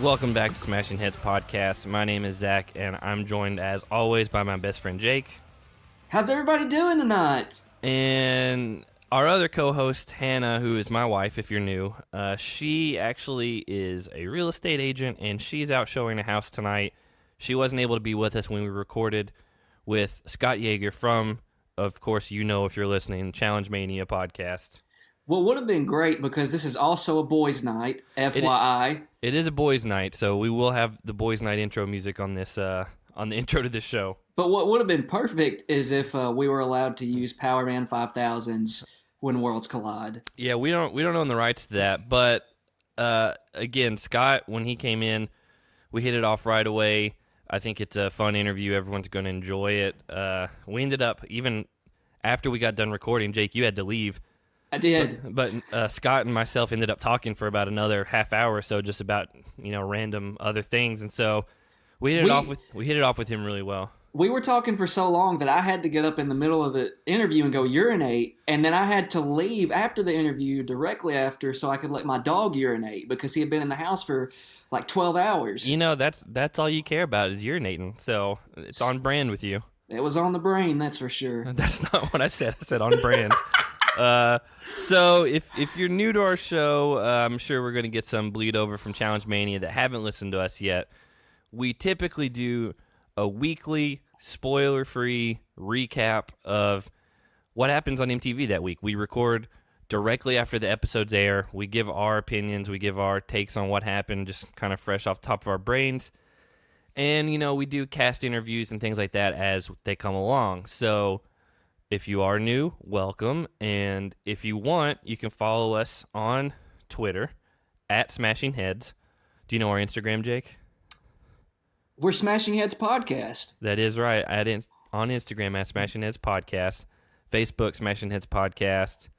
Welcome back to Smashing Heads Podcast. My name is Zach, and I'm joined, as always, by my best friend, Jake. How's everybody doing tonight? And our other co-host, Hannah, who is my wife, if you're new. She actually is a real estate agent, and she's out showing a house tonight. She wasn't able to be with us when we recorded with Scott Yager from, of course, you know if you're listening, Challenge Mania podcast. Well, would have been great because this is also a boys' night, FYI. It is a boys' night, so we will have the boys' night intro music on this on the intro to this show. But what would have been perfect is if we were allowed to use Power Man 5000s when worlds collide. Yeah, we don't own the rights to that, but again, Scott, when he came in, we hit it off right away. I think it's a fun interview. Everyone's going to enjoy it. We ended up, even after we got done recording, Jake, you had to leave. I did. But Scott and myself ended up talking for about another half hour or so, just about random other things, and so we hit it off with him really well. We were talking for so long that I had to get up in the middle of the interview and go urinate, and then I had to leave after the interview directly after so I could let my dog urinate because he had been in the house for like 12 hours. That's all you care about is urinating, so it's on brand with you. It was on the brain, that's for sure. That's not what I said. I said on brand. So if you're new to our show, I'm sure we're going to get some bleed over from Challenge Mania that haven't listened to us yet. We typically do a weekly spoiler-free recap of what happens on MTV that week. We record directly after the episodes air. We give our opinions. We give our takes on what happened, just kind of fresh off the top of our brains. And, we do cast interviews and things like that as they come along. So if you are new, welcome. And if you want, you can follow us on Twitter at Smashing Heads. Do you know our Instagram, Jake? We're Smashing Heads Podcast. That is right. On Instagram at Smashing Heads Podcast. Facebook, Smashing Heads Podcast.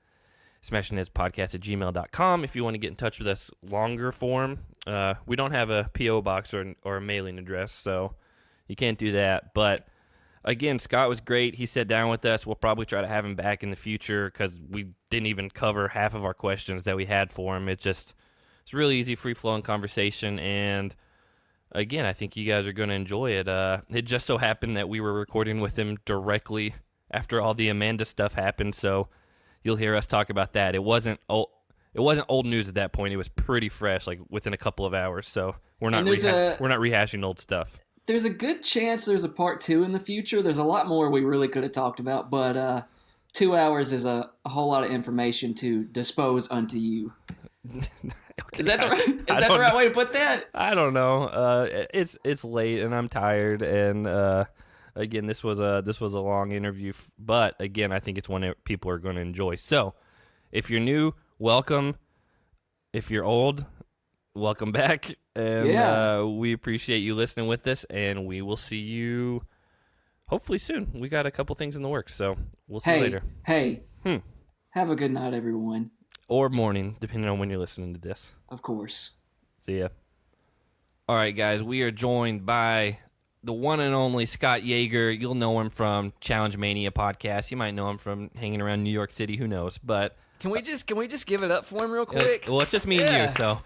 Smashing Heads Podcast at gmail.com if you want to get in touch with us longer form. We don't have a P.O. box or a mailing address, so you can't do that. But again, Scott was great. He sat down with us. We'll probably try to have him back in the future because we didn't even cover half of our questions that we had for him. It's really easy, free-flowing conversation, and again, I think you guys are going to enjoy it. It just so happened that we were recording with him directly after all the Amanda stuff happened, so you'll hear us talk about that. It wasn't old news at that point. It was pretty fresh, like within a couple of hours. So we're not rehashing old stuff. There's a good chance there's a part 2 in the future. There's a lot more we really could have talked about, but 2 hours is a whole lot of information to dispose unto you. Okay, is that the right way to put that? I don't know. It's late and I'm tired, and again, this was a long interview, but again, I think it's one that people are going to enjoy. So, if you're new, welcome. If you're old, welcome back, and we appreciate you listening with us, and we will see you hopefully soon. We got a couple things in the works, so we'll see you later. Hey, have a good night, everyone. Or morning, depending on when you're listening to this. Of course. See ya. All right, guys, we are joined by the one and only Scott Yager. You'll know him from Challenge Mania podcast. You might know him from hanging around New York City. Who knows? But Can we just give it up for him real quick? It's just me and you, so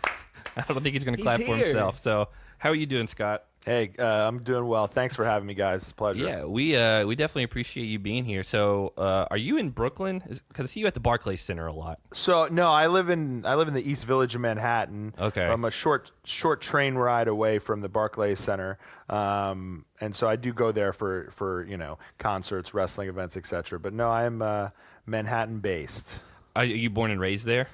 I don't think he's going to clap for himself. So how are you doing, Scott? Hey, I'm doing well. Thanks for having me, guys. It's a pleasure. Yeah, we definitely appreciate you being here. So, are you in Brooklyn? Because I see you at the Barclays Center a lot. So no, I live in the East Village of Manhattan. Okay, I'm a short train ride away from the Barclays Center, and so I do go there for concerts, wrestling events, etc. But no, I'm Manhattan based. Are you born and raised there?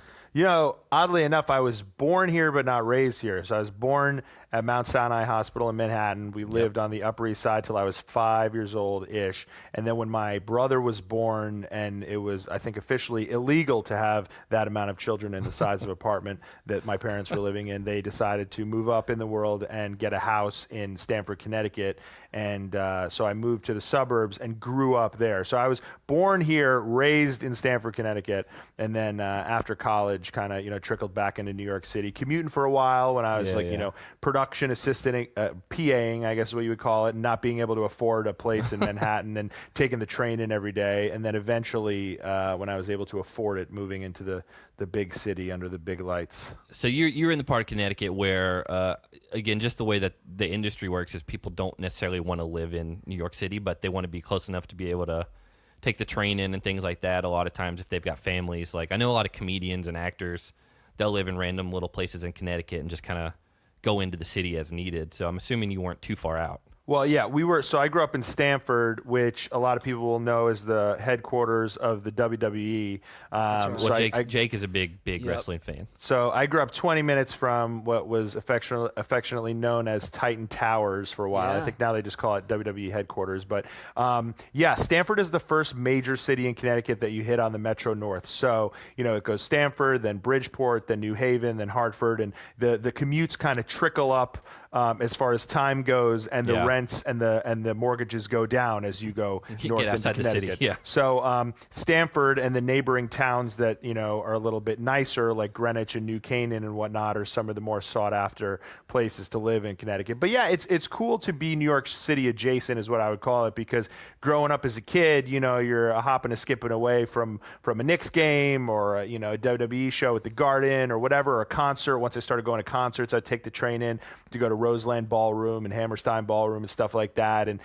Oddly enough, I was born here but not raised here. So I was born at Mount Sinai Hospital in Manhattan. We lived on the Upper East Side till I was 5 years old-ish. And then when my brother was born, and it was, I think, officially illegal to have that amount of children in the size of apartment that my parents were living in, they decided to move up in the world and get a house in Stamford, Connecticut. And so I moved to the suburbs and grew up there. So I was born here, raised in Stamford, Connecticut, and then after college kind of, trickled back into New York City, commuting for a while when I was production assistant, PAing, I guess is what you would call it, and not being able to afford a place in Manhattan and taking the train in every day. And then eventually, when I was able to afford it, moving into the big city under the big lights. So you're in the part of Connecticut where, again, just the way that the industry works is people don't necessarily want to live in New York City, but they want to be close enough to be able to take the train in and things like that. A lot of times if they've got families, like I know a lot of comedians and actors, they'll live in random little places in Connecticut and just kind of go into the city as needed. So I'm assuming you weren't too far out. Well, yeah, so I grew up in Stamford, which a lot of people will know as the headquarters of the WWE. Well, Jake is a big wrestling fan. So I grew up 20 minutes from what was affectionately known as Titan Towers for a while. Yeah. I think now they just call it WWE headquarters. But Stamford is the first major city in Connecticut that you hit on the Metro North. So, it goes Stamford, then Bridgeport, then New Haven, then Hartford, and the commutes kind of trickle up as far as time goes, and the rents and the mortgages go down as you go north into Connecticut. The city. Yeah. So Stamford and the neighboring towns that are a little bit nicer, like Greenwich and New Canaan and whatnot, are some of the more sought after places to live in Connecticut. But yeah, it's cool to be New York City adjacent, is what I would call it, because growing up as a kid, you're a hopping and skipping away from a Knicks game or a WWE show at the Garden or whatever, or a concert. Once I started going to concerts, I'd take the train in to go to Roseland Ballroom and Hammerstein Ballroom and stuff like that. And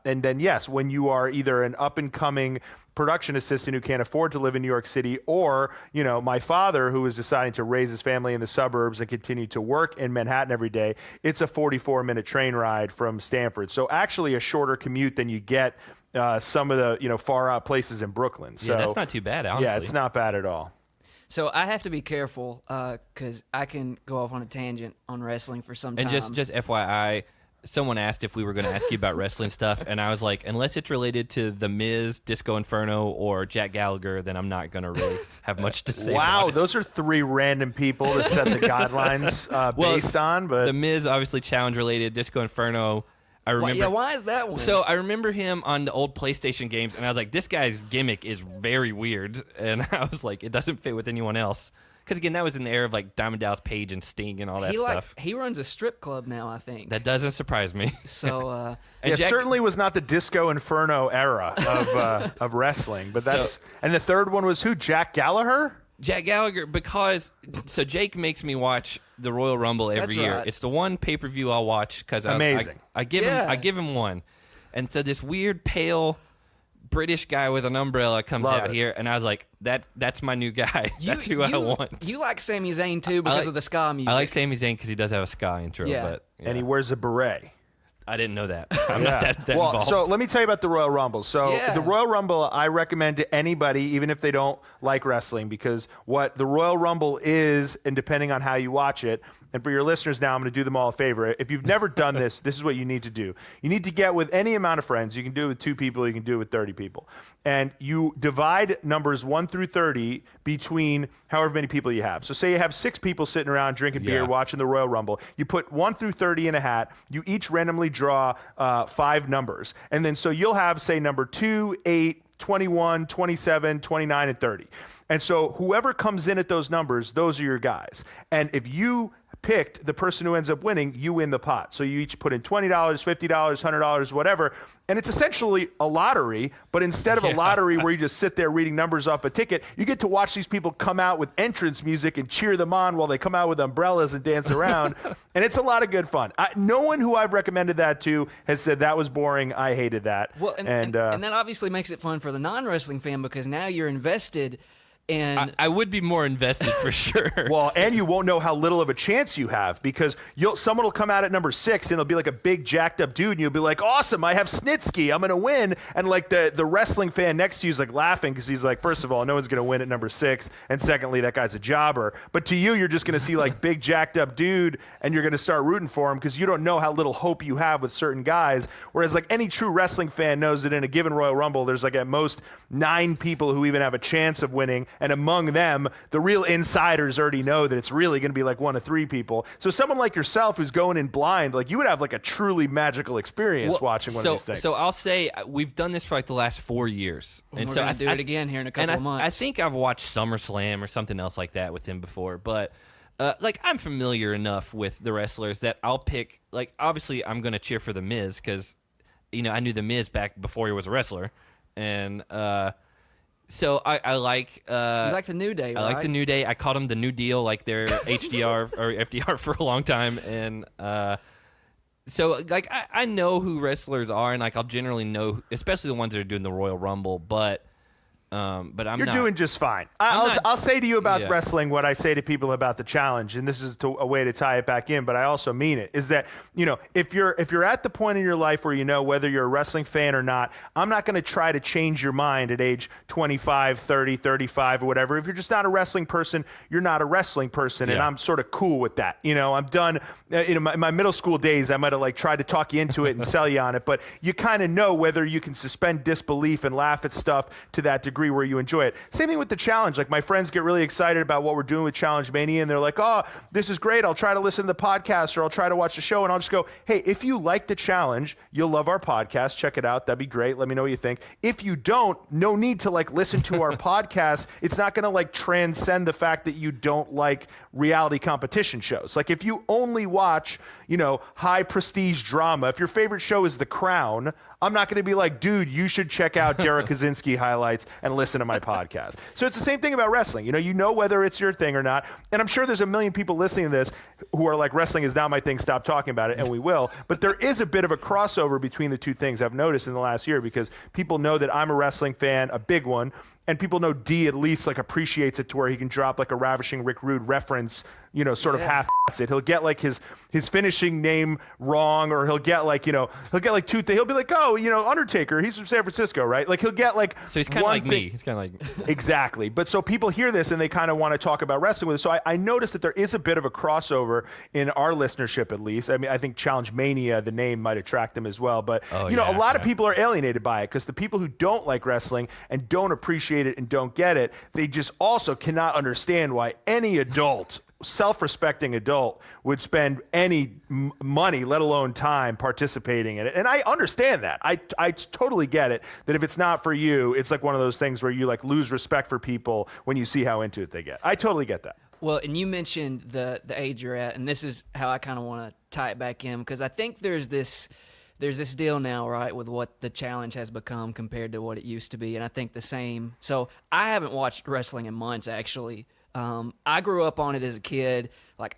then yes, when you are either an up and coming production assistant who can't afford to live in New York City, or my father who was deciding to raise his family in the suburbs and continue to work in Manhattan every day, it's a 44-minute train ride from Stamford. So actually a shorter commute than you get some of the far out places in Brooklyn. So yeah, that's not too bad, honestly. Yeah, it's not bad at all. So I have to be careful because I can go off on a tangent on wrestling for some time. And just FYI, someone asked if we were going to ask you about wrestling stuff, and I was like, unless it's related to The Miz, Disco Inferno, or Jack Gallagher, then I'm not going to really have much to say. Wow, about it. Those are three random people to set the guidelines based on. But The Miz, obviously challenge related. Disco Inferno, I remember. Why is that one? So I remember him on the old PlayStation games, and I was like, this guy's gimmick is very weird. And I was like, it doesn't fit with anyone else. Because, again, that was in the era of, like, Diamond Dallas Page and Sting and all that stuff. He runs a strip club now, I think. That doesn't surprise me. So, certainly was not the Disco Inferno era of wrestling. But and the third one was who? Jack Gallagher? Jack Gallagher, because so Jake makes me watch the Royal Rumble every year. Right. It's the one pay-per-view I'll watch because amazing. I give him one, and so this weird pale British guy with an umbrella comes out here, and I was like, that's my new guy. That's who I want. You like Sami Zayn too because of the ska music. I like Sami Zayn because he does have a ska intro. Yeah. But And he wears a beret. I didn't know that. I'm not that well, involved. so let me tell you about the Royal Rumble. So the Royal Rumble, I recommend to anybody, even if they don't like wrestling, because what the Royal Rumble is, and depending on how you watch it, and for your listeners now, I'm going to do them all a favor. If you've never done this, this is what you need to do. You need to get with any amount of friends. You can do it with 2 people. You can do it with 30 people. And you divide numbers 1 through 30 between however many people you have. So say you have 6 people sitting around drinking beer, watching the Royal Rumble. You put 1 through 30 in a hat. You each randomly draw 5 numbers. And then so you'll have, say, number 2, 8, 21, 27, 29, and 30. And so whoever comes in at those numbers, those are your guys. And if you picked the person who ends up winning, you win the pot. So you each put in $20, $50, $100, whatever. And it's essentially a lottery, but instead of a lottery where you just sit there reading numbers off a ticket, you get to watch these people come out with entrance music and cheer them on while they come out with umbrellas and dance around. And it's a lot of good fun. No one who I've recommended that to has said that was boring. I hated that. Well, and that obviously makes it fun for the non-wrestling fan because now you're invested. And I would be more invested for sure. Well, and you won't know how little of a chance you have because someone will come out at number 6 and it'll be like a big jacked up dude and you'll be like, awesome, I have Snitsky, I'm going to win. And like the wrestling fan next to you is like laughing because he's like, first of all, no one's going to win at number 6. And secondly, that guy's a jobber. But to you, you're just going to see like big jacked up dude and you're going to start rooting for him because you don't know how little hope you have with certain guys. Whereas like any true wrestling fan knows that in a given Royal Rumble, there's like at most 9 people who even have a chance of winning. And among them, the real insiders already know that it's really going to be like 1 of 3 people. So someone like yourself who's going in blind, like you would have like a truly magical experience watching one of these things. So I'll say we've done this for like the last 4 years. And we're going to do it again here in a couple of months. I think I've watched SummerSlam or something else like that with him before. But like I'm familiar enough with the wrestlers that I'll pick. Like obviously, I'm gonna cheer for the Miz because I knew the Miz back before he was a wrestler, and so I like. You like the New Day, right? I like the New Day. I called them the New Deal, like their HDR or FDR for a long time, and so like I know who wrestlers are, and like I'll generally know, especially the ones that are doing the Royal Rumble, but I'm You're doing just fine. I'll say to you about wrestling what I say to people about the challenge, and this is a way to tie it back in, but I also mean it, is that, if you're at the point in your life where whether you're a wrestling fan or not, I'm not going to try to change your mind at age 25, 30, 35, or whatever. If you're just not a wrestling person, you're not a wrestling person, and I'm sort of cool with that. I'm done. In my middle school days, I might have tried to talk you into it and sell you on it, but you kind of know whether you can suspend disbelief and laugh at stuff to that degree where you enjoy it. Same thing with the challenge. Like my friends get really excited about what we're doing with Challenge Mania, and they're like, "Oh, this is great. I'll try to listen to the podcast or I'll try to watch the show." And I'll just go, "Hey, if you like the challenge, you'll love our podcast. Check it out. That'd be great. Let me know what you think. If you don't, no need to listen to our podcast. It's not going to transcend the fact that you don't like reality competition shows. Like if you only watch, high prestige drama, if your favorite show is The Crown, I'm not going to be like, dude, you should check out Derek Kaczynski highlights and listen to my podcast." So it's the same thing about wrestling. You know whether it's your thing or not. And I'm sure there's a million people listening to this who are like, wrestling is not my thing, stop talking about it, and we will. But there is a bit of a crossover between the two things I've noticed in the last year, because people know that I'm a wrestling fan, a big one, and people know D at least appreciates it to where he can drop a ravishing Rick Rude reference, sort of half-ass it. He'll get his finishing name wrong, or he'll get he'll get two things. He'll be like, "Oh, Undertaker, he's from San Francisco, right?" He'll get so he's kind of like me. He's kind of like exactly. But so people hear this and they kind of want to talk about wrestling with us. So I noticed that there is a bit of a crossover in our listenership, at least. I mean, I think Challenge Mania, the name, might attract them as well. But a lot of people are alienated by it, because the people who don't like wrestling and don't appreciate it and don't get it, they just also cannot understand why any adult, self-respecting adult, would spend any money, let alone time, participating in it. And I understand that. I totally get it, that if it's not for you, it's one of those things where you lose respect for people when you see how into it they get. I totally get that. Well, and you mentioned the age you're at, and this is how I kind of want to tie it back in, because I think there's this deal now, right, with what the challenge has become compared to what it used to be, and I think the same. So I haven't watched wrestling in months, actually. I grew up on it as a kid.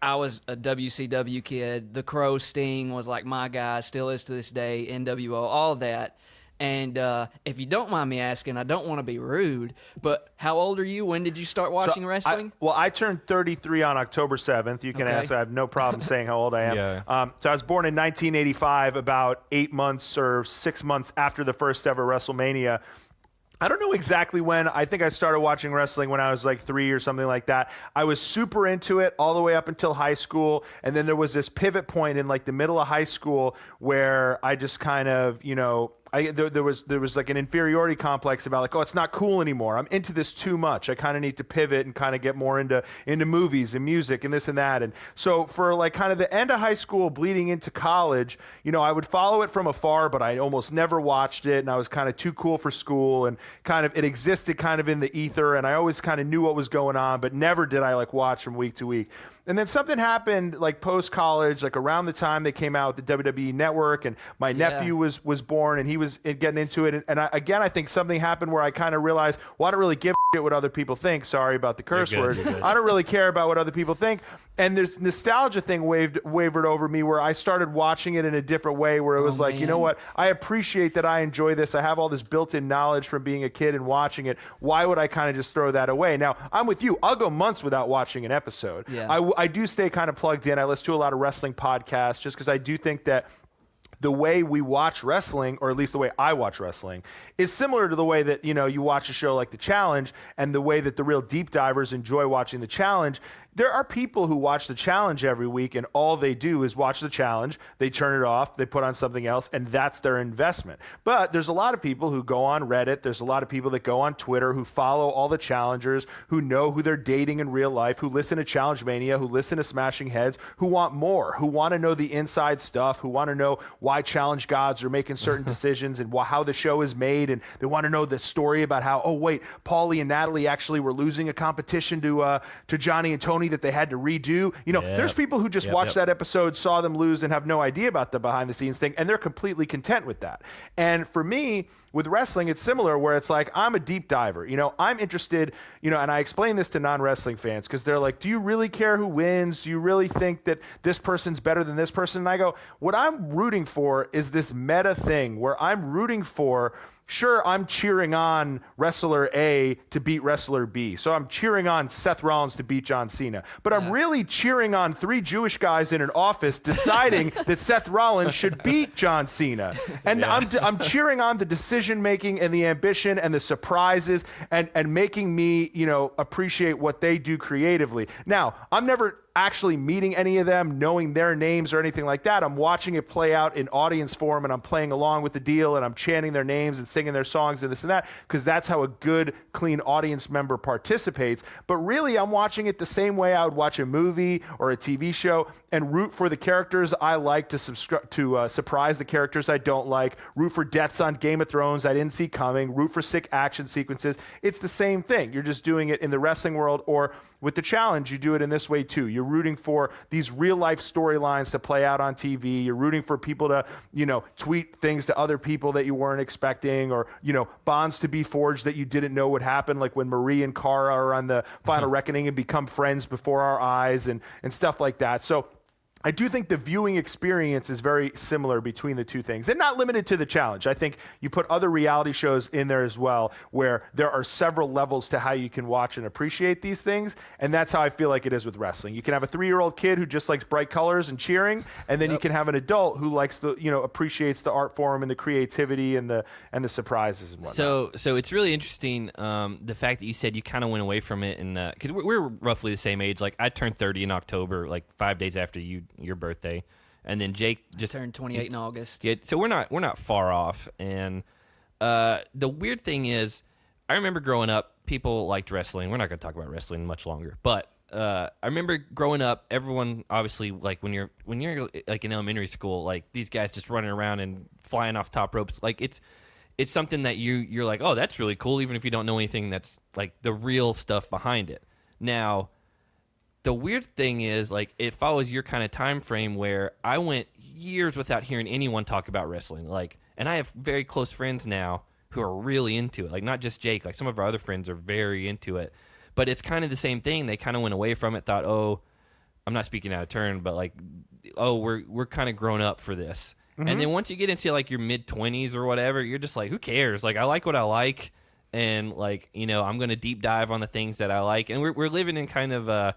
I was a WCW kid. The Crow, Sting was my guy, still is to this day, NWO, all of that. And if you don't mind me asking, I don't want to be rude, but how old are you? When did you start watching wrestling? I turned 33 on October 7th. You can ask. I have no problem saying how old I am. Yeah. So I was born in 1985, about 8 months or 6 months after the first ever WrestleMania. I don't know exactly when. I think I started watching wrestling when I was 3 or something like that. I was super into it all the way up until high school. And then there was this pivot point in the middle of high school where I just kind of, there was an inferiority complex about oh, it's not cool anymore. I'm into this too much. I kind of need to pivot and kind of get more into movies and music and this and that. And so for kind of the end of high school bleeding into college, I would follow it from afar, but I almost never watched it. And I was kind of too cool for school, and kind of it existed kind of in the ether. And I always kind of knew what was going on, but never did I watch from week to week. And then something happened post college, around the time they came out with the WWE Network, and my nephew was born, and he was getting into it. And I think something happened where I kind of realized, well, I don't really give a shit what other people think. Sorry about the curse word. I don't really care about what other people think. And there's nostalgia thing wavered over me, where I started watching it in a different way, where it was you know what? I appreciate that I enjoy this. I have all this built-in knowledge from being a kid and watching it. Why would I kind of just throw that away? Now, I'm with you. I'll go months without watching an episode. Yeah. I do stay kind of plugged in. I listen to a lot of wrestling podcasts, just because I do think that the way we watch wrestling, or at least the way I watch wrestling, is similar to the way that, you watch a show like The Challenge, and the way that the real deep divers enjoy watching The Challenge. There are people who watch The Challenge every week, and all they do is watch The Challenge. They turn it off, they put on something else, and that's their investment. But there's a lot of people who go on Reddit. There's a lot of people that go on Twitter who follow all the challengers, who know who they're dating in real life, who listen to Challenge Mania, who listen to Smashing Heads, who want more, who want to know the inside stuff, who want to know why challenge gods are making certain decisions and how the show is made. And they want to know the story about how, oh, wait, Paulie and Natalie actually were losing a competition to Johnny and Tony ceremony that they had to redo. You know, there's people who just watched that episode, saw them lose, and have no idea about the behind the scenes thing, and they're completely content with that. And for me, with wrestling, it's similar, where it's like, I'm a deep diver. You know, I'm interested, you know, and I explain this to non-wrestling fans because they're like, do you really care who wins? Do you really think that this person's better than this person? And I go, what I'm rooting for is this meta thing where I'm rooting for, sure, I'm cheering on wrestler A to beat wrestler B. So I'm cheering on Seth Rollins to beat John Cena. But I'm really cheering on 3 Jewish guys in an office deciding that Seth Rollins should beat John Cena. And I'm cheering on the decision-making and the ambition and the surprises and making me, you know, appreciate what they do creatively. Now, I'm never actually meeting any of them, knowing their names or anything like that. I'm watching it play out in audience form, and I'm playing along with the deal, and I'm chanting their names and singing their songs and this and that, because that's how a good, clean audience member participates. But really, I'm watching it the same way I would watch a movie or a TV show and root for the characters I like to surprise the characters I don't like, root for deaths on Game of Thrones I didn't see coming, root for sick action sequences. It's the same thing. You're just doing it in the wrestling world, or with the challenge, you do it in this way too. You're rooting for these real life storylines to play out on TV. You're rooting for people to, you know, tweet things to other people that you weren't expecting, or, you know, bonds to be forged that you didn't know would happen, like when Marie and Cara are on the Final Reckoning and become friends before our eyes and stuff like that. So I do think the viewing experience is very similar between the two things, and not limited to the challenge. I think you put other reality shows in there as well, where there are several levels to how you can watch and appreciate these things, and that's how I feel like it is with wrestling. You can have a 3-year-old kid who just likes bright colors and cheering, and then you can have an adult who likes the, you know, appreciates the art form and the creativity and the surprises and whatnot. So it's really interesting, the fact that you said you kind of went away from it, and because we're roughly the same age. Like, I turned 30 in October, like 5 days after your birthday, and then Jake just turned 28 in August. Yeah, so we're not far off. And the weird thing is, I remember growing up, people liked wrestling. We're not going to talk about wrestling much longer, but I remember growing up, everyone obviously, like when you're like in elementary school, like these guys just running around and flying off top ropes, like it's something that you're like, oh, that's really cool, even if you don't know anything that's like the real stuff behind it. Now, the weird thing is, like, it follows your kind of time frame where I went years without hearing anyone talk about wrestling. Like, and I have very close friends now who are really into it. Like, not just Jake. Like, some of our other friends are very into it. But it's kind of the same thing. They kind of went away from it, thought, oh, I'm not speaking out of turn, but like, oh, we're kind of grown up for this. Mm-hmm. And then once you get into like your mid-20s or whatever, you're just like, who cares? Like, I like what I like, and like, you know, I'm going to deep dive on the things that I like. And we're living in kind of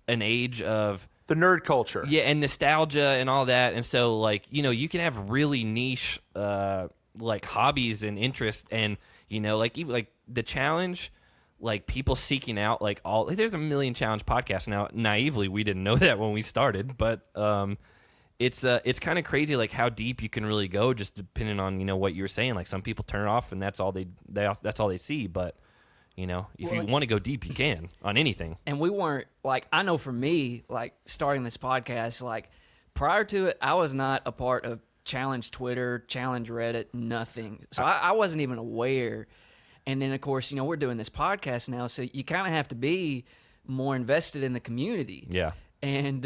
an age of the nerd culture, and nostalgia and all that. And so, like, you know, you can have really niche like hobbies and interests, and, you know, like, even like the challenge, like people seeking out like all, like, there's a million challenge podcasts now. Naively, we didn't know that when we started, but it's kind of crazy, like how deep you can really go, just depending on, you know, what you were saying. Like, some people turn it off and that's all that's all they see. But, you know, if you want to go deep, you can on anything. And we weren't, like, I know for me, like, starting this podcast, like, prior to it, I was not a part of Challenge Twitter, Challenge Reddit, nothing. So I wasn't even aware. And then, of course, you know, we're doing this podcast now, so you kind of have to be more invested in the community. Yeah. And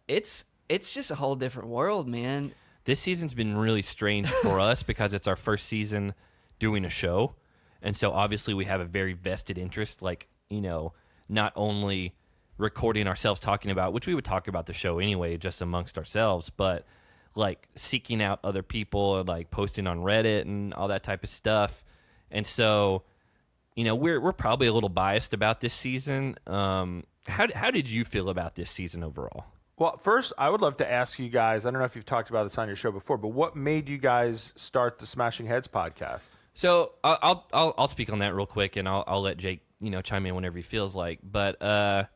it's just a whole different world, man. This season's been really strange for us because it's our first season doing a show. And so obviously we have a very vested interest, like, you know, not only recording ourselves talking about, which we would talk about the show anyway, just amongst ourselves, but like seeking out other people and like posting on Reddit and all that type of stuff. And so, you know, we're probably a little biased about this season. How did you feel about this season overall? Well, first, I would love to ask you guys, I don't know if you've talked about this on your show before, but what made you guys start the Smashing Heads podcast? So I'll speak on that real quick, and I'll let Jake, you know, chime in whenever he feels like. But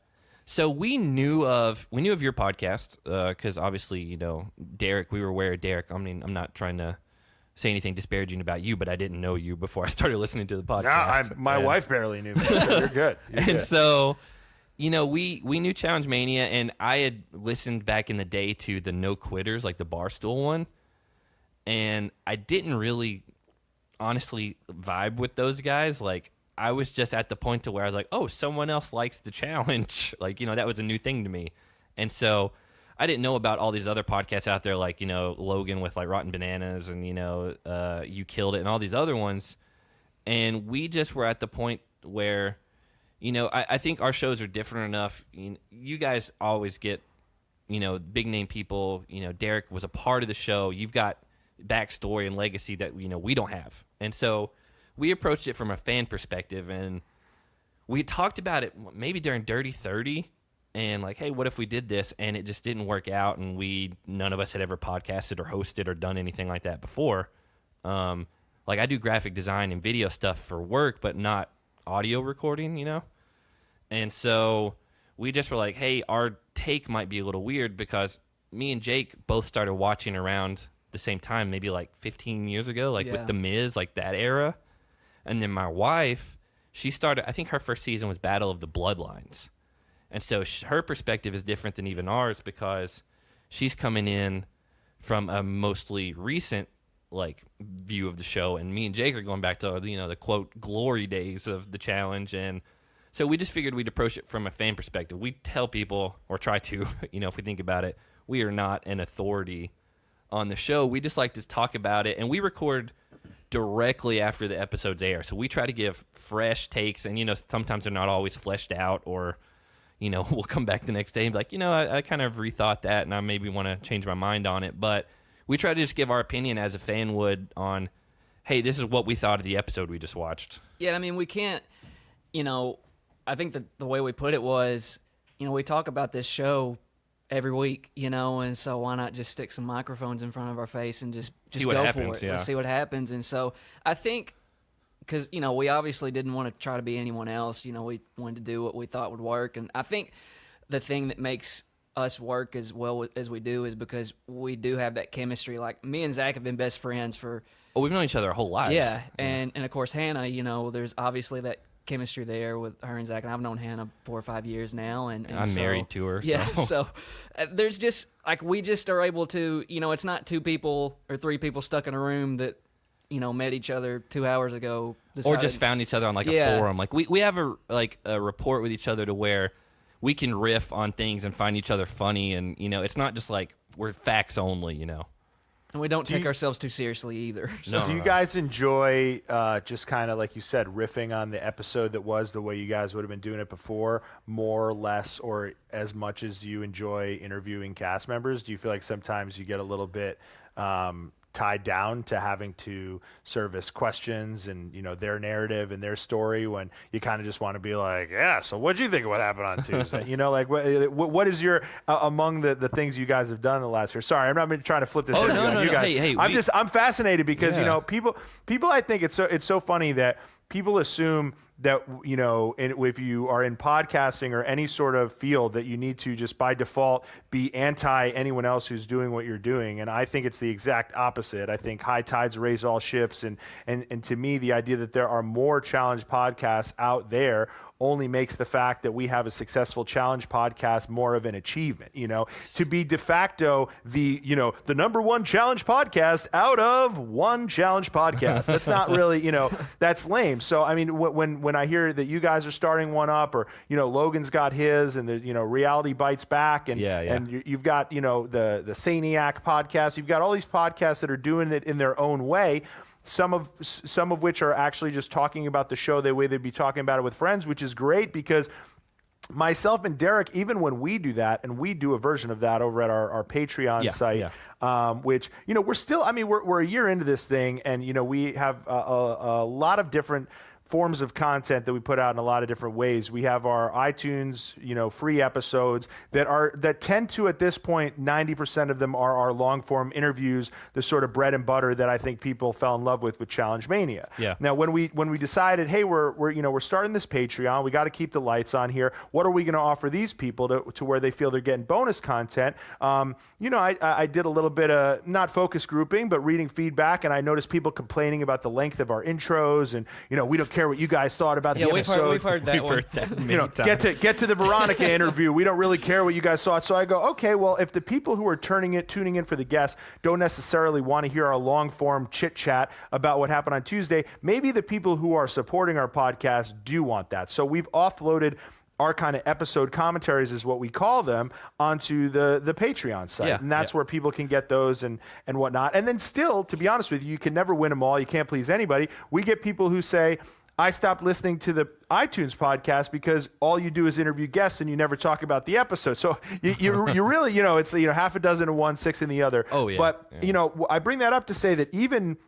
so we knew of your podcast because obviously, you know, Derek, we were aware of Derek. I mean, I'm not trying to say anything disparaging about you, but I didn't know you before I started listening to the podcast. My wife barely knew me, so you're good. So, you know, we knew Challenge Mania, and I had listened back in the day to the No Quitters, like the Barstool one, and I didn't really honestly vibe with those guys. Like, I was just at the point to where I was like, oh, someone else likes the challenge. Like, that was a new thing to me. And so I didn't know about all these other podcasts out there, like, Logan with like Rotten Bananas and, You Killed It and all these other ones. And we just were at the point where, I think our shows are different enough. You guys always get, big name people. Derek was a part of the show. You've got backstory and legacy that, we don't have. And so we approached it from a fan perspective, and we talked about it maybe during Dirty 30 and like, hey, what if we did this? And it just didn't work out. And none of us had ever podcasted or hosted or done anything like that before. Like I do graphic design and video stuff for work, but not audio recording, And so we just were like, hey, our take might be a little weird because me and Jake both started watching around the same time, maybe like 15 years ago, like with The Miz, like that era. And then my wife, she started, I think her first season was Battle of the Bloodlines. And so her perspective is different than even ours because she's coming in from a mostly recent like view of the show, and me and Jake are going back to the quote glory days of the challenge. And so we just figured we'd approach it from a fan perspective. We tell people, or try to, if we think about it, we are not an authority on the show. We just like to talk about it, and we record directly after the episodes air. So we try to give fresh takes, and sometimes they're not always fleshed out, or we'll come back the next day and be like, I kind of rethought that, and I maybe want to change my mind on it. But we try to just give our opinion as a fan would on, hey, this is what we thought of the episode we just watched. Yeah, I mean, we can't, I think that the way we put it was, we talk about this show every week, and so why not just stick some microphones in front of our face and just see what go happens, for it. yeah. Let's see what happens. And so I think, because, we obviously didn't want to try to be anyone else. We wanted to do what we thought would work. And I think the thing that makes us work as well as we do is because we do have that chemistry. Like, me and Zach have been best friends for... Oh, we've known each other our whole lives. Yeah, and of course, Hannah, there's obviously that chemistry there with her and Zach, and I've known Hannah 4 or 5 years now, and I'm married to her. Yeah, so, so there's just like we just are able to, it's not 2 people or 3 people stuck in a room that met each other 2 hours ago, or just found each other on like a forum. Like we have a rapport with each other to where we can riff on things and find each other funny, and it's not just like we're facts only, And we don't take ourselves too seriously either. So. Do you guys enjoy just kind of, like you said, riffing on the episode that was the way you guys would have been doing it before, more or less, or as much as you enjoy interviewing cast members? Do you feel like sometimes you get a little bit tied down to having to service questions and their narrative and their story when you kind of just want to be like, yeah, so what'd you think of what happened on Tuesday? Like what is your among the things you guys have done in the last year? Sorry, I'm not trying to flip this on you guys. Hey, I'm fascinated because people I think it's so funny that people assume that, if you are in podcasting or any sort of field, that you need to just by default be anti anyone else who's doing what you're doing. And I think it's the exact opposite. I think high tides raise all ships. And to me, the idea that there are more challenge podcasts out there only makes the fact that we have a successful challenge podcast more of an achievement. To be de facto the number one challenge podcast out of one challenge podcast. That's not really, that's lame. So I mean, when I hear that you guys are starting one up, or Logan's got his, and the Reality Bites Back, and and you've got the Saniac podcast, you've got all these podcasts that are doing it in their own way. Some of which are actually just talking about the show the way they'd be talking about it with friends, which is great because myself and Derek, even when we do that, and we do a version of that over at our Patreon site, which, we're still, we're a year into this thing, and, we have a lot of different forms of content that we put out in a lot of different ways. We have our iTunes, free episodes that tend to, at this point, 90% of them are our long form interviews, the sort of bread and butter that I think people fell in love with Challenge Mania. Yeah. Now, when we decided, hey, we're starting this Patreon, we got to keep the lights on here. What are we going to offer these people to where they feel they're getting bonus content? I did a little bit of not focus grouping, but reading feedback, and I noticed people complaining about the length of our intros, and we don't care what you guys thought about the we've episode. we've heard that We've one. heard that many You know, times. get to the Veronica interview. We don't really care what you guys thought. So I go, okay, well, if the people who are tuning in for the guests don't necessarily want to hear our long form chit chat about what happened on Tuesday, maybe the people who are supporting our podcast do want that. So we've offloaded our kind of episode commentaries, is what we call them, onto the Patreon site. Yeah, and that's where people can get those and whatnot. And then still, to be honest with you, you can never win them all. You can't please anybody. We get people who say, I stopped listening to the iTunes podcast because all you do is interview guests and you never talk about the episode. So you really, it's, half a dozen in one, six in the other. Oh, yeah. But, Yeah. I bring that up to say that even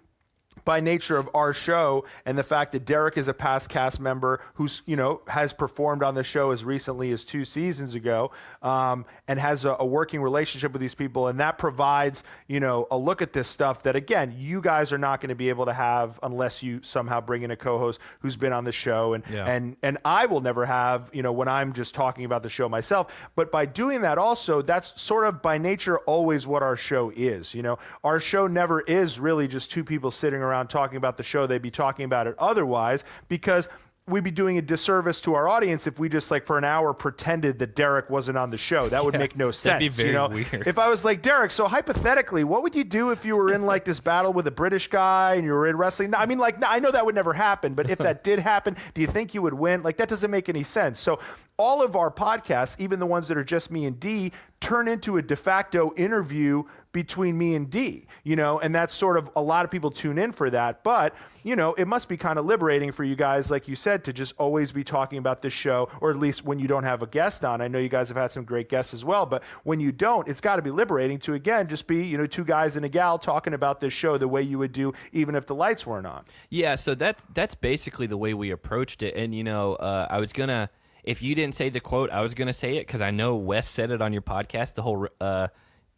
by nature of our show and the fact that Derek is a past cast member who's, has performed on the show as recently as 2 seasons ago, and has a working relationship with these people. And that provides, a look at this stuff that, again, you guys are not going to be able to have unless you somehow bring in a co-host who's been on the show. And I will never have, when I'm just talking about the show myself. But by doing that also, that's sort of by nature always what our show is. Our show never is really just two people sitting around talking about the show. They'd be talking about it otherwise, because we'd be doing a disservice to our audience if we just for an hour pretended that Derek wasn't on the show. That would make no sense. That'd be very weird. If I was like, Derek, so hypothetically, what would you do if you were in this battle with a British guy and you were in wrestling? I mean, I know that would never happen, but if that did happen, do you think you would win? That doesn't make any sense. So all of our podcasts, even the ones that are just me and D, turn into a de facto interview between me and D, and that's sort of, a lot of people tune in for that. But, it must be kind of liberating for you guys, like you said, to just always be talking about this show, or at least when you don't have a guest on. I know you guys have had some great guests as well, but when you don't, it's got to be liberating to, again, just be, two guys and a gal talking about this show the way you would do even if the lights weren't on. Yeah, so that's basically the way we approached it. And, I was going to, if you didn't say the quote, I was going to say it because I know Wes said it on your podcast, the whole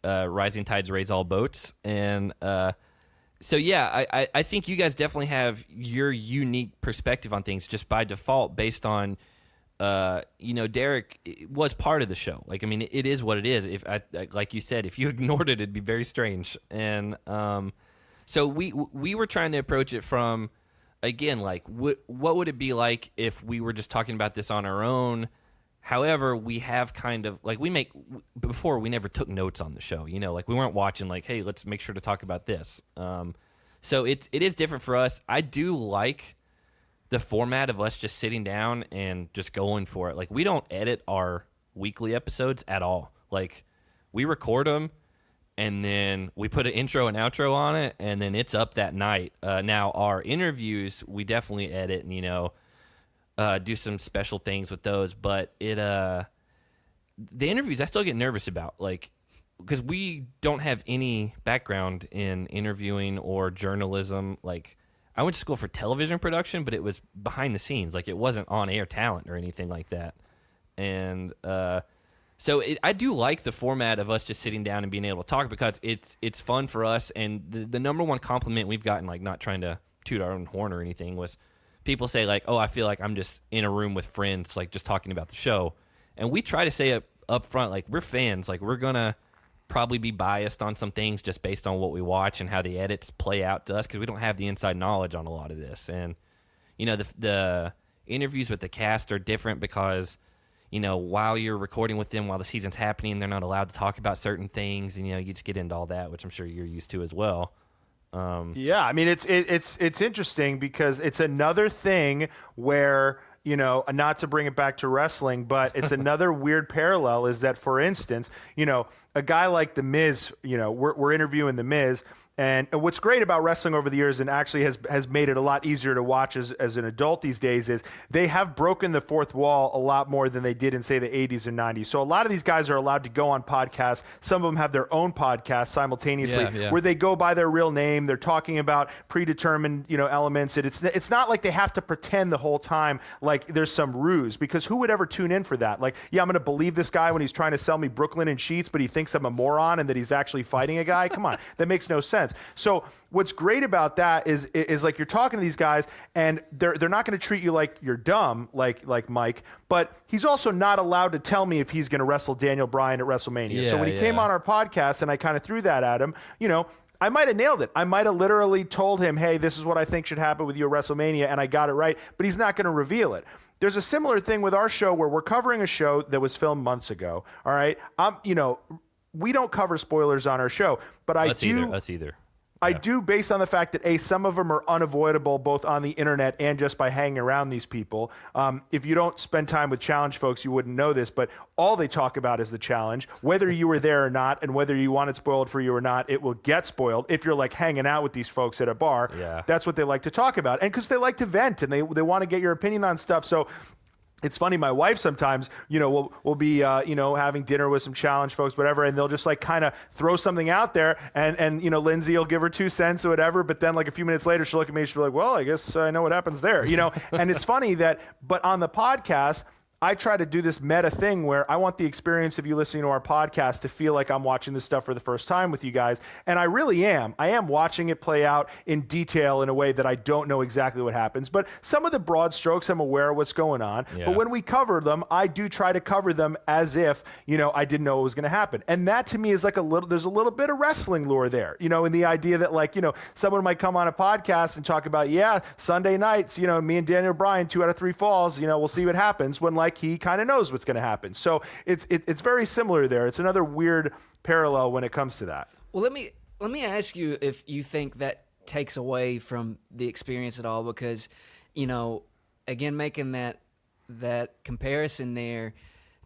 rising tides raise all boats. And so, yeah, I think you guys definitely have your unique perspective on things just by default based on, Derek was part of the show. It is what it is. If like you said, if you ignored it, it'd be very strange. And so we were trying to approach it from, again, what would it be like if we were just talking about this on our own? However, we have kind of before we never took notes on the show, we weren't watching hey, let's make sure to talk about this. So it is different for us. I do like the format of us just sitting down and just going for it. We don't edit our weekly episodes at all. We record them and then we put an intro and outro on it, and then it's up that night. Now our interviews, we definitely edit and, do some special things with those, but the interviews I still get nervous about, because we don't have any background in interviewing or journalism. I went to school for television production, but it was behind the scenes. It wasn't on air talent or anything like that. And so I do like the format of us just sitting down and being able to talk, because it's fun for us. And the number one compliment we've gotten, not trying to toot our own horn or anything, was people say oh, I feel like I'm just in a room with friends, just talking about the show. And we try to say up front, we're fans. We're going to probably be biased on some things just based on what we watch and how the edits play out to us, because we don't have the inside knowledge on a lot of this. And, the interviews with the cast are different because, while you're recording with them while the season's happening, they're not allowed to talk about certain things. And, you just get into all that, which I'm sure you're used to as well. Yeah, it's interesting because it's another thing where, not to bring it back to wrestling, but it's another weird parallel is that, for instance, a guy like The Miz, we're interviewing The Miz, and what's great about wrestling over the years, and actually has made it a lot easier to watch as an adult these days, is they have broken the fourth wall a lot more than they did in, say, the 80s and 90s. So a lot of these guys are allowed to go on podcasts. Some of them have their own podcasts simultaneously, where they go by their real name. They're talking about predetermined, elements. And it's not like they have to pretend the whole time like there's some ruse, because who would ever tune in for that? I'm going to believe this guy when he's trying to sell me Brooklyn and sheets, but he thinks I'm a moron and that he's actually fighting a guy. Come on, that makes no sense. So what's great about that is you're talking to these guys, and they're not going to treat you like you're dumb, like Mike, but he's also not allowed to tell me if he's going to wrestle Daniel Bryan at WrestleMania. So when he came on our podcast and I kind of threw that at him, I might have nailed it. I might have literally told him, hey, this is what I think should happen with you at WrestleMania, and I got it right, but he's not going to reveal it. There's a similar thing with our show where we're covering a show that was filmed months ago. All right. We don't cover spoilers on our show, but Us either. I do, based on the fact that some of them are unavoidable both on the internet and just by hanging around these people. If you don't spend time with challenge folks, you wouldn't know this, but all they talk about is the challenge. Whether you were there or not, and whether you want it spoiled for you or not, it will get spoiled. If you're like hanging out with these folks at a bar, that's what they like to talk about. And because they like to vent and they want to get your opinion on stuff. So it's funny, my wife sometimes, we'll be, having dinner with some challenge folks, whatever, and they'll just like kind of throw something out there and Lindsay will give her 2 cents or whatever, but then like a few minutes later, she'll look at me and she'll be like, well, I guess I know what happens there, and it's funny but on the podcast, I try to do this meta thing where I want the experience of you listening to our podcast to feel like I'm watching this stuff for the first time with you guys. And I really am. I am watching it play out in detail in a way that I don't know exactly what happens. But some of the broad strokes, I'm aware of what's going on. Yeah. But when we cover them, I do try to cover them as if, I didn't know what was going to happen. And that to me is like there's a little bit of wrestling lore there, in the idea that like, someone might come on a podcast and talk about, Sunday nights, me and Daniel Bryan, 2 out of 3 falls, we'll see what happens when like he kind of knows what's going to happen. So it's very similar there. It's another weird parallel when it comes to that. Well, let me ask you if you think that takes away from the experience at all, because, again, making that comparison there,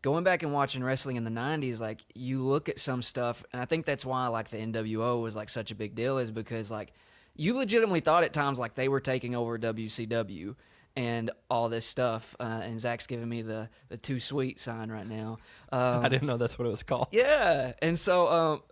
going back and watching wrestling in the 90s, like you look at some stuff, and I think that's why like the NWO was like such a big deal, is because like you legitimately thought at times like they were taking over WCW and all this stuff, and Zach's giving me the too sweet sign right now. I didn't know that's what it was called. Yeah, and so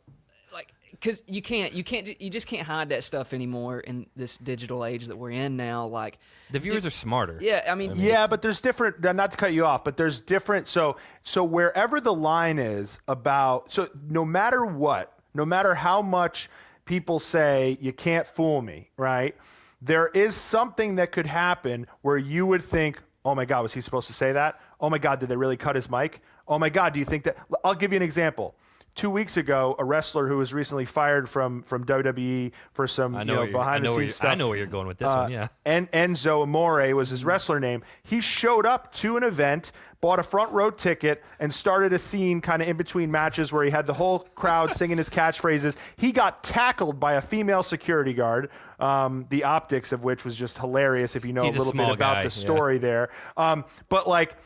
because you just can't hide that stuff anymore in this digital age that we're in now. Like the viewers are smarter. Yeah, I mean, but there's different. Not to cut you off, but there's different. So wherever the line is about, so no matter what, no matter how much people say you can't fool me, right? There is something that could happen where you would think, oh my God, was he supposed to say that? Oh my God, did they really cut his mic? Oh my God, do you think that? I'll give you an example. 2 weeks ago, a wrestler who was recently fired from WWE for some behind the scenes stuff. I know where you're going with this one, yeah. And Enzo Amore was his wrestler name. He showed up to an event, bought a front row ticket, and started a scene kind of in between matches where he had the whole crowd singing his catchphrases. He got tackled by a female security guard, the optics of which was just hilarious if you know a little bit about the story there. But like,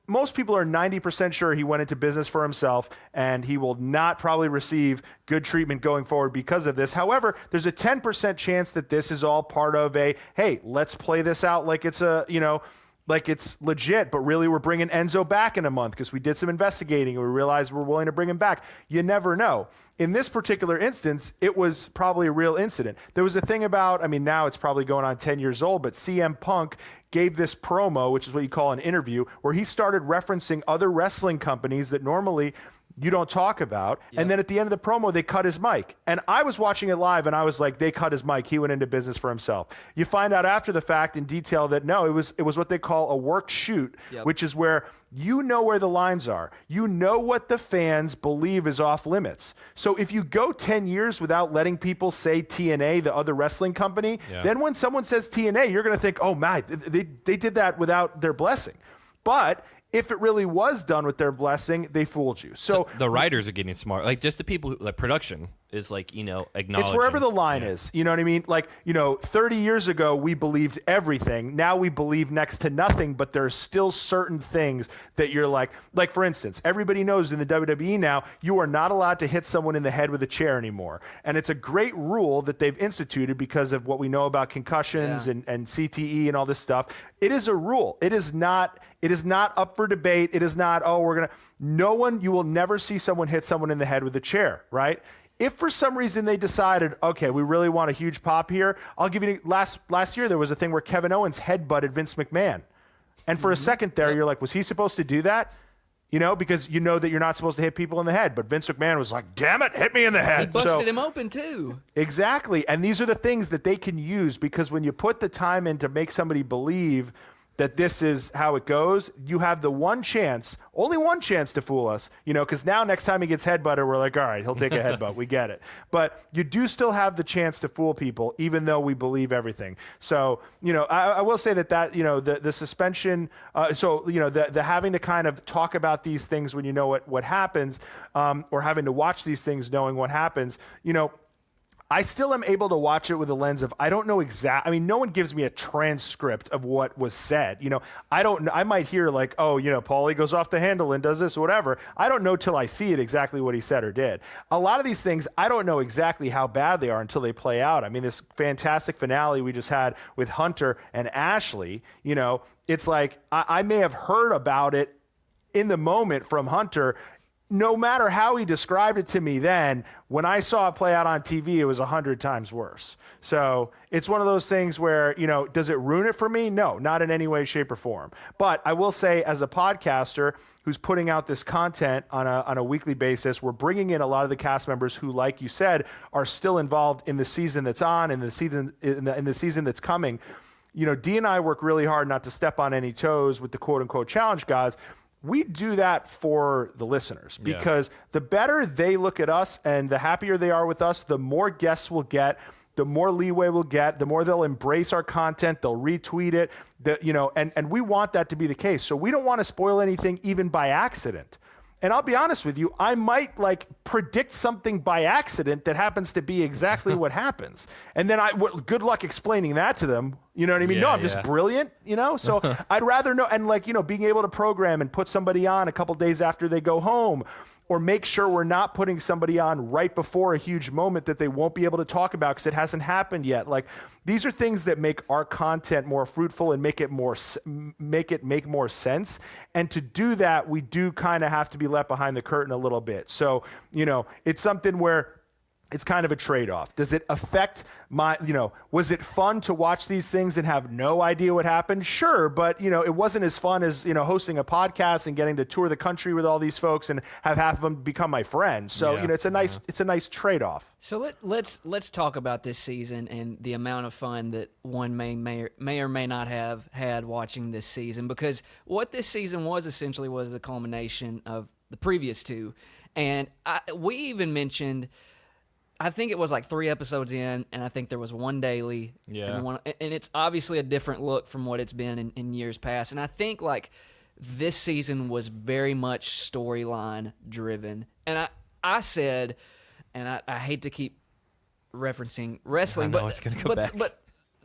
most people are 90% sure he went into business for himself, and he will not probably receive good treatment going forward because of this. However, there's a 10% chance that this is all part of hey, let's play this out like it's like it's legit, but really we're bringing Enzo back in a month because we did some investigating and we realized we're willing to bring him back. You never know. In this particular instance, it was probably a real incident. There was a thing about, now it's probably going on 10 years old, but CM Punk gave this promo, which is what you call an interview, where he started referencing other wrestling companies that normally you don't talk about. Yep. And then at the end of the promo, they cut his mic. And I was watching it live and I was like, they cut his mic. He went into business for himself. You find out after the fact in detail that no, it was what they call a work shoot, which is where you know where the lines are. You know what the fans believe is off limits. So if you go 10 years without letting people say TNA, the other wrestling company, then when someone says TNA, you're going to think, oh my, they did that without their blessing. But if it really was done with their blessing, they fooled you. So the writers are getting smart. Like just the people, like production is like, acknowledging. It's wherever the line is. You know what I mean? Like, 30 years ago, we believed everything. Now we believe next to nothing, but there's still certain things that you're like for instance, everybody knows in the WWE now, you are not allowed to hit someone in the head with a chair anymore. And it's a great rule that they've instituted because of what we know about concussions and CTE and all this stuff. It is a rule. It is not up for debate. It is not, you will never see someone hit someone in the head with a chair, right? If for some reason they decided, okay, we really want a huge pop here, I'll give you, last year there was a thing where Kevin Owens headbutted Vince McMahon. And for a second there, you're like, was he supposed to do that? Because you know that you're not supposed to hit people in the head. But Vince McMahon was like, damn it, hit me in the head. He busted him open too. Exactly. And these are the things that they can use because when you put the time in to make somebody believe that this is how it goes, you have the only one chance to fool us, because now next time he gets headbutted, we're like, all right, he'll take a headbutt. We get it. But you do still have the chance to fool people, even though we believe everything. So, I will say that the suspension, the having to kind of talk about these things when you know what happens, or having to watch these things knowing what happens, I still am able to watch it with a lens of, I don't know no one gives me a transcript of what was said. I might hear like, oh, Paulie goes off the handle and does this or whatever. I don't know till I see it exactly what he said or did. A lot of these things, I don't know exactly how bad they are until they play out. I mean, this fantastic finale we just had with Hunter and Ashley, it's like, I may have heard about it in the moment from Hunter. No matter how he described it to me then, when I saw it play out on TV, it was 100 times worse. So it's one of those things where, does it ruin it for me? No, not in any way, shape, or form. But I will say, as a podcaster who's putting out this content on a weekly basis, we're bringing in a lot of the cast members who, like you said, are still involved in the season that's on and in the season that's coming. Dee and I work really hard not to step on any toes with the quote unquote challenge guys. We do that for the listeners because the better they look at us and the happier they are with us, the more guests we'll get, the more leeway we'll get, the more they'll embrace our content, they'll retweet it, and we want that to be the case. So we don't want to spoil anything even by accident. And I'll be honest with you, I might predict something by accident that happens to be exactly what happens. And then good luck explaining that to them. You know what I mean? I'm just brilliant, So I'd rather know. And being able to program and put somebody on a couple days after they go home, or make sure we're not putting somebody on right before a huge moment that they won't be able to talk about because it hasn't happened yet. These are things that make our content more fruitful and make it make more sense. And to do that, we do kind of have to be let behind the curtain a little bit. So, it's something where it's kind of a trade-off. Does it affect was it fun to watch these things and have no idea what happened? Sure, but, it wasn't as fun as, hosting a podcast and getting to tour the country with all these folks and have half of them become my friends. So, it's a nice trade-off. So let's talk about this season and the amount of fun that one may or may not have had watching this season, because what this season was essentially was the culmination of the previous two. And we even mentioned, I think it was 3 episodes in, and I think there was one daily. Yeah. And it's obviously a different look from what it's been in years past. And I think this season was very much storyline driven. And I said, and I hate to keep referencing wrestling, I know it's gonna go back. But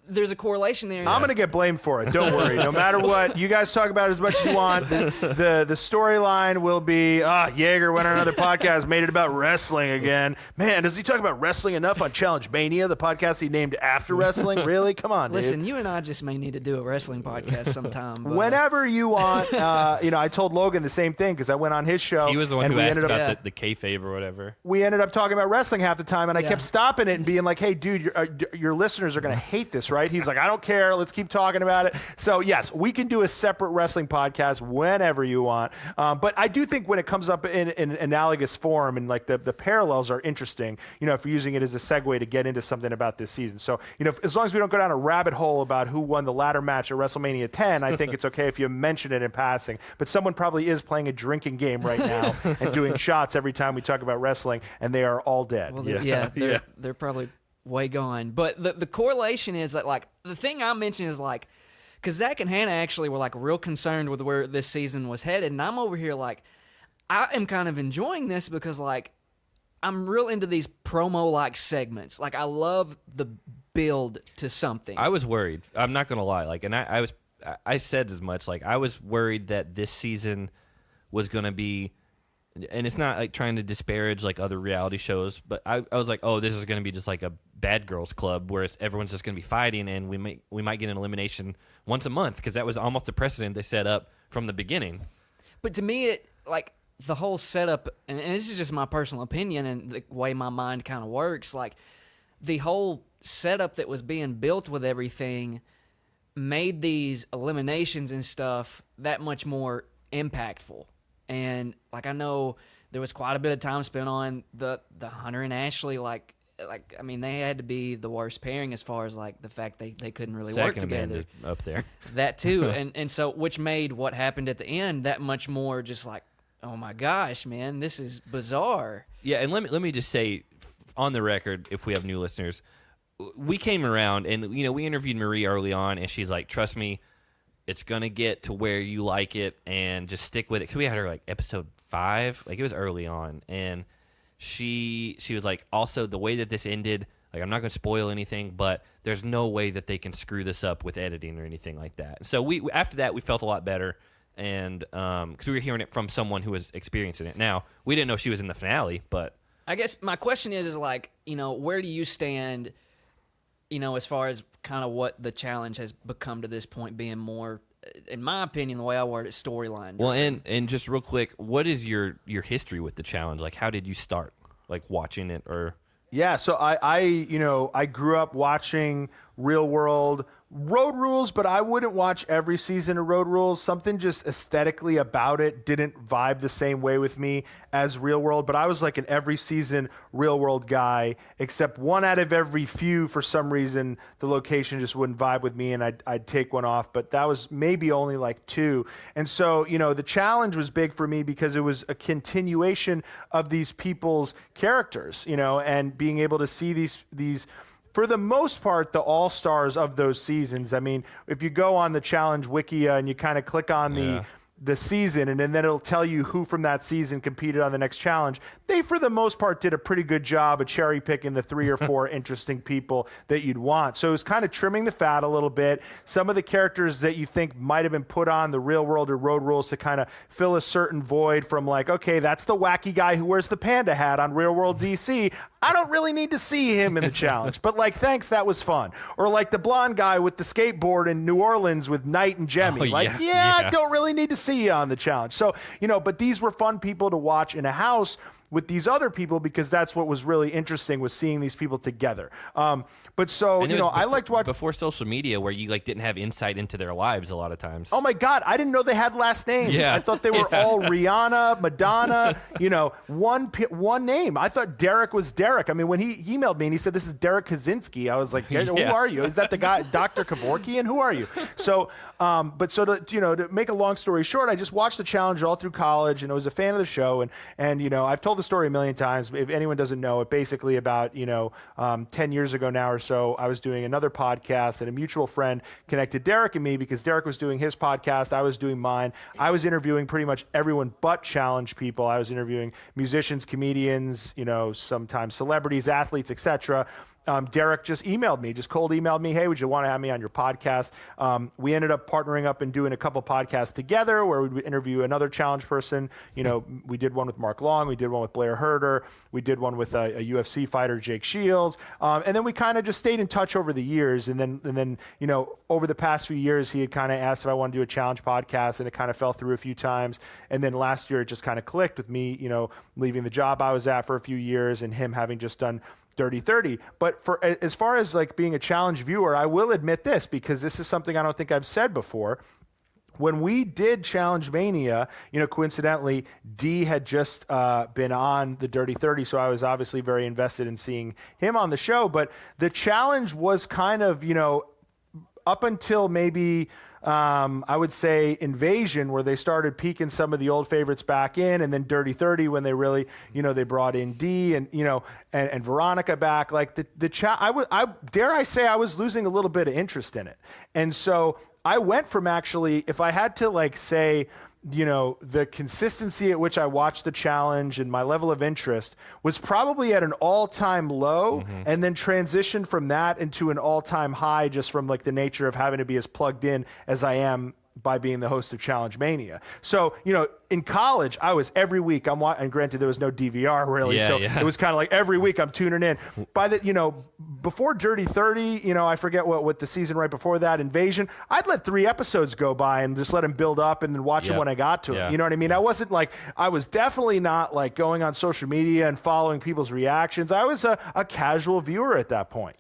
there's a correlation there. I'm going to get blamed for it. Don't worry. No matter what, you guys talk about it as much as you want. The storyline will be, Yager went on another podcast, made it about wrestling again. Man, does he talk about wrestling enough on Challenge Mania, the podcast he named after wrestling? Really? Come on, dude. Listen, you and I just may need to do a wrestling podcast sometime. But, whenever you want. I told Logan the same thing because I went on his show. He was the one who asked about the kayfabe or whatever. We ended up talking about wrestling half the time, and I kept stopping it and being like, hey, dude, your listeners are going to hate this, right? He's like, I don't care. Let's keep talking about it. So, yes, we can do a separate wrestling podcast whenever you want. But I do think when it comes up in analogous form and the parallels are interesting, if you're using it as a segue to get into something about this season. So, as long as we don't go down a rabbit hole about who won the ladder match at WrestleMania 10, I think it's okay if you mention it in passing. But someone probably is playing a drinking game right now and doing shots every time we talk about wrestling, and they are all dead. Well, they're probably way gone. But the correlation is that the thing I mentioned is because Zach and Hannah actually were real concerned with where this season was headed, and I'm over here I am kind of enjoying this because I'm real into these promo segments. I love the build to something. I was worried. I'm not gonna lie. And I said as much. I was worried that this season was gonna be. And it's not trying to disparage other reality shows, but I was like, oh, this is going to be just a bad girls club where everyone's just going to be fighting, and we might get an elimination once a month because that was almost the precedent they set up from the beginning. But to me, it the whole setup, and this is just my personal opinion and the way my mind kind of works. The whole setup that was being built with everything made these eliminations and stuff that much more impactful. And I know there was quite a bit of time spent on the Hunter and Ashley like, I mean, they had to be the worst pairing as far as like the fact they couldn't really Second work together. Amanda up there. That too, and so which made what happened at the end that much more just like, oh my gosh, man, this is bizarre. Yeah, and let me just say, on the record, if we have new listeners, we came around and we interviewed Marie early on, and she's like, "Trust me, it's gonna get to where you like it, and just stick with it." Because we had her like episode 5, like it was early on, and she was like, "Also, the way that this ended, like I'm not gonna spoil anything, but there's no way that they can screw this up with editing or anything like that." So we after that we felt a lot better. And because we were hearing it from someone who was experiencing it. Now, we didn't know she was in the finale, but I guess my question is like, where do you stand, as far as kind of what the challenge has become to this point, being more, in my opinion, the way I word it, storyline. Well, and just real quick, what is your history with the challenge? Like, how did you start, like, watching it or? Yeah, so I grew up watching Real World, Road Rules, but I wouldn't watch every season of Road Rules. Something just aesthetically about it didn't vibe the same way with me as Real World, but I was like an every season Real World guy, except one out of every few, for some reason, the location just wouldn't vibe with me, and I'd take one off, but that was maybe only like 2. And so, the challenge was big for me because it was a continuation of these people's characters, and being able to see these for the most part, the all-stars of those seasons. I mean, if you go on the challenge Wikia and you kind of click on the season, and then it'll tell you who from that season competed on the next challenge. They, for the most part, did a pretty good job of cherry picking the 3 or 4 interesting people that you'd want. So it was kind of trimming the fat a little bit. Some of the characters that you think might have been put on the Real World or Road Rules to kind of fill a certain void from like, okay, that's the wacky guy who wears the panda hat on Real World DC. I don't really need to see him in the challenge, but like, thanks, that was fun. Or like the blonde guy with the skateboard in New Orleans with Knight and Jemmy. I don't really need to see you on the challenge. So, but these were fun people to watch in a house with these other people, because that's what was really interesting, was seeing these people together. But so, I liked watching before social media, where you like didn't have insight into their lives a lot of times. Oh my God, I didn't know they had last names. Yeah. I thought they were all Rihanna, Madonna, one name. I thought Derek was Derek. I mean, when he emailed me and he said, "This is Derek Kaczynski," I was like, "Who are you? Is that the guy, Dr. Kevorkian? Who are you?" So, to make a long story short, I just watched the challenge all through college, and I was a fan of the show. And I've told the story a million times. If anyone doesn't know it, basically about 10 years ago now or so, I was doing another podcast, and a mutual friend connected Derek and me, because Derek was doing his podcast, I was doing mine. I was interviewing pretty much everyone but challenge people. I was interviewing musicians, comedians, sometimes celebrities, athletes, etc. Derek just cold emailed me, "Hey, would you want to have me on your podcast?" We ended up partnering up and doing a couple podcasts together where we would interview another challenge person. We did one with Mark Long, we did one with Blair Herter, we did one with a UFC fighter, Jake Shields, and then we kind of just stayed in touch over the years. And then over the past few years, he had kind of asked if I wanted to do a challenge podcast, and it kind of fell through a few times. And then last year, it just kind of clicked with me, leaving the job I was at for a few years, and him having just done Dirty 30. But as far as like being a challenge viewer, I will admit this, because this is something I don't think I've said before. When we did Challenge Mania, coincidentally, D had just been on the Dirty 30, so I was obviously very invested in seeing him on the show. But the challenge was kind of, up until maybe I would say Invasion, where they started peeking some of the old favorites back in, and then Dirty 30 when they really, they brought in D and and Veronica back. Like I dare I say I was losing a little bit of interest in it, and so I went from actually, if I had to like say, the consistency at which I watched the challenge and my level of interest was probably at an all-time low, and then transitioned from that into an all-time high, just from like the nature of having to be as plugged in as I am by being the host of Challenge Mania. So, in college, I was every week, and granted there was no DVR really, it was kind of like every week I'm tuning in. By the, before Dirty 30, I forget what the season right before that, Invasion, I'd let 3 episodes go by and just let them build up and then watch them when I got to it. You know what I mean? I wasn't like, I was definitely not like going on social media and following people's reactions. I was a casual viewer at that point,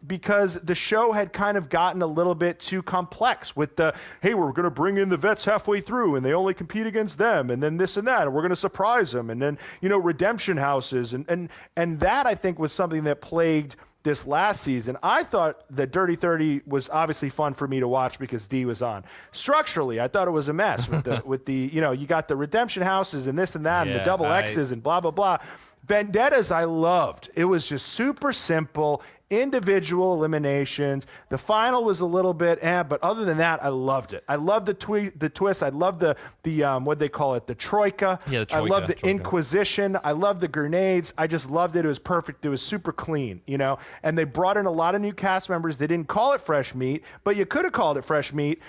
because the show had kind of gotten a little bit too complex with the hey, we're going to bring in the vets halfway through and they only compete against them and then this and that, and we're going to surprise them. And then, redemption houses. And that, I think, was something that plagued this last season. I thought that Dirty 30 was obviously fun for me to watch because D was on. Structurally, I thought it was a mess with the you got the redemption houses and this and that and the double X's and blah, blah, blah. Vendettas I loved. It was just super simple, individual eliminations. The final was a little bit, but other than that, I loved it. I loved the twist. I loved the what they call it, the troika. Yeah, the troika. I loved the Inquisition. I loved the grenades. I just loved it. It was perfect. It was super clean, And they brought in a lot of new cast members. They didn't call it fresh meat, but you could have called it fresh meat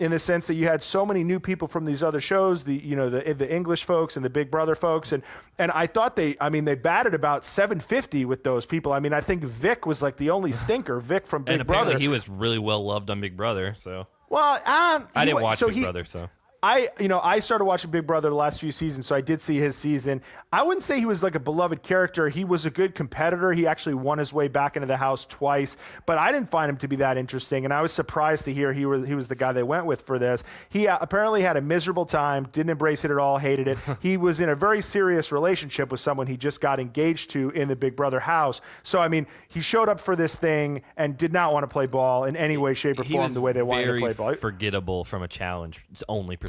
in the sense that you had so many new people from these other shows, the English folks and the Big Brother folks, and I thought they batted about 750 with those people. I mean, I think Vic was like the only stinker. Vic from Big and apparently Brother. He was really well loved on Big Brother. So well, I didn't watch Big Brother, so. I started watching Big Brother the last few seasons, so I did see his season. I wouldn't say he was like a beloved character. He was a good competitor. He actually won his way back into the house twice, but I didn't find him to be that interesting, and I was surprised to hear he was the guy they went with for this. He apparently had a miserable time, didn't embrace it at all, hated it. He was in a very serious relationship with someone he just got engaged to in the Big Brother house. So, I mean, he showed up for this thing and did not want to play ball in any way, shape, or form the way they wanted to play ball. Forgettable from a challenge only perspective.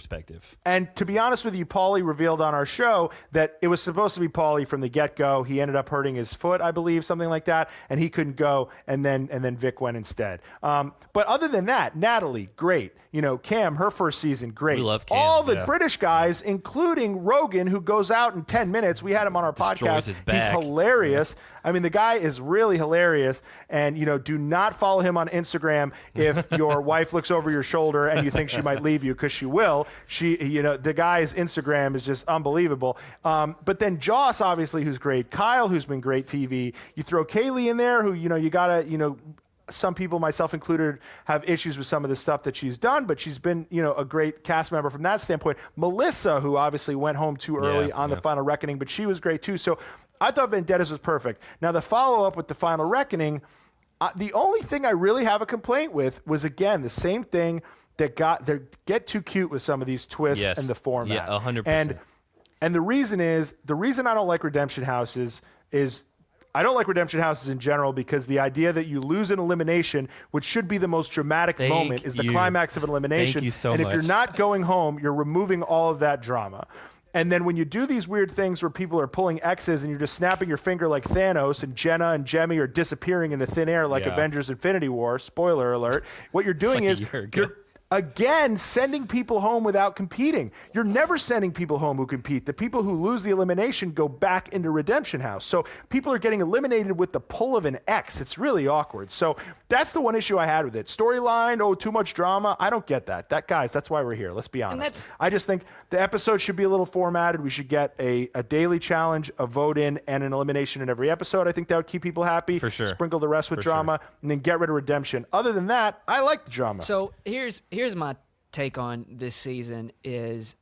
And to be honest with you, Paulie revealed on our show that it was supposed to be Paulie from the get-go. He ended up hurting his foot, I believe, something like that, and he couldn't go, and then Vic went instead. But other than that, Natalie, great. Cam, her first season, great. We love Cam. All the British guys, including Rogan, who goes out in 10 minutes. We had him on our podcast. His back. He's hilarious. I mean, the guy is really hilarious. And, do not follow him on Instagram if your wife looks over your shoulder and you think she might leave you, because she will. The guy's Instagram is just unbelievable. But then Joss, obviously, who's great. Kyle, who's been great TV. You throw Kaylee in there, who, you got to, some people, myself included, have issues with some of the stuff that she's done, but she's been, a great cast member from that standpoint. Melissa, who obviously went home too early on the Final Reckoning, but she was great too. So I thought Vendettas was perfect. Now, the follow-up with the Final Reckoning, the only thing I really have a complaint with was, again, the same thing that get too cute with some of these twists and the format. Yeah, 100%. And the reason I don't like redemption houses is I don't like redemption houses in general because the idea that you lose an elimination, which should be the most dramatic moment, is the climax of an elimination. Thank you so and much. if you're not going home, you're removing all of that drama. And then when you do these weird things where people are pulling X's and you're just snapping your finger like Thanos, and Jenna and Jemmy are disappearing into thin air like Avengers Infinity War, spoiler alert, what you're doing is you're again sending people home without competing. You're never sending people home who compete. The people who lose the elimination go back into Redemption House. So people are getting eliminated with the pull of an X. It's really awkward. So that's the one issue I had with it. Storyline, too much drama. I don't get that. That's why we're here. Let's be honest. I just think the episode should be a little formatted. We should get a daily challenge, a vote in, and an elimination in every episode. I think that would keep people happy. For sure. Sprinkle the rest with drama, and then get rid of redemption. Other than that, I like the drama. So here's my take on this season is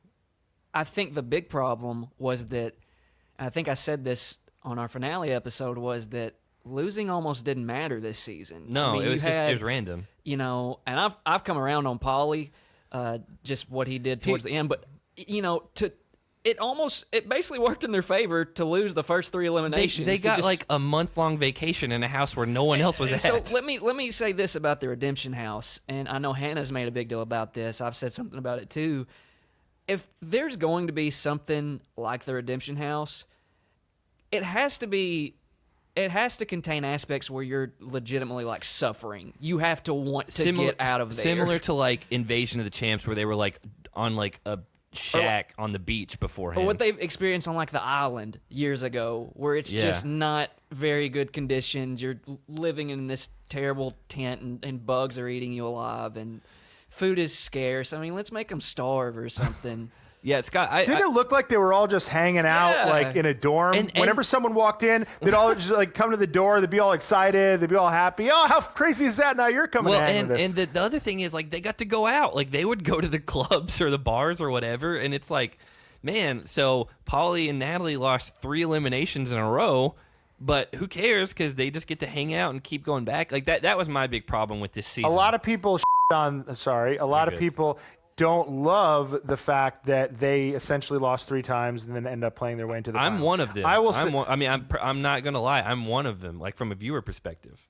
I think the big problem was that, and I think I said this on our finale episode, was that losing almost didn't matter this season. No, I mean, it was random. And I've come around on Paulie, just what he did towards the end, but it basically worked in their favor to lose the first three eliminations. They got like a month-long vacation in a house where no one else was at. So let me say this about the Redemption House, and I know Hannah's made a big deal about this. I've said something about it too. If there's going to be something like the Redemption House, it has to contain aspects where you're legitimately like suffering. You have to want to get out of there. Similar to like Invasion of the Champs, where they were like on like a shack on the beach beforehand. Or what they've experienced on like the island years ago, where it's just not very good conditions. You're living in this terrible tent, and bugs are eating you alive, and food is scarce. I mean, let's make them starve or something. Yeah, Scott. Didn't it look like they were all just hanging out like in a dorm? And whenever someone walked in, they'd all just like come to the door. They'd be all excited. They'd be all happy. Oh, how crazy is that? Now you're coming to hang with us. And the other thing is, like, they got to go out. Like, they would go to the clubs or the bars or whatever. And it's like, man, so Paulie and Natalie lost 3 eliminations in a row. But who cares? Because they just get to hang out and keep going back. Like that was my big problem with this season. A lot of people people don't love the fact that they essentially lost 3 times and then end up playing their way into the final. I'm one of them. I'm not gonna lie. I'm one of them. Like from a viewer perspective.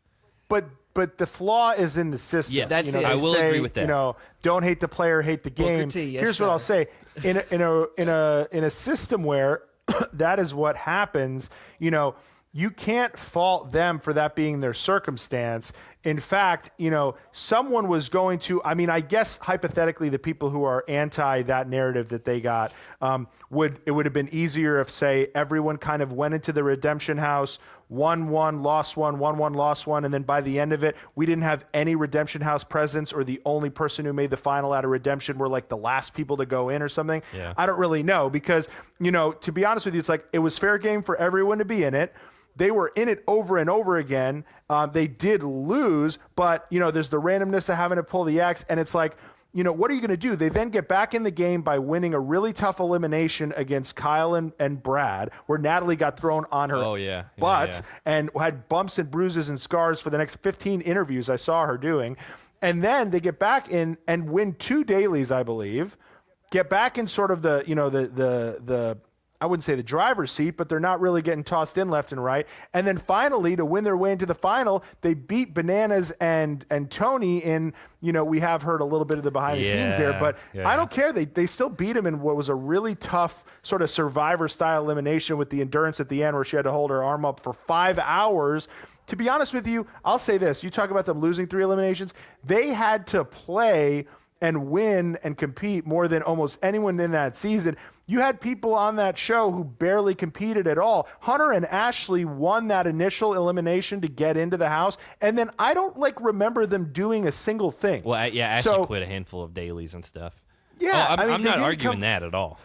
But the flaw is in the system. Yes, that's it. I will agree with that. Don't hate the player, hate the game. Booker T, yes, Here's sir. what I'll say: in a system where that is what happens, you can't fault them for that being their circumstance. In fact, someone was going to, I guess hypothetically the people who are anti that narrative that they got, would have been easier if, say, everyone kind of went into the redemption house, won one, lost one, won one, lost one, and then by the end of it, we didn't have any redemption house presence, or the only person who made the final out of redemption were like the last people to go in or something. Yeah. I don't really know because, to be honest with you, it's like it was fair game for everyone to be in it. They were in it over and over again. They did lose, but, there's the randomness of having to pull the X. And it's like, what are you going to do? They then get back in the game by winning a really tough elimination against Kyle and Brad, where Natalie got thrown on her butt and had bumps and bruises and scars for the next 15 interviews I saw her doing. And then they get back in and win 2 dailies, I believe, get back in sort of the I wouldn't say the driver's seat, but they're not really getting tossed in left and right. And then finally, to win their way into the final, they beat Bananas and Tony in, we have heard a little bit of the behind the scenes there, but I don't care. They still beat him in what was a really tough sort of Survivor-style elimination with the endurance at the end where she had to hold her arm up for 5 hours. To be honest with you, I'll say this. You talk about them losing 3 eliminations. They had to play and win and compete more than almost anyone in that season. You had people on that show who barely competed at all. Hunter and Ashley won that initial elimination to get into the house, and then I don't remember them doing a single thing. Well, Ashley quit a handful of dailies and stuff. Yeah, I'm not arguing that at all.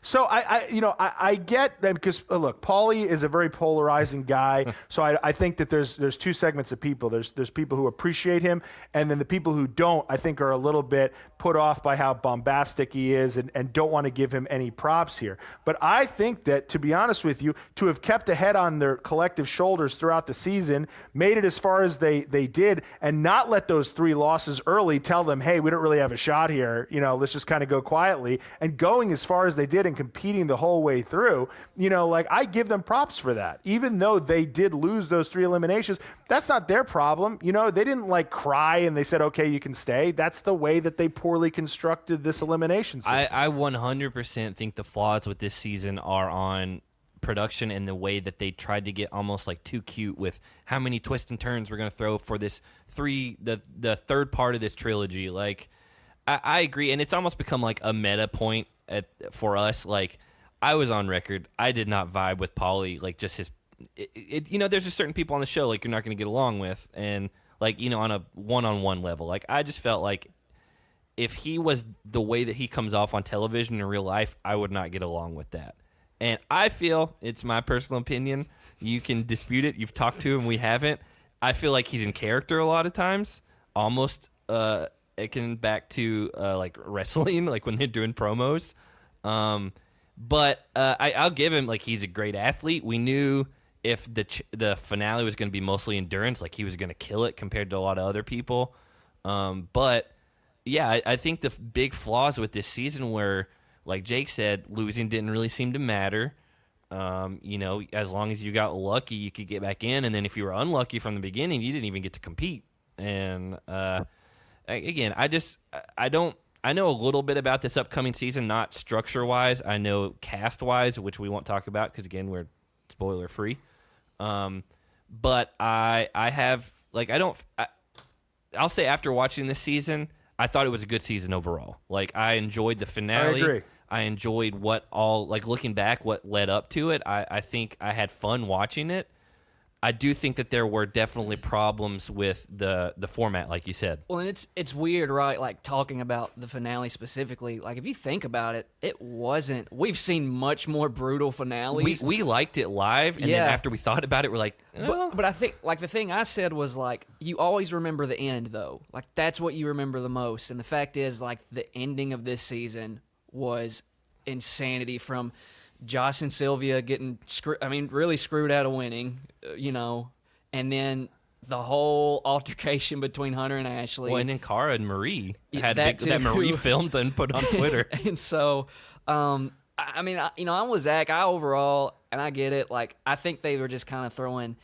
So I get that because look, Paulie is a very polarizing guy. So I think that there's 2 segments of people. There's people who appreciate him, and then the people who don't, I think, are a little bit put off by how bombastic he is and don't want to give him any props here. But I think that, to be honest with you, to have kept a head on their collective shoulders throughout the season, made it as far as they did, and not let those 3 losses early tell them, hey, we don't really have a shot here. Let's just kind of go quietly, and going as far as they did and competing the whole way through, I give them props for that. Even though they did lose those 3 eliminations, that's not their problem. They didn't cry and they said, okay, you can stay. That's the way that they poorly constructed this elimination system. I 100% think the flaws with this season are on production and the way that they tried to get almost too cute with how many twists and turns we're going to throw for this the third part of this trilogy. I agree, and it's almost become a meta point for us. I was on record. I did not vibe with Paulie. Just his, there's just certain people on the show you're not going to get along with, and on a one-on-one level. I just felt if he was the way that he comes off on television in real life, I would not get along with that. And I feel, it's my personal opinion, you can dispute it. You've talked to him, we haven't. I feel like he's in character a lot of times, almost akin back to wrestling, when they're doing promos. But I'll give him, he's a great athlete. We knew if the finale was going to be mostly endurance, he was going to kill it compared to a lot of other people. But yeah, I think the big flaws with this season were, like Jake said, losing didn't really seem to matter. As long as you got lucky, you could get back in. And then if you were unlucky from the beginning, you didn't even get to compete. And again, I know a little bit about this upcoming season, not structure-wise. I know cast-wise, which we won't talk about because, again, we're spoiler-free. But I have, I'll say after watching this season, I thought it was a good season overall. I enjoyed the finale. I agree. I enjoyed looking back, what led up to it. I think I had fun watching it. I do think that there were definitely problems with the format, like you said. Well, and it's weird, right? Talking about the finale specifically. If you think about it, it wasn't. We've seen much more brutal finales. We liked it live, and then after we thought about it, we're like, oh. But I think the thing I said was you always remember the end though. That's what you remember the most. And the fact is the ending of this season was insanity from Josh and Sylvia getting really screwed out of winning, and then the whole altercation between Hunter and Ashley. Well, and then Cara and Marie had that Marie filmed and put on Twitter. And so, I'm with Zach. Overall, and I get it. Like, I think they were just kind of throwing,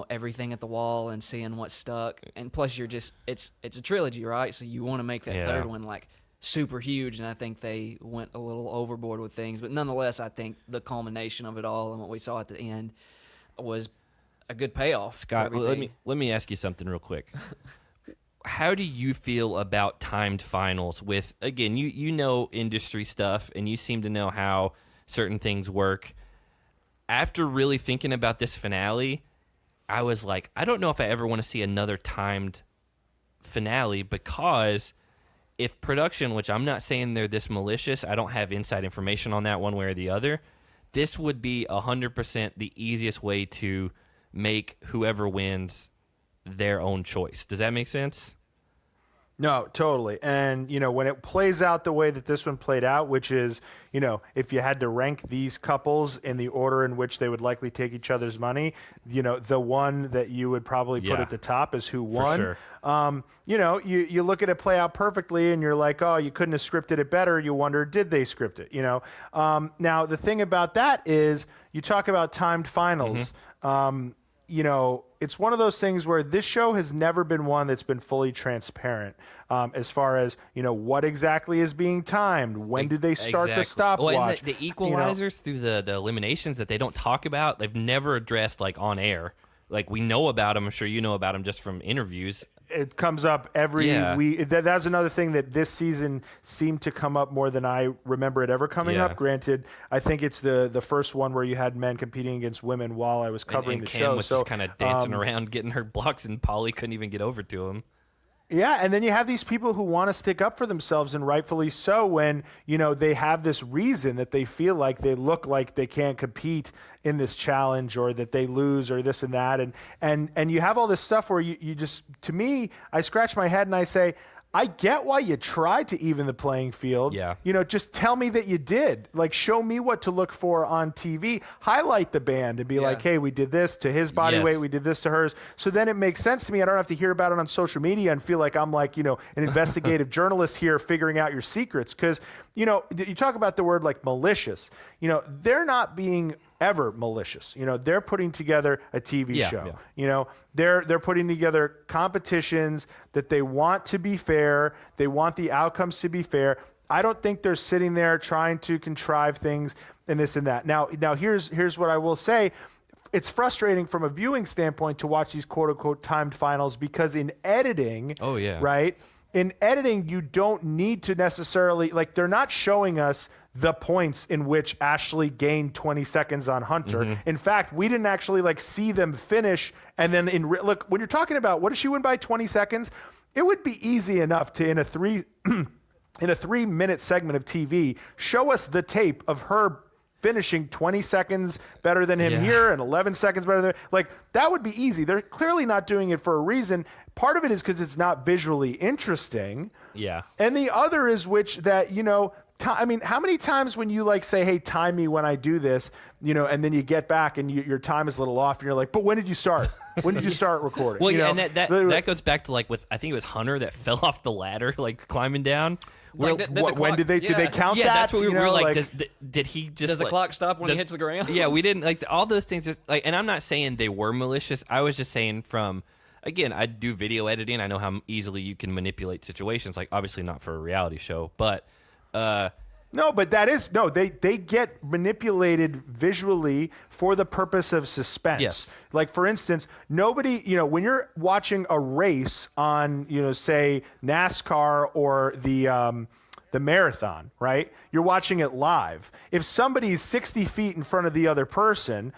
everything at the wall and seeing what stuck. And plus, it's a trilogy, right? So you want to make that third one like super huge. And I think they went a little overboard with things. But nonetheless, I think the culmination of it all and what we saw at the end was a good payoff. Scott, let me ask you something real quick. How do you feel about timed finals with, again, you know industry stuff and you seem to know how certain things work. After really thinking about this finale, I was like, I don't know if I ever want to see another timed finale, because if production, which I'm not saying they're this malicious, I don't have inside information on that one way or the other, this would be 100% the easiest way to make whoever wins their own choice. Does that make sense? No, totally. And, when it plays out the way that this one played out, which is, if you had to rank these couples in the order in which they would likely take each other's money, the one that you would probably put at the top is who won. For sure. You look at it play out perfectly and you're like, oh, you couldn't have scripted it better. You wonder, did they script it? Now, the thing about that is you talk about timed finals. It's one of those things where this show has never been one that's been fully transparent as far as, what exactly is being timed. When did they start the stopwatch? Well, and the equalizers through the eliminations that they don't talk about, they've never addressed like on air. Like, we know about them. I'm sure you know about them just from interviews. It comes up every week. That's another thing that this season seemed to come up more than I remember it ever coming up. Granted, I think it's the first one where you had men competing against women while I was covering and the Kim show. was just kind of dancing around getting her blocks, and Polly couldn't even get over to him. Yeah, and then you have these people who want to stick up for themselves, and rightfully so, when, they have this reason that they feel like they look like they can't compete in this challenge, or that they lose, or this and that. And you have all this stuff where you just, to me, I scratch my head and I say, I get why you tried to even the playing field. Yeah. Just tell me that you did. Like, show me what to look for on TV. Highlight the band and be like, hey, we did this to his body weight. We did this to hers. So then it makes sense to me. I don't have to hear about it on social media and feel like I'm like, an investigative journalist here figuring out your secrets. Because, you talk about the word like malicious. They're not being ever malicious. They're putting together a TV show. Yeah. They're putting together competitions that they want to be fair. They want the outcomes to be fair. I don't think they're sitting there trying to contrive things and this and that. Now here's what I will say. It's frustrating from a viewing standpoint to watch these quote unquote timed finals, because in editing, right? In editing, you don't need to necessarily, like, they're not showing us the points in which Ashley gained 20 seconds on Hunter. Mm-hmm. In fact, we didn't actually see them finish. And then look, when you're talking about what did she win by 20 seconds, it would be easy enough to, in a 3-minute segment of TV, show us the tape of her finishing 20 seconds better than him here and 11 seconds better than, that would be easy. They're clearly not doing it for a reason. Part of it is because it's not visually interesting. Yeah. And the other is how many times when you say, hey, time me when I do this, and then you get back and your time is a little off and you're like, but when did you start? When did you start recording? Well, and that goes back to I think it was Hunter that fell off the ladder, climbing down. When did they count that? Yeah, that's what we were like. Did he just? Does the clock stop when he hits the ground? Yeah, we didn't all those things. And I'm not saying they were malicious. I was just saying again, I do video editing. I know how easily you can manipulate situations. Obviously not for a reality show, but. No, but they get manipulated visually for the purpose of suspense. Yes. Like, for instance, nobody, when you're watching a race on, say NASCAR or the marathon, right? You're watching it live. If somebody's 60 feet in front of the other person,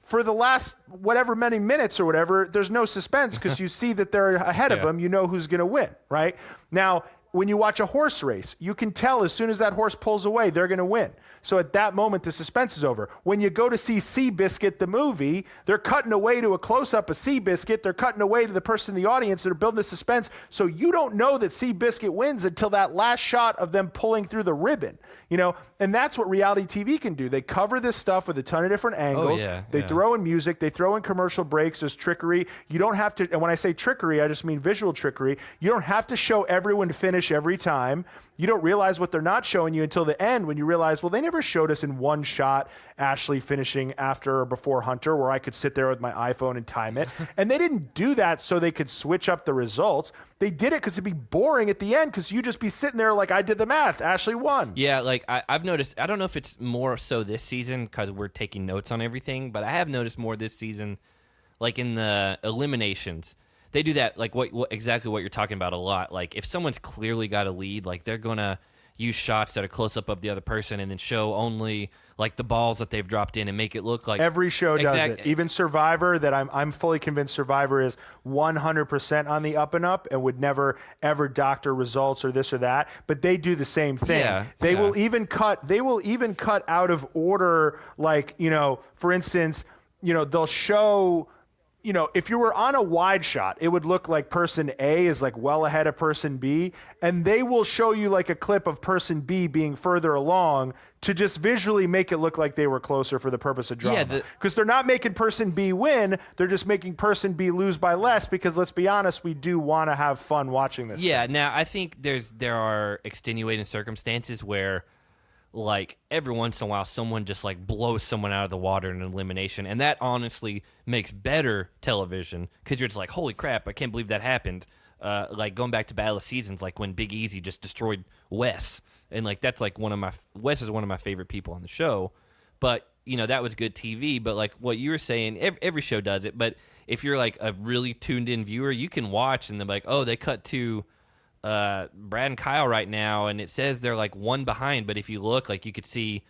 for the last whatever many minutes or whatever, there's no suspense because you see that they're ahead of them. You know who's going to win, right? Now, when you watch a horse race, you can tell as soon as that horse pulls away, they're going to win. So at that moment, the suspense is over. When you go to see Seabiscuit, the movie, they're cutting away to a close-up of Seabiscuit. They're cutting away to the person in the audience. They're building the suspense. So you don't know that Seabiscuit wins until that last shot of them pulling through the ribbon. And that's what reality TV can do. They cover this stuff with a ton of different angles. They throw in music. They throw in commercial breaks. There's trickery. You don't have to, and when I say trickery, I just mean visual trickery. You don't have to show everyone finish every time. You don't realize what they're not showing you until the end when you realize, well, they never showed us in one shot Ashley finishing after or before Hunter where I could sit there with my iPhone and time it. And they didn't do that so they could switch up the results. They did it because it'd be boring at the end because you'd just be sitting there like, I did the math. Ashley won. Yeah, like I've noticed, I don't know if it's more so this season because we're taking notes on everything, but I have noticed more this season, like in the eliminations. They do that, like what exactly what you're talking about a lot. Like if someone's clearly got a lead, like they're gonna use shots that are close up of the other person and then show only like the balls that they've dropped in and make it look like every show does it. Even Survivor, that I'm fully convinced Survivor is 100% on the up and up and would never ever doctor results or this or that. But they do the same thing. They will even cut out of order. Like for instance, they'll show. If you were on a wide shot, it would look like person A is like well ahead of person B, and they will show you like a clip of person B being further along to just visually make it look like they were closer for the purpose of drama. Because they're not making person B win, they're just making person B lose by less because let's be honest, we do want to have fun watching this. Yeah, now I think there are extenuating circumstances where like every once in a while someone just like blows someone out of the water in an elimination, and that honestly makes better television because you're just like, holy crap, I can't believe that happened. Like going back to Battle of Seasons, like when Big Easy just destroyed Wes, and like that's like Wes is one of my favorite people on the show, but that was good TV. But like what you were saying, every show does it, but if you're like a really tuned in viewer, you can watch and they're like, oh, they cut to Brad and Kyle right now, and it says they're like one behind, but if you look, like you could see,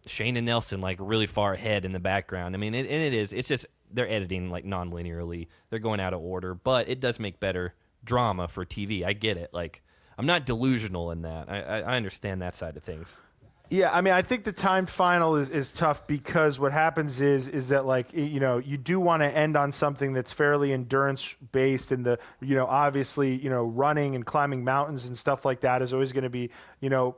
Shane and Nelson like really far ahead in the background. I mean, it's just they're editing like non-linearly. They're going out of order, but it does make better drama for TV. I get it. Like I'm not delusional in that. I understand that side of things. Yeah, I mean, I think the timed final is tough because what happens is that like you do want to end on something that's fairly endurance based, and the obviously running and climbing mountains and stuff like that is always going to be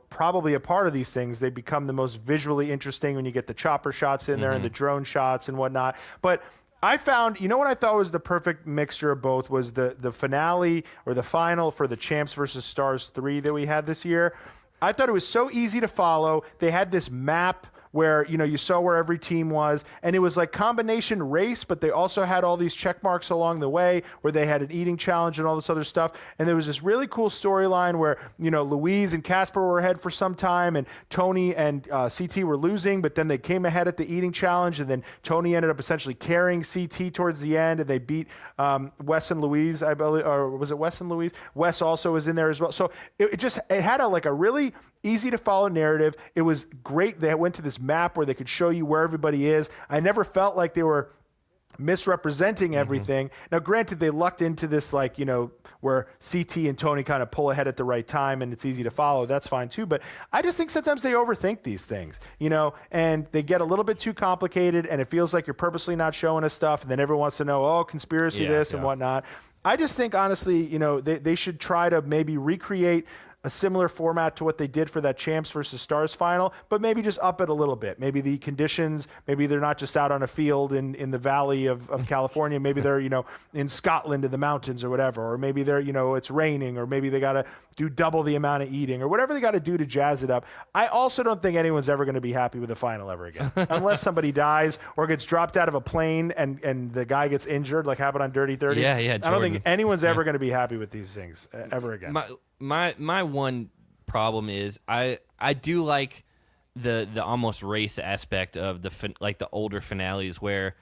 probably a part of these things. They become the most visually interesting when you get the chopper shots in there and the drone shots and whatnot. But I found, what I thought was the perfect mixture of both was the finale or the final for the Champs versus Stars 3 that we had this year. I thought it was so easy to follow. They had this map where, you saw where every team was, and it was like combination race, but they also had all these check marks along the way where they had an eating challenge and all this other stuff. And there was this really cool storyline where, Louise and Casper were ahead for some time, and Tony and CT were losing, but then they came ahead at the eating challenge, and then Tony ended up essentially carrying CT towards the end, and they beat Wes and Louise, I believe, or was it Wes and Louise? Wes also was in there as well. So it had a really easy to follow narrative. It was great. They went to this map where they could show you where everybody is. I never felt like they were misrepresenting everything. Now, granted, they lucked into this, where CT and Tony kind of pull ahead at the right time and it's easy to follow. That's fine too. But I just think sometimes they overthink these things, and they get a little bit too complicated, and it feels like you're purposely not showing us stuff. And then everyone wants to know, conspiracy and whatnot. I just think, honestly, they should try to maybe recreate a similar format to what they did for that Champs versus Stars final, but maybe just up it a little bit. Maybe the conditions, maybe they're not just out on a field in the valley of California. Maybe they're, in Scotland in the mountains or whatever, or maybe they're, it's raining, or maybe they got to do double the amount of eating or whatever they got to do to jazz it up. I also don't think anyone's ever going to be happy with the final ever again, unless somebody dies or gets dropped out of a plane and the guy gets injured, like happened on Dirty 30. Yeah, I don't think anyone's ever going to be happy with these things ever again. My one problem is I do like the almost race aspect of the older finales where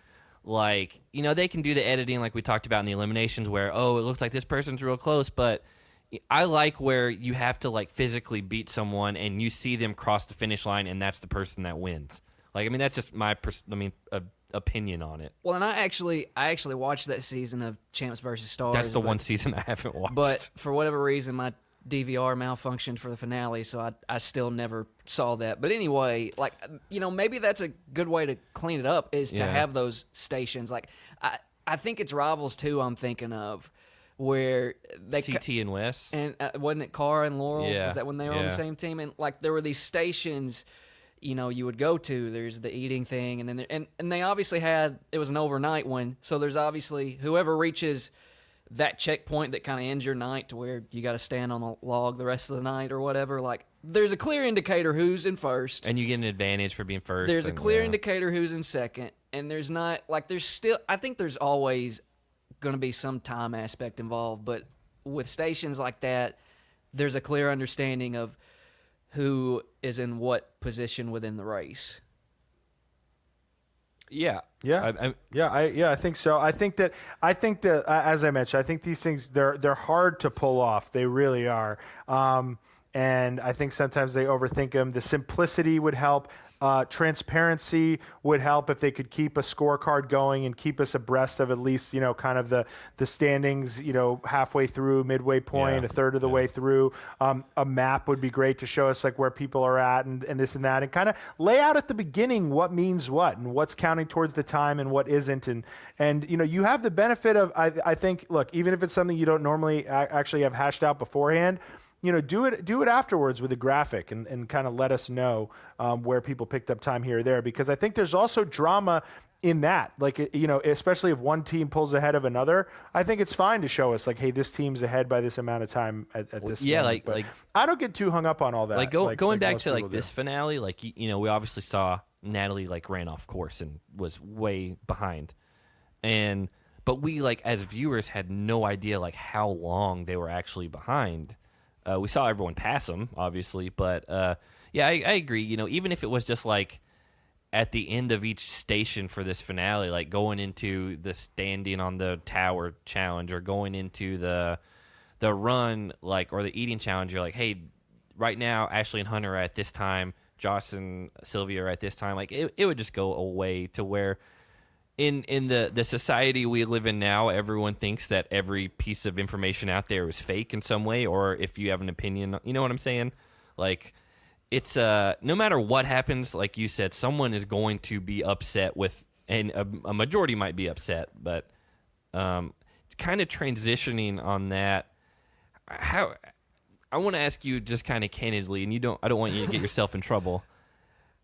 they can do the editing like we talked about in the eliminations where it looks like this person's real close, but I like where you have to physically beat someone and you see them cross the finish line and that's the person that wins. That's just my opinion on it. Well, and I actually watched that season of Champs versus Stars. That's the one season I haven't watched. But for whatever reason, DVR malfunctioned for the finale, so I still never saw that. But anyway, like, maybe that's a good way to clean it up is to have those stations. Like, I think it's Rivals 2 I'm thinking of, where they CT and Wes. and wasn't it Cara and Laurel? Yeah. Was that when they were on the same team? And like there were these stations, you would go to. There's the eating thing, and then and they obviously it was an overnight one. So there's obviously whoever reaches that checkpoint that kind of ends your night to where you got to stand on the log the rest of the night or whatever. Like there's a clear indicator who's in first, And you get an advantage for being first. there's a clear indicator who's in second, and there's not like there's still. I think there's always going to be some time aspect involved, but with stations like that, there's a clear understanding of who is in what position within the race. Yeah. Yeah, I think so. I think that as I mentioned, I think these things they're hard to pull off. They really are, and I think sometimes they overthink them. The simplicity would help. Transparency would help if they could keep a scorecard going and keep us abreast of at least kind of the standings halfway through, midway point, a third of the way through. A map would be great to show us like where people are at and this and that, and kind of lay out at the beginning what means what and what's counting towards the time and what isn't. And you have the benefit of I think, look, even if it's something you don't normally actually have hashed out beforehand, do it afterwards with a graphic and kind of let us know where people picked up time here or there, because I think there's also drama in that. Like, especially if one team pulls ahead of another, I think it's fine to show us like, hey, this team's ahead by this amount of time at this moment. But I don't get too hung up on all that. Like going back to like do. this finale, like, we obviously saw Natalie like ran off course and was way behind. But we like as viewers had no idea like how long they were actually behind. We saw everyone pass them, obviously, but I agree. Even if it was just like at the end of each station for this finale, like going into the standing on the tower challenge or going into the run, like, or the eating challenge, you're like, hey, right now Ashley and Hunter are at this time, Josh and Sylvia are at this time. Like it would just go away to where in the society we live in now, everyone thinks that every piece of information out there is fake in some way, or if you have an opinion, you know what I'm saying? Like, it's no matter what happens, like you said, someone is going to be upset with, and a majority might be upset, but kind of transitioning on that, how I want to ask you just kind of candidly, and I don't want you to get yourself in trouble.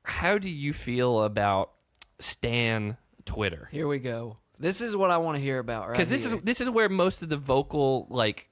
How do you feel about Stan Twitter? Here we go. This is what I want to hear about, right? Because this is where most of the vocal like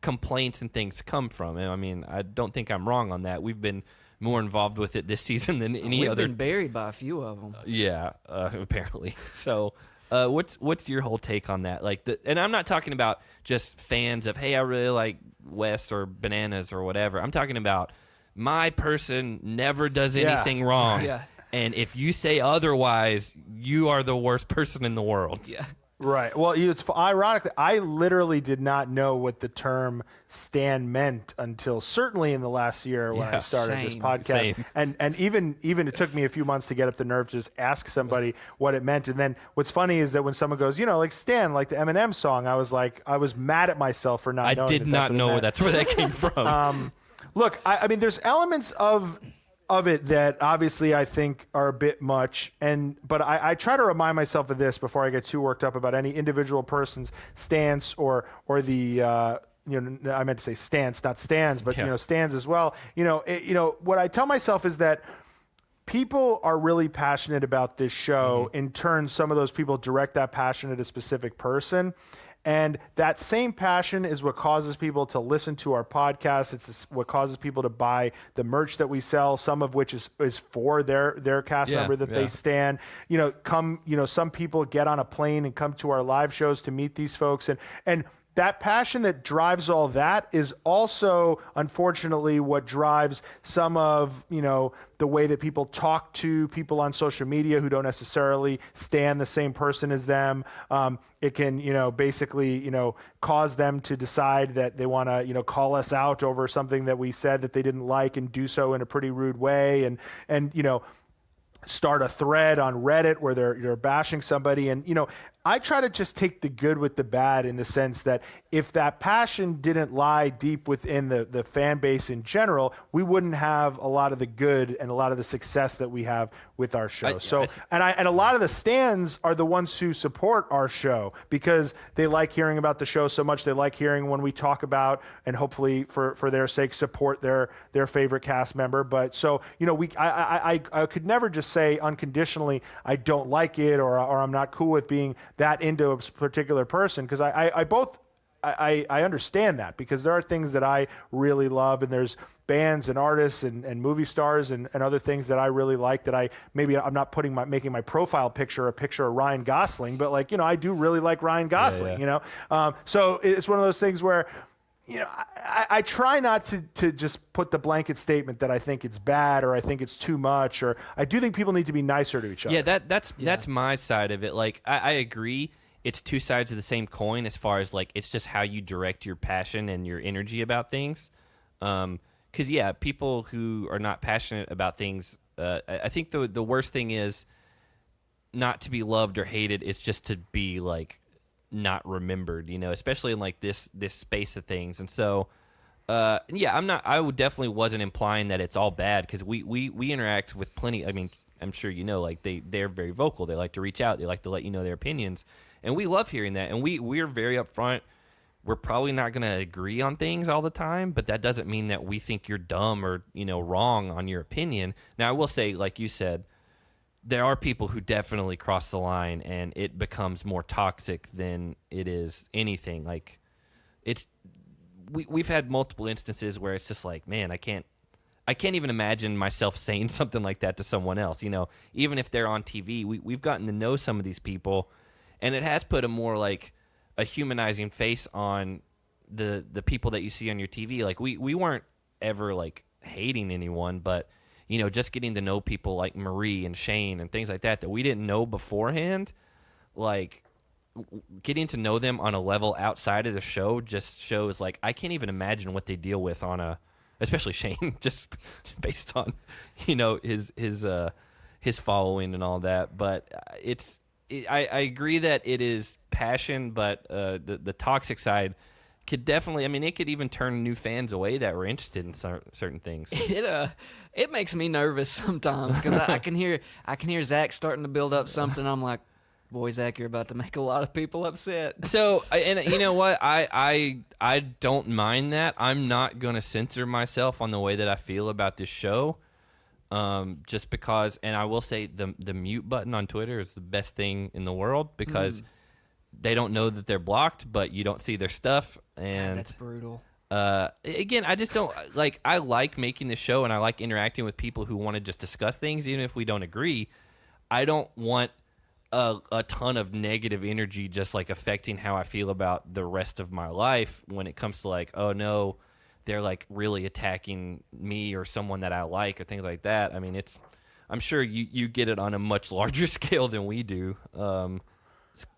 complaints and things come from. And I mean, I don't think I'm wrong on that. We've been more involved with it this season than any other. We've been buried by a few of them. Yeah, apparently. So, what's your whole take on that? Like, and I'm not talking about just fans of, hey, I really like West or Bananas or whatever. I'm talking about my person never does anything wrong. Yeah. And if you say otherwise, you are the worst person in the world. Yeah. Right. Well, it's ironically, I literally did not know what the term "stan" meant until certainly in the last year when I started this podcast. Same. And even it took me a few months to get up the nerve to just ask somebody what it meant. And then what's funny is that when someone goes, like Stan, like the Eminem song, I was mad at myself for not knowing. I did not know that's where that came from. Look, I mean, there's elements of it that obviously I think are a bit much, but I try to remind myself of this before I get too worked up about any individual person's stance or the I meant to say stance, not stands, but stands as well. What I tell myself is that people are really passionate about this show. Mm-hmm. In turn, some of those people direct that passion at a specific person. And that same passion is what causes people to listen to our podcast. It's what causes people to buy the merch that we sell, some of which is for their cast member that they stan. Some people get on a plane and come to our live shows to meet these folks. And that passion that drives all that is also, unfortunately, what drives some of, the way that people talk to people on social media who don't necessarily stand the same person as them. It can, basically, cause them to decide that they want to, call us out over something that we said that they didn't like and do so in a pretty rude way. And start a thread on Reddit where they're bashing somebody. And, I try to just take the good with the bad in the sense that if that passion didn't lie deep within the fan base in general, we wouldn't have a lot of the good and a lot of the success that we have with our show. And a lot of the stands are the ones who support our show because they like hearing about the show so much. They like hearing when we talk about, and hopefully for their sake, support their favorite cast member. But so, I could never just say unconditionally, I don't like it or I'm not cool with being that into a particular person, because I understand that, because there are things that I really love, and there's bands and artists and movie stars and other things that I really like that I'm not making my profile picture a picture of Ryan Gosling, but I do really like Ryan Gosling, so it's one of those things where I try not to just put the blanket statement that I think it's bad or I think it's too much, or I do think people need to be nicer to each other. Yeah, that's my side of it. I agree. It's two sides of the same coin as far as it's just how you direct your passion and your energy about things. Because people who are not passionate about things, I think the worst thing is not to be loved or hated. It's just to be not remembered, especially in this space of things. And so, I definitely wasn't implying that it's all bad, because we interact with plenty. I mean, I'm sure they're very vocal. They like to reach out. They like to let you know their opinions, and we love hearing that. And we're very upfront. We're probably not going to agree on things all the time, but that doesn't mean that we think you're dumb or wrong on your opinion. Now, I will say, like you said, there are people who definitely cross the line, and it becomes more toxic than it is anything. We've had multiple instances where it's just man, I can't even imagine myself saying something like that to someone else. Even if they're on TV, we've gotten to know some of these people, and it has put a more a humanizing face on the people that you see on your TV. We weren't ever hating anyone, but just getting to know people like Marie and Shane and things like that we didn't know beforehand, getting to know them on a level outside of the show just shows I can't even imagine what they deal with especially Shane, just based on, his following and all that. But I agree that it is passion, but the toxic side could definitely, it could even turn new fans away that were interested in certain things. It makes me nervous sometimes, because I can hear Zach starting to build up something. I'm like, boy, Zach, you're about to make a lot of people upset. So, and you know what? I don't mind that. I'm not going to censor myself on the way that I feel about this show, just because. And I will say the mute button on Twitter is the best thing in the world, because they don't know that they're blocked, but you don't see their stuff. And God, that's brutal. Again, I just don't I like making the show, and I like interacting with people who want to just discuss things, even if we don't agree. I don't want a ton of negative energy just affecting how I feel about the rest of my life when it comes to oh no, they're really attacking me or someone that I like or things like that. I'm sure you get it on a much larger scale than we do.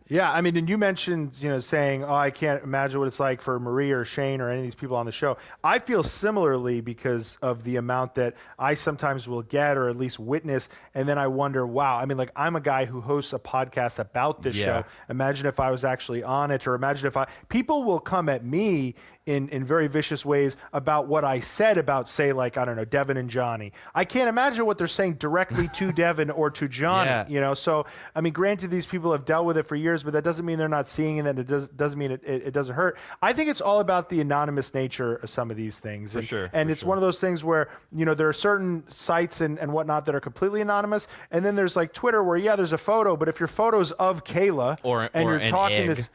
Yeah, and you mentioned, saying, oh, I can't imagine what it's like for Marie or Shane or any of these people on the show. I feel similarly because of the amount that I sometimes will get or at least witness, and then I wonder, wow, I'm a guy who hosts a podcast about this show. Imagine if I was actually on it, or imagine if people will come at me in very vicious ways about what I said about, say, I don't know, Devin and Johnny. I can't imagine what they're saying directly to Devin or to Johnny, So, granted, these people have dealt with it for years, but that doesn't mean they're not seeing it, and it doesn't mean it doesn't hurt. I think it's all about the anonymous nature of some of these things. And it's one of those things where, there are certain sites and whatnot that are completely anonymous, and then there's Twitter where, there's a photo, but if your photo's of Kayla or you're an talking egg. to...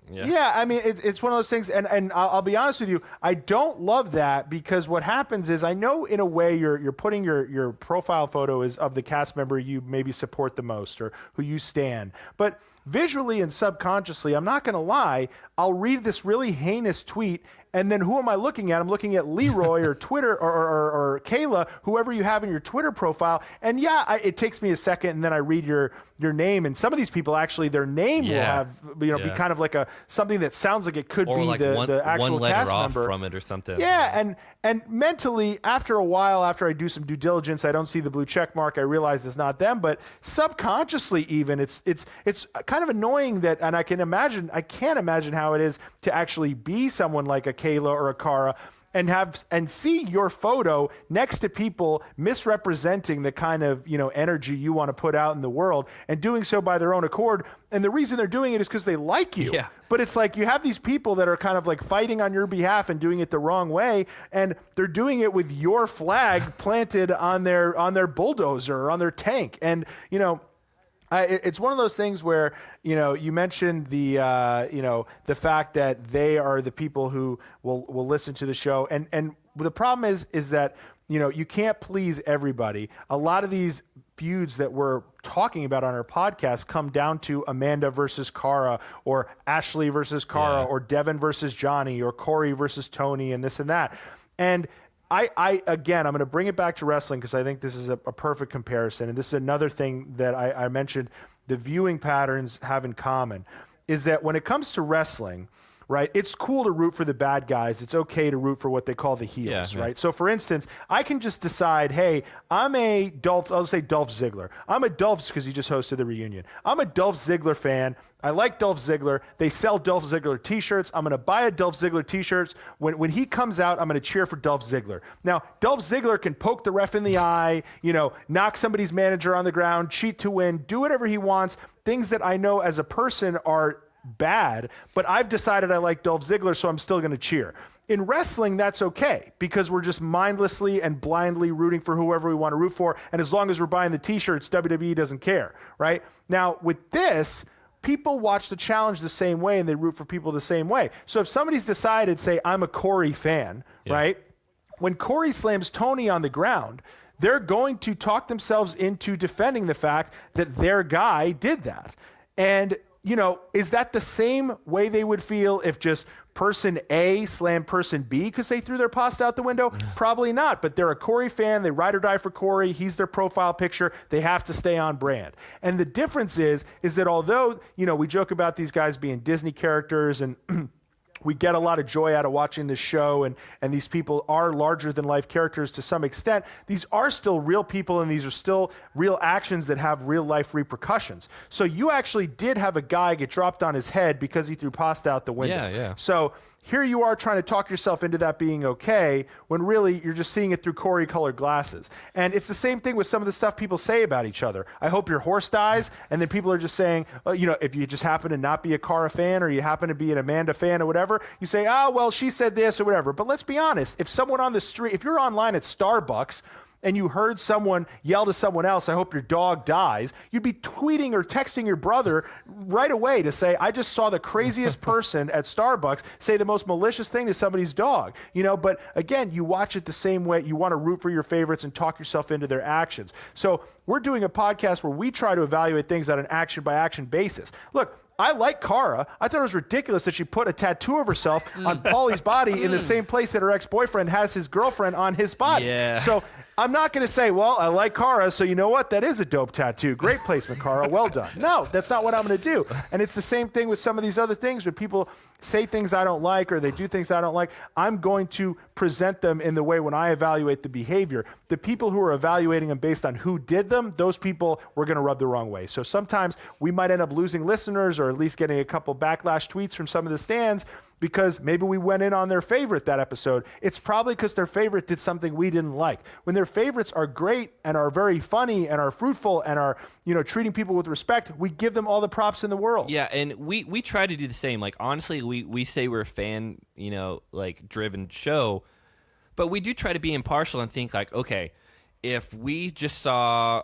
It's one of those things, and I'll be honest with you, I don't love that, because what happens is, I know in a way you're putting your profile photo is of the cast member you maybe support the most or who you stan, but visually and subconsciously, I'm not going to lie, I'll read this really heinous tweet, and then who am I looking at? I'm looking at Leroy or Twitter or Kayla, whoever you have in your Twitter profile. And yeah, it takes me a second, and then I read your name. And some of these people, actually, their name will have, be kind of like something that sounds like it could or be like the actual one letter cast off member from it or something. Yeah, and mentally, after a while, after I do some due diligence, I don't see the blue check mark. I realize it's not them, but subconsciously, even it's kind of annoying that, and I can't imagine how it is to actually be someone like a Kayla or a Cara and see your photo next to people misrepresenting the kind of energy you want to put out in the world, and doing so by their own accord. And the reason they're doing it is because they like you. Yeah. But it's like you have these people that are kind of like fighting on your behalf and doing it the wrong way, and they're doing it with your flag planted on their bulldozer or on their tank. And it's one of those things where, you mentioned the fact that they are the people who will listen to the show. And the problem is that, you can't please everybody. A lot of these feuds that we're talking about on our podcast come down to Amanda versus Cara, or Ashley versus Cara, or Devin versus Johnny, or Corey versus Tony, and this and that. And I'm going to bring it back to wrestling because I think this is a perfect comparison. And this is another thing that I mentioned the viewing patterns have in common, is that when it comes to wrestling, right, it's cool to root for the bad guys. It's okay to root for what they call the heels, right? So, for instance, I can just decide, hey, I'll say Dolph Ziggler. I'm a Dolph, because he just hosted the reunion. I'm a Dolph Ziggler fan. I like Dolph Ziggler. They sell Dolph Ziggler t-shirts. I'm going to buy a Dolph Ziggler t-shirt. When he comes out, I'm going to cheer for Dolph Ziggler. Now, Dolph Ziggler can poke the ref in the eye, knock somebody's manager on the ground, cheat to win, do whatever he wants. Things that I know as a person are bad, but I've decided I like Dolph Ziggler, so I'm still going to cheer. In wrestling, that's okay, because we're just mindlessly and blindly rooting for whoever we want to root for, and as long as we're buying the t-shirts, WWE doesn't care, right? Now, with this, people watch the challenge the same way, and they root for people the same way. So if somebody's decided, say, I'm a Corey fan, right? When Corey slams Tony on the ground, they're going to talk themselves into defending the fact that their guy did that. And is that the same way they would feel if just person A slammed person B because they threw their pasta out the window? Probably not. But they're a Corey fan. They ride or die for Corey. He's their profile picture. They have to stay on brand. And the difference is that although, we joke about these guys being Disney characters and we get a lot of joy out of watching this show, and these people are larger than life characters to some extent. These are still real people, and these are still real actions that have real life repercussions. So you actually did have a guy get dropped on his head because he threw pasta out the window. Yeah. So here you are trying to talk yourself into that being okay, when really you're just seeing it through Corey-colored glasses. And it's the same thing with some of the stuff people say about each other. I hope your horse dies, and then people are just saying, if you just happen to not be a Cara fan, or you happen to be an Amanda fan or whatever, you say, well, she said this or whatever. But let's be honest, if someone on the street, if you're online at Starbucks, and you heard someone yell to someone else, I hope your dog dies, you'd be tweeting or texting your brother right away to say, I just saw the craziest person at Starbucks say the most malicious thing to somebody's dog. But again, you watch it the same way. You want to root for your favorites and talk yourself into their actions. So we're doing a podcast where we try to evaluate things on an action by action basis. Look, I like Cara. I thought it was ridiculous that she put a tattoo of herself on Paulie's body in the same place that her ex-boyfriend has his girlfriend on his body. Yeah. So I'm not going to say, well, I like Cara, so you know what? That is a dope tattoo. Great placement, Cara. Well done. No, that's not what I'm going to do. And it's the same thing with some of these other things. When people say things I don't like or they do things I don't like, I'm going to present them in the way when I evaluate the behavior. The people who are evaluating them based on who did them, those people we're going to rub the wrong way. So sometimes we might end up losing listeners, or at least getting a couple backlash tweets from some of the stands, because maybe we went in on their favorite that episode. It's probably because their favorite did something we didn't like. When their favorites are great and are very funny and are fruitful and are, treating people with respect, we give them all the props in the world. Yeah, and we try to do the same. Like, honestly, we say we're a fan, driven show, but we do try to be impartial and think like, okay, if we just saw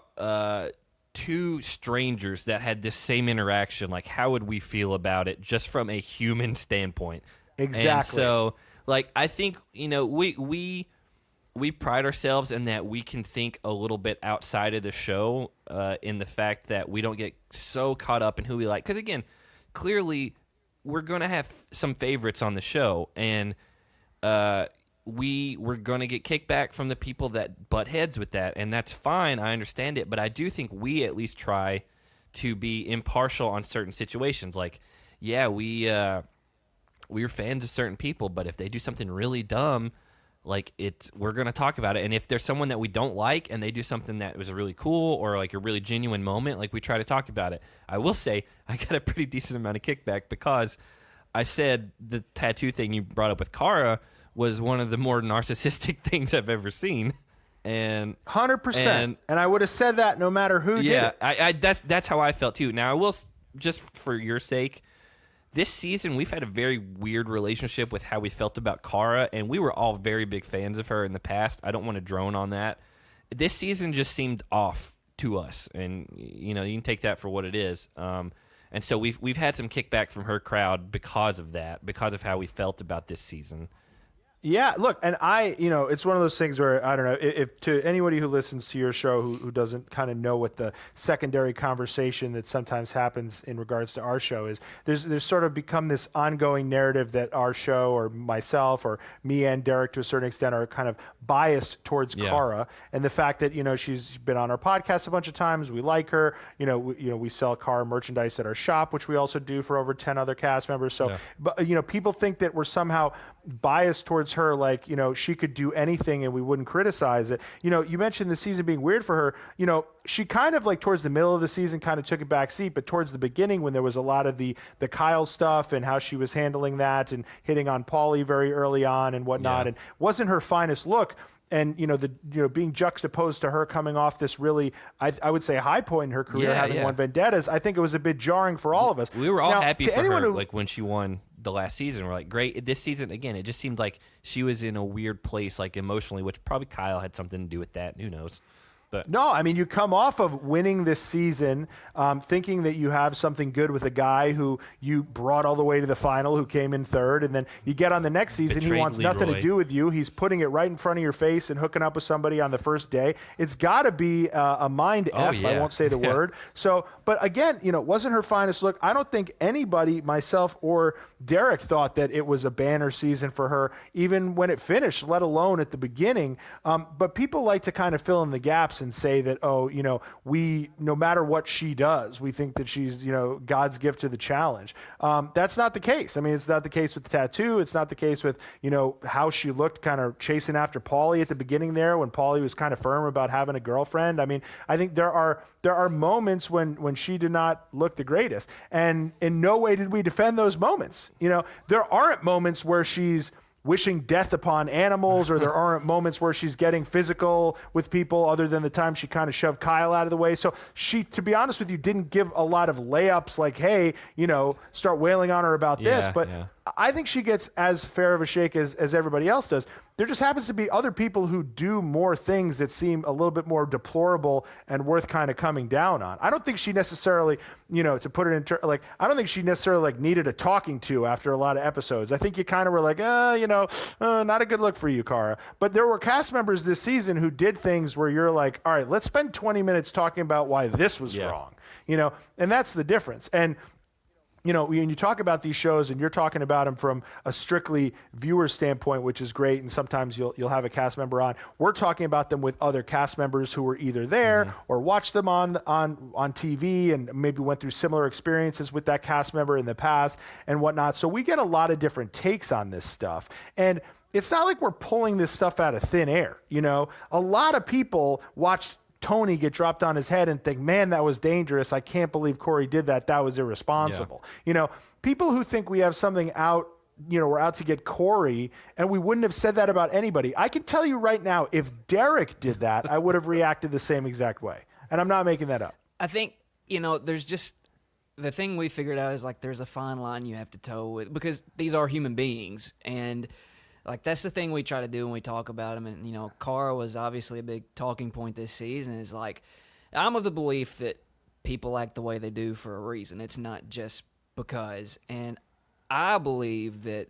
two strangers that had this same interaction, like, how would we feel about it just from a human standpoint? Exactly. And so, like, I think, we we pride ourselves in that we can think a little bit outside of the show, in the fact that we don't get so caught up in who we like. Because again, clearly we're going to have some favorites on the show, and we're going to get kickback from the people that butt heads with that, and that's fine. I understand it, but I do think we at least try to be impartial on certain situations. Like, yeah, we're fans of certain people, but if they do something really dumb, like we're going to talk about it. And if there's someone that we don't like and they do something that was really cool or like a really genuine moment, like we try to talk about it. I will say I got a pretty decent amount of kickback because I said the tattoo thing you brought up with Kara was one of the more narcissistic things I've ever seen. And 100%. And I would have said that no matter who did it. Yeah, that's how I felt too. Now I will, just for your sake, this season, we've had a very weird relationship with how we felt about Kara, and we were all very big fans of her in the past. I don't want to drone on that. This season just seemed off to us, and you can take that for what it is. And so we've had some kickback from her crowd because of that, because of how we felt about this season. Yeah, look, and it's one of those things where, I don't know, if to anybody who listens to your show who doesn't kind of know what the secondary conversation that sometimes happens in regards to our show is, there's sort of become this ongoing narrative that our show, or myself, or me and Derek to a certain extent, are kind of biased towards Kara, and the fact that, she's been on our podcast a bunch of times, we like her, we sell Kara merchandise at our shop, which we also do for over 10 other cast members. So, but people think that we're somehow biased towards her, like she could do anything and we wouldn't criticize it. You mentioned the season being weird for her. She kind of, like, towards the middle of the season kind of took a back seat, but towards the beginning, when there was a lot of the Kyle stuff and how she was handling that and hitting on Paulie very early on and whatnot, and wasn't her finest look. And being juxtaposed to her coming off this really, I would say, high point in her career, having won Vendettas, I think it was a bit jarring for all of us. We were all happy for her, like when she won the last season. We're like, great. This season, again, it just seemed like she was in a weird place, like emotionally, which probably Kyle had something to do with that. Who knows? But no, I mean, you come off of winning this season, thinking that you have something good with a guy who you brought all the way to the final, who came in third, and then you get on the next season, he wants nothing to do with you. He's putting it right in front of your face and hooking up with somebody on the first day. It's got to be a mind F. I won't say the word. So, but again, it wasn't her finest look. I don't think anybody, myself or Derek, thought that it was a banner season for her, even when it finished, let alone at the beginning. But people like to kind of fill in the gaps and say that, we, no matter what she does, we think that she's, God's gift to the challenge. That's not the case. I mean, it's not the case with the tattoo. It's not the case with, how she looked kind of chasing after Paulie at the beginning there, when Paulie was kind of firm about having a girlfriend. I mean, I think there are moments when she did not look the greatest, and in no way did we defend those moments. There aren't moments where she's wishing death upon animals, or there aren't moments where she's getting physical with people, other than the time she kind of shoved Kyle out of the way. So she, to be honest with you, didn't give a lot of layups like, hey, start wailing on her about this. But I think she gets as fair of a shake as everybody else does. There just happens to be other people who do more things that seem a little bit more deplorable and worth kind of coming down on. I don't think she necessarily, to put it in, I don't think she necessarily needed a talking to after a lot of episodes. I think you kind of were like, not a good look for you, Kara. But there were cast members this season who did things where you're like, all right, let's spend 20 minutes talking about why this was wrong, and that's the difference. And when you talk about these shows and you're talking about them from a strictly viewer standpoint, which is great, and sometimes you'll have a cast member on, we're talking about them with other cast members who were either there or watched them on TV and maybe went through similar experiences with that cast member in the past and whatnot. So we get a lot of different takes on this stuff. And it's not like we're pulling this stuff out of thin air. A lot of people watched Tony get dropped on his head and think, man, that was dangerous. I can't believe Corey did that. That was irresponsible. People who think we have something out, we're out to get Corey, and we wouldn't have said that about anybody. I can tell you right now, if Derek did that, I would have reacted the same exact way. And I'm not making that up. I think, there's just, the thing we figured out is there's a fine line you have to toe with, because these are human beings, and that's the thing we try to do when we talk about him. And, Kara was obviously a big talking point this season. Is I'm of the belief that people act the way they do for a reason. It's not just because. And I believe that,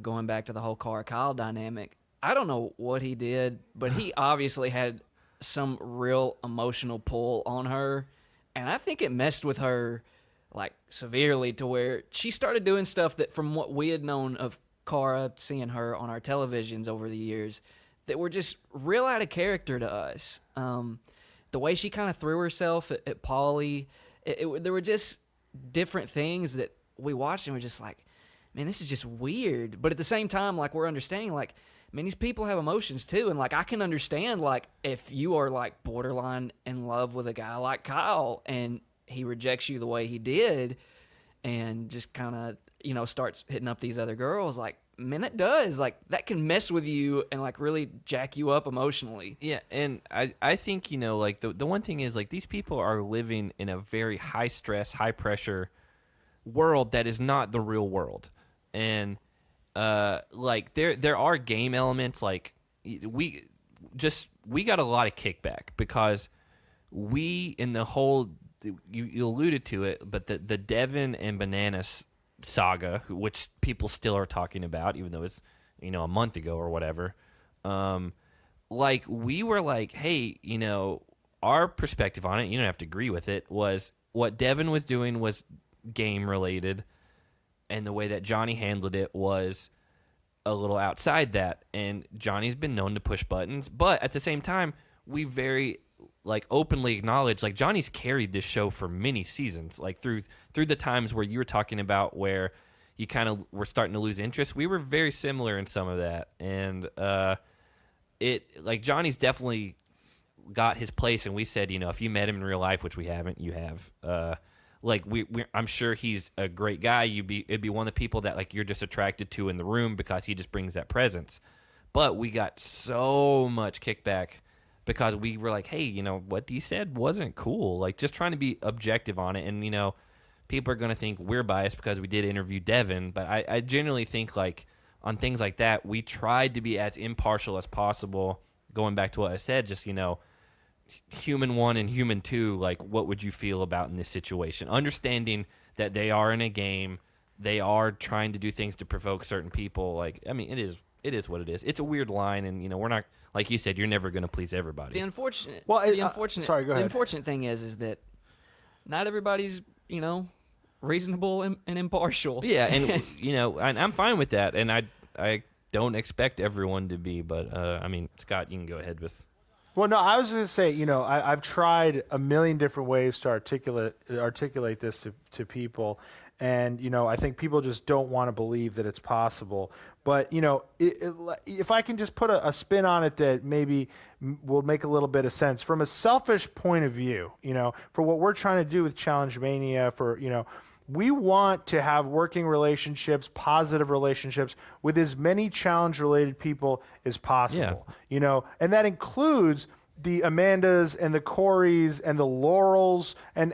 going back to the whole Kara Kyle dynamic, I don't know what he did, but he obviously had some real emotional pull on her, and I think it messed with her like severely to where she started doing stuff that, from what we had known of Cara, seeing her on our televisions over the years, that were just real out of character to us. The way she kind of threw herself at Paulie, there were just different things that we watched and we're just like, man, this is just weird. But at the same time, like, we're understanding, like, man, these people have emotions too. And like, I can understand, like, if you are like borderline in love with a guy like Kyle and he rejects you the way he did and just kind of, you know, starts hitting up these other girls, like, man, that can mess with you and like really jack you up emotionally. Yeah, and I think, you know, like the one thing is, like, these people are living in a very high stress, high pressure world that is not the real world. And like there are game elements, like we got a lot of kickback because we, in the whole, you alluded to it, but the Devin and Bananas saga, which people still are talking about, even though it's, you know, a month ago or whatever. Like, we were like, hey, you know, our perspective on it, you don't have to agree with it, was what Devin was doing was game related, and the way that Johnny handled it was a little outside that. And Johnny's been known to push buttons, but at the same time, we very like openly acknowledge, like, Johnny's carried this show for many seasons, like through the times where you were talking about where you kind of were starting to lose interest. We were very similar in some of that, and it, like, Johnny's definitely got his place. And we said, you know, if you met him in real life, which we haven't, you have, like, I'm sure he's a great guy. It'd be one of the people that, like, you're just attracted to in the room because he just brings that presence. But we got so much kickback because we were like, hey, you know, what he said wasn't cool. Like, just trying to be objective on it. And, you know, people are going to think we're biased because we did interview Devin. But I genuinely think, like, on things like that, we tried to be as impartial as possible. Going back to what I said, just, you know, human one and human two, like, what would you feel about in this situation? Understanding that they are in a game. They are trying to do things to provoke certain people. Like, I mean, it is what it is. It's a weird line, and, you know, we're not, like you said, you're never going to please everybody. The unfortunate sorry, go ahead. The unfortunate thing is that not everybody's, you know, reasonable and impartial. Yeah, and you know, I'm fine with that, and I don't expect everyone to be, but I mean, Scott, you can go ahead with. Well, no, I was going to say, you know, I've tried a million different ways to articulate this to people. And, you know, I think people just don't want to believe that it's possible. But, you know, if I can just put a spin on it that maybe will make a little bit of sense from a selfish point of view, you know, for what we're trying to do with Challenge Mania, for, you know, we want to have working relationships, positive relationships with as many challenge-related people as possible, you know, and that includes the Amandas and the Corys and the Laurels and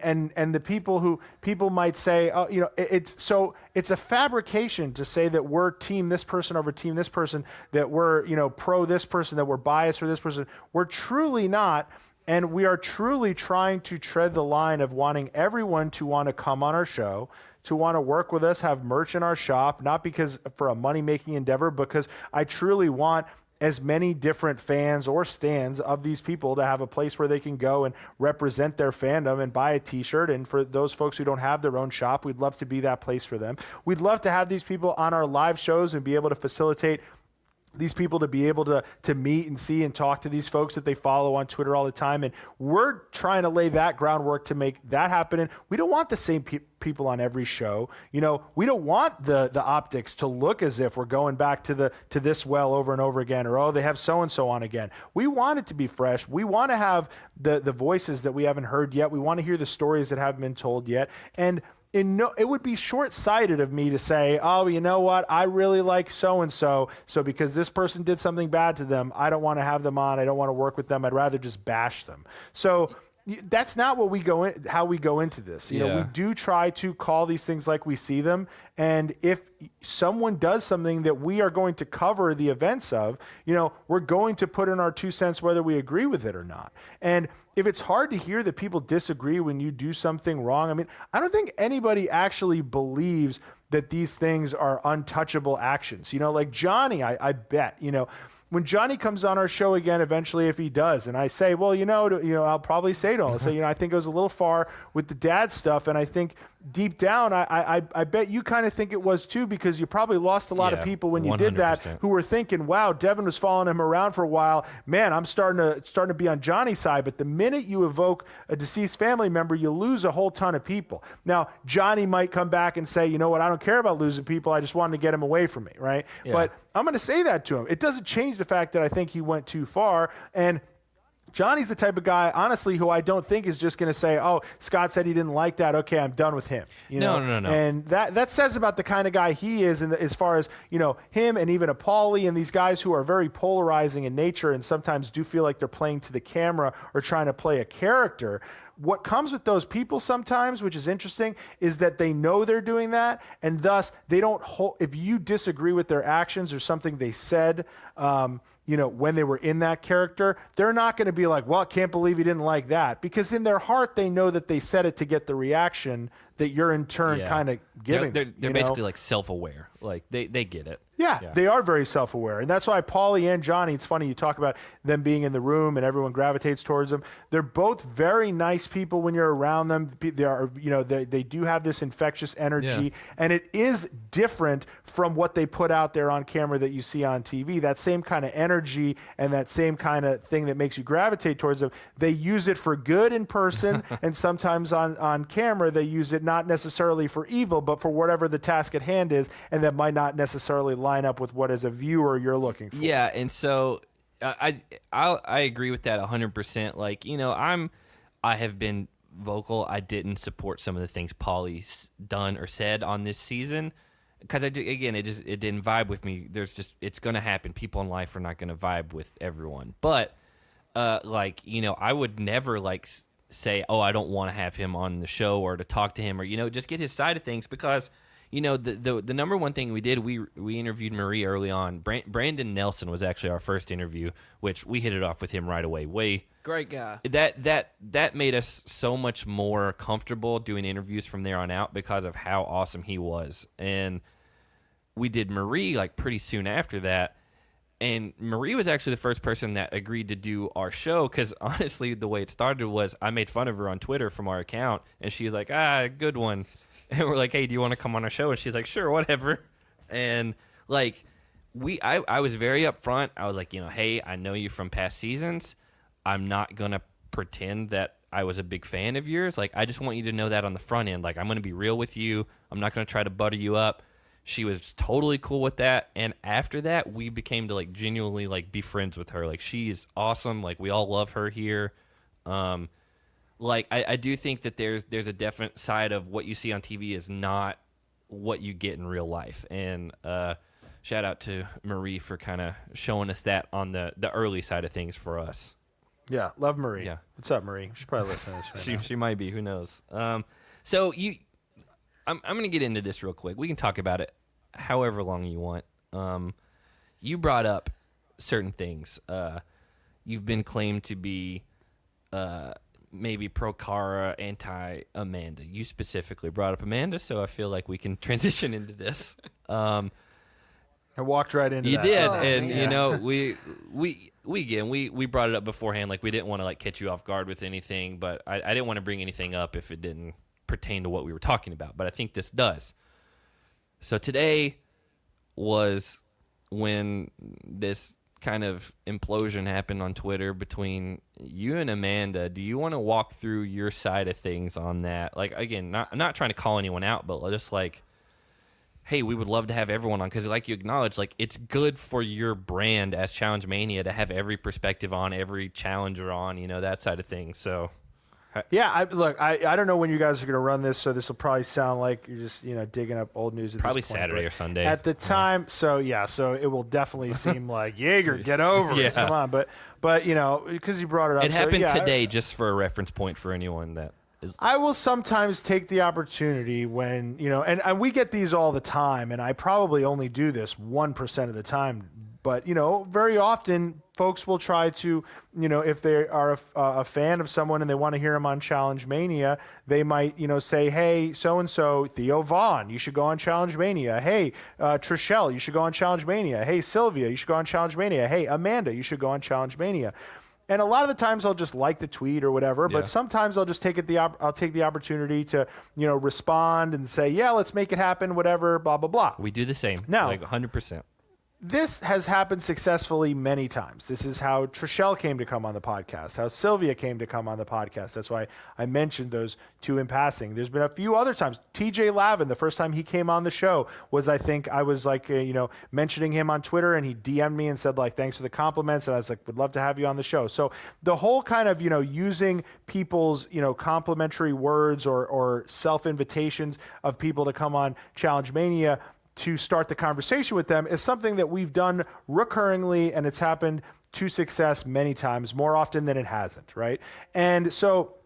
the people who people might say, oh, you know, it's a fabrication to say that we're team this person over team this person, that we're, you know, pro this person, that we're biased for this person. We're truly not. And we are truly trying to tread the line of wanting everyone to want to come on our show, to want to work with us, have merch in our shop, not because for a money-making endeavor, because I truly want as many different fans or stands of these people to have a place where they can go and represent their fandom and buy a t-shirt. And for those folks who don't have their own shop, we'd love to be that place for them. We'd love to have these people on our live shows and be able to facilitate these people to be able to meet and see and talk to these folks that they follow on Twitter all the time. And we're trying to lay that groundwork to make that happen. And we don't want the same people on every show. You know, we don't want the optics to look as if we're going back to this well over and over again, or, oh, they have so-and-so on again. We want it to be fresh. We want to have the voices that we haven't heard yet. We want to hear the stories that haven't been told yet. And it would be short-sighted of me to say, oh, you know what, I really like so-and-so, so because this person did something bad to them, I don't want to have them on, I don't want to work with them, I'd rather just bash them. So that's not what how we go into this. You know, we do try to call these things like we see them, and if someone does something that we are going to cover the events of, you know, we're going to put in our 2 cents whether we agree with it or not. And if it's hard to hear that people disagree when you do something wrong, I mean, I don't think anybody actually believes that these things are untouchable actions. Like Johnny, I bet, when Johnny comes on our show again, eventually, if he does, and I say, well, I'll probably say to him, I'll say, I think it was a little far with the dad stuff. And I think deep down, I bet you kind of think it was too, because you probably lost a lot of people when you 100%. Did that, who were thinking, wow, Devin was following him around for a while. Man, I'm starting to be on Johnny's side. But the minute you evoke a deceased family member, you lose a whole ton of people. Now, Johnny might come back and say, you know what, I don't care about losing people. I just wanted to get him away from me, right? Yeah. But I'm going to say that to him. It doesn't change the fact that I think he went too far. And Johnny's the type of guy, honestly, who I don't think is just going to say, oh, Scott said he didn't like that. Okay, I'm done with him. No. And that says about the kind of guy he is, as far as, him and even a Paulie and these guys who are very polarizing in nature and sometimes do feel like they're playing to the camera or trying to play a character. What comes with those people sometimes, which is interesting, is that they know they're doing that, and thus they don't if you disagree with their actions or something they said, when they were in that character, they're not going to be like, well, I can't believe you didn't like that, because in their heart they know that they said it to get the reaction that you're in turn kind of giving. They're basically like self-aware, like they get it. Yeah, they are very self-aware. And that's why Paulie and Johnny, it's funny, you talk about them being in the room and everyone gravitates towards them. They're both very nice people when you're around them. They are, they do have this infectious energy, and it is different from what they put out there on camera that you see on TV. That same kind of energy and that same kind of thing that makes you gravitate towards them, they use it for good in person, and sometimes on camera they use it not necessarily for evil, but for whatever the task at hand is, and that might not necessarily line up with what as a viewer you're looking for. Yeah, and so I agree with that 100%. Like, I have been vocal. I didn't support some of the things Paulie's done or said on this season because it didn't vibe with me. It's going to happen. People in life are not going to vibe with everyone. But I would never say, oh, I don't want to have him on the show or to talk to him or just get his side of things, because the number one thing we did, we interviewed Marie early on. Brandon Nelson was actually our first interview, which we hit it off with him right away. Great guy. That made us so much more comfortable doing interviews from there on out because of how awesome he was. And we did Marie pretty soon after that. And Marie was actually the first person that agreed to do our show, because honestly, the way it started was I made fun of her on Twitter from our account, and she was like, good one. And we're like, hey, do you want to come on our show? And she's like, sure, whatever. And I was very upfront. I was like, hey, I know you from past seasons. I'm not going to pretend that I was a big fan of yours. I just want you to know that on the front end. I'm going to be real with you. I'm not going to try to butter you up. She was totally cool with that. And after that, we became to genuinely be friends with her. She's awesome. We all love her here. I do think that there's a definite side of what you see on TV is not what you get in real life. And shout out to Marie for kind of showing us that on the early side of things for us. Yeah, love Marie. Yeah. What's up, Marie? She's probably listening to this right now. She might be. Who knows? I'm going to get into this real quick. We can talk about it however long you want. You brought up certain things. You've been claimed to be maybe pro Cara, anti Amanda. You specifically brought up Amanda, so I feel like we can transition into this. I walked right into you that. You did, and we brought it up beforehand. We didn't want to catch you off guard with anything, but I didn't want to bring anything up if it didn't pertain to what we were talking about. But I think this does. So today was when this kind of implosion happened on Twitter between you and Amanda. Do you want to walk through your side of things on that? Again, not trying to call anyone out, but just hey, we would love to have everyone on, because you acknowledge, it's good for your brand as Challenge Mania to have every perspective on, every challenger on, that side of things. So yeah, I don't know when you guys are going to run this, so this will probably sound like you're just digging up old news at probably this point, Saturday or Sunday at the time. So it will definitely seem like Yager, get over it, come on. But because you brought it up, it happened today, just for a reference point for anyone that is. I will sometimes take the opportunity when and we get these all the time, and I probably only do this 1% of the time, but very often folks will try to, if they are a fan of someone and they want to hear him on Challenge Mania, they might, say, hey, so-and-so, Theo Vaughn, you should go on Challenge Mania. Hey, Trishelle, you should go on Challenge Mania. Hey, Sylvia, you should go on Challenge Mania. Hey, Amanda, you should go on Challenge Mania. And a lot of the times I'll just like the tweet or whatever, but sometimes I'll just take the opportunity to, respond and say, yeah, let's make it happen, whatever, blah, blah, blah. We do the same. Now, like 100%. This has happened successfully many times. This is how Trishelle came to come on the podcast, how Sylvia came to come on the podcast. That's why I mentioned those two in passing. There's been a few other times. TJ Lavin, the first time he came on the show was, I think I was like, mentioning him on Twitter, and he DM'd me and said, like, thanks for the compliments. And I was like, would love to have you on the show. So the whole kind of, using people's, complimentary words or self-invitations of people to come on Challenge Mania to start the conversation with them is something that we've done recurringly, and it's happened to success many times, more often than it hasn't, right? And so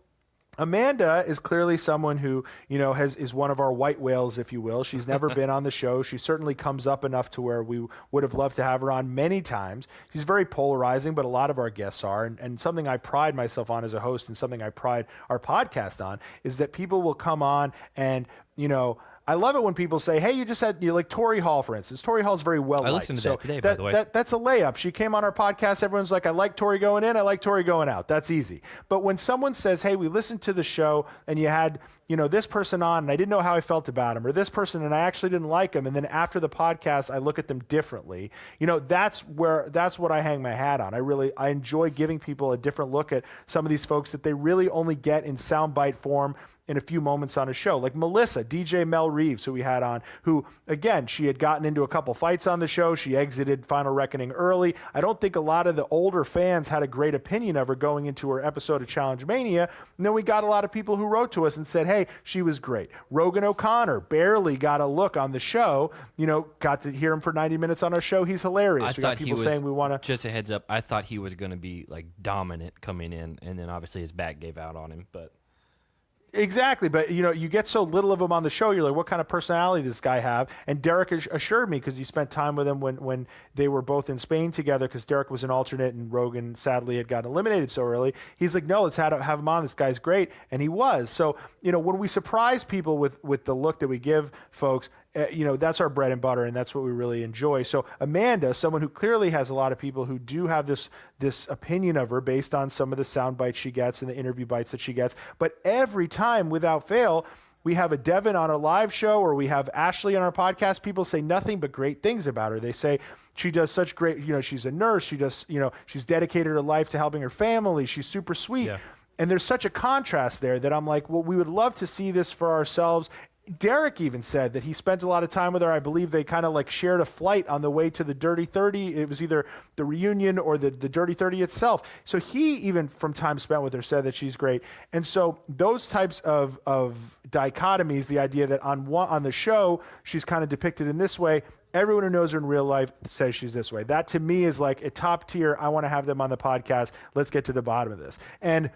Amanda is clearly someone who, is one of our white whales, if you will. She's never been on the show. She certainly comes up enough to where we would have loved to have her on many times. She's very polarizing, but a lot of our guests are. And something I pride myself on as a host, and something I pride our podcast on, is that people will come on and, I love it when people say, hey, you just had, like Tori Hall, for instance. Tori Hall's very well liked. I listened to that today, by the way. That's a layup. She came on our podcast. Everyone's like, I like Tori going in. I like Tori going out. That's easy. But when someone says, hey, we listened to the show and you had, this person on and I didn't know how I felt about him, or this person and I actually didn't like him, and then after the podcast, I look at them differently. That's what I hang my hat on. I enjoy giving people a different look at some of these folks that they really only get in soundbite form in a few moments on a show, like Melissa, DJ Mel Reeves, who we had on, who, again, she had gotten into a couple fights on the show. She exited Final Reckoning early. I don't think a lot of the older fans had a great opinion of her going into her episode of Challenge Mania. And then we got a lot of people who wrote to us and said, hey, she was great. Rogan O'Connor barely got a look on the show. Got to hear him for 90 minutes on our show. He's hilarious. We got people saying we want to. Just a heads up, I thought he was going to be like dominant coming in, and then obviously his back gave out on him, but. Exactly. But, you get so little of him on the show. You're like, what kind of personality does this guy have? And Derek assured me, because he spent time with him when they were both in Spain together, because Derek was an alternate and Rogan sadly had gotten eliminated so early. He's like, no, let's have him on. This guy's great. And he was. So, when we surprise people with the look that we give folks, that's our bread and butter, and that's what we really enjoy. So Amanda, someone who clearly has a lot of people who do have this opinion of her based on some of the sound bites she gets and the interview bites that she gets. But every time, without fail, we have a Devin on our live show, or we have Ashley on our podcast. People say nothing but great things about her. They say she does such great, she's a nurse. She does, she's dedicated her life to helping her family. She's super sweet. Yeah. And there's such a contrast there that I'm like, well, we would love to see this for ourselves. Derek even said that he spent a lot of time with her. I believe they kind of like shared a flight on the way to the Dirty 30. It was either the reunion or the Dirty 30 itself. So he, even from time spent with her, said that she's great. And so those types of dichotomies, the idea that on the show, she's kind of depicted in this way, everyone who knows her in real life says she's this way. That to me is like a top tier. I want to have them on the podcast. Let's get to the bottom of this. And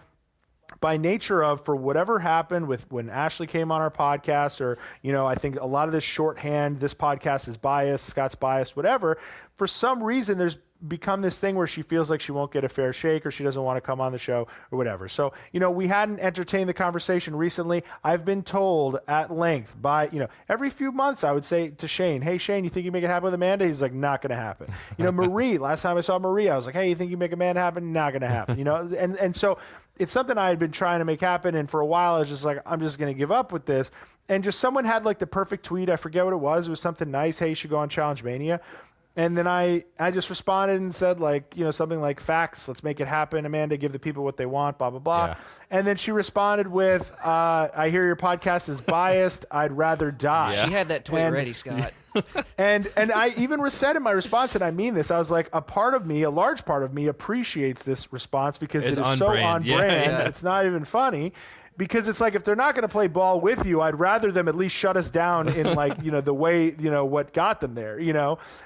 by nature of, for whatever happened with when Ashley came on our podcast, or, I think a lot of this shorthand, this podcast is biased, Scott's biased, whatever, for some reason, there's become this thing where she feels like she won't get a fair shake, or she doesn't want to come on the show or whatever. So, we hadn't entertained the conversation recently. I've been told at length by, every few months I would say to Shane, hey, Shane, you think you make it happen with Amanda? He's like, not going to happen. Marie, last time I saw Marie, I was like, hey, you think you make Amanda happen? Not going to happen, and so it's something I had been trying to make happen. And for a while, I was just like, I'm just going to give up with this. And just someone had like the perfect tweet. I forget what it was. It was something nice. Hey, you should go on Challenge Mania. And then I just responded and said, like, something like, facts, let's make it happen. Amanda, give the people what they want, blah, blah, blah. Yeah. And then she responded with, I hear your podcast is biased. I'd rather die. Yeah. She had that tweet ready, Scott. And I even said in my response, and I mean this, I was like, a large part of me appreciates this response because it is so on brand. Yeah. It's not even funny. because it's like, if they're not going to play ball with you, I'd rather them at least shut us down in like, the way, what got them there.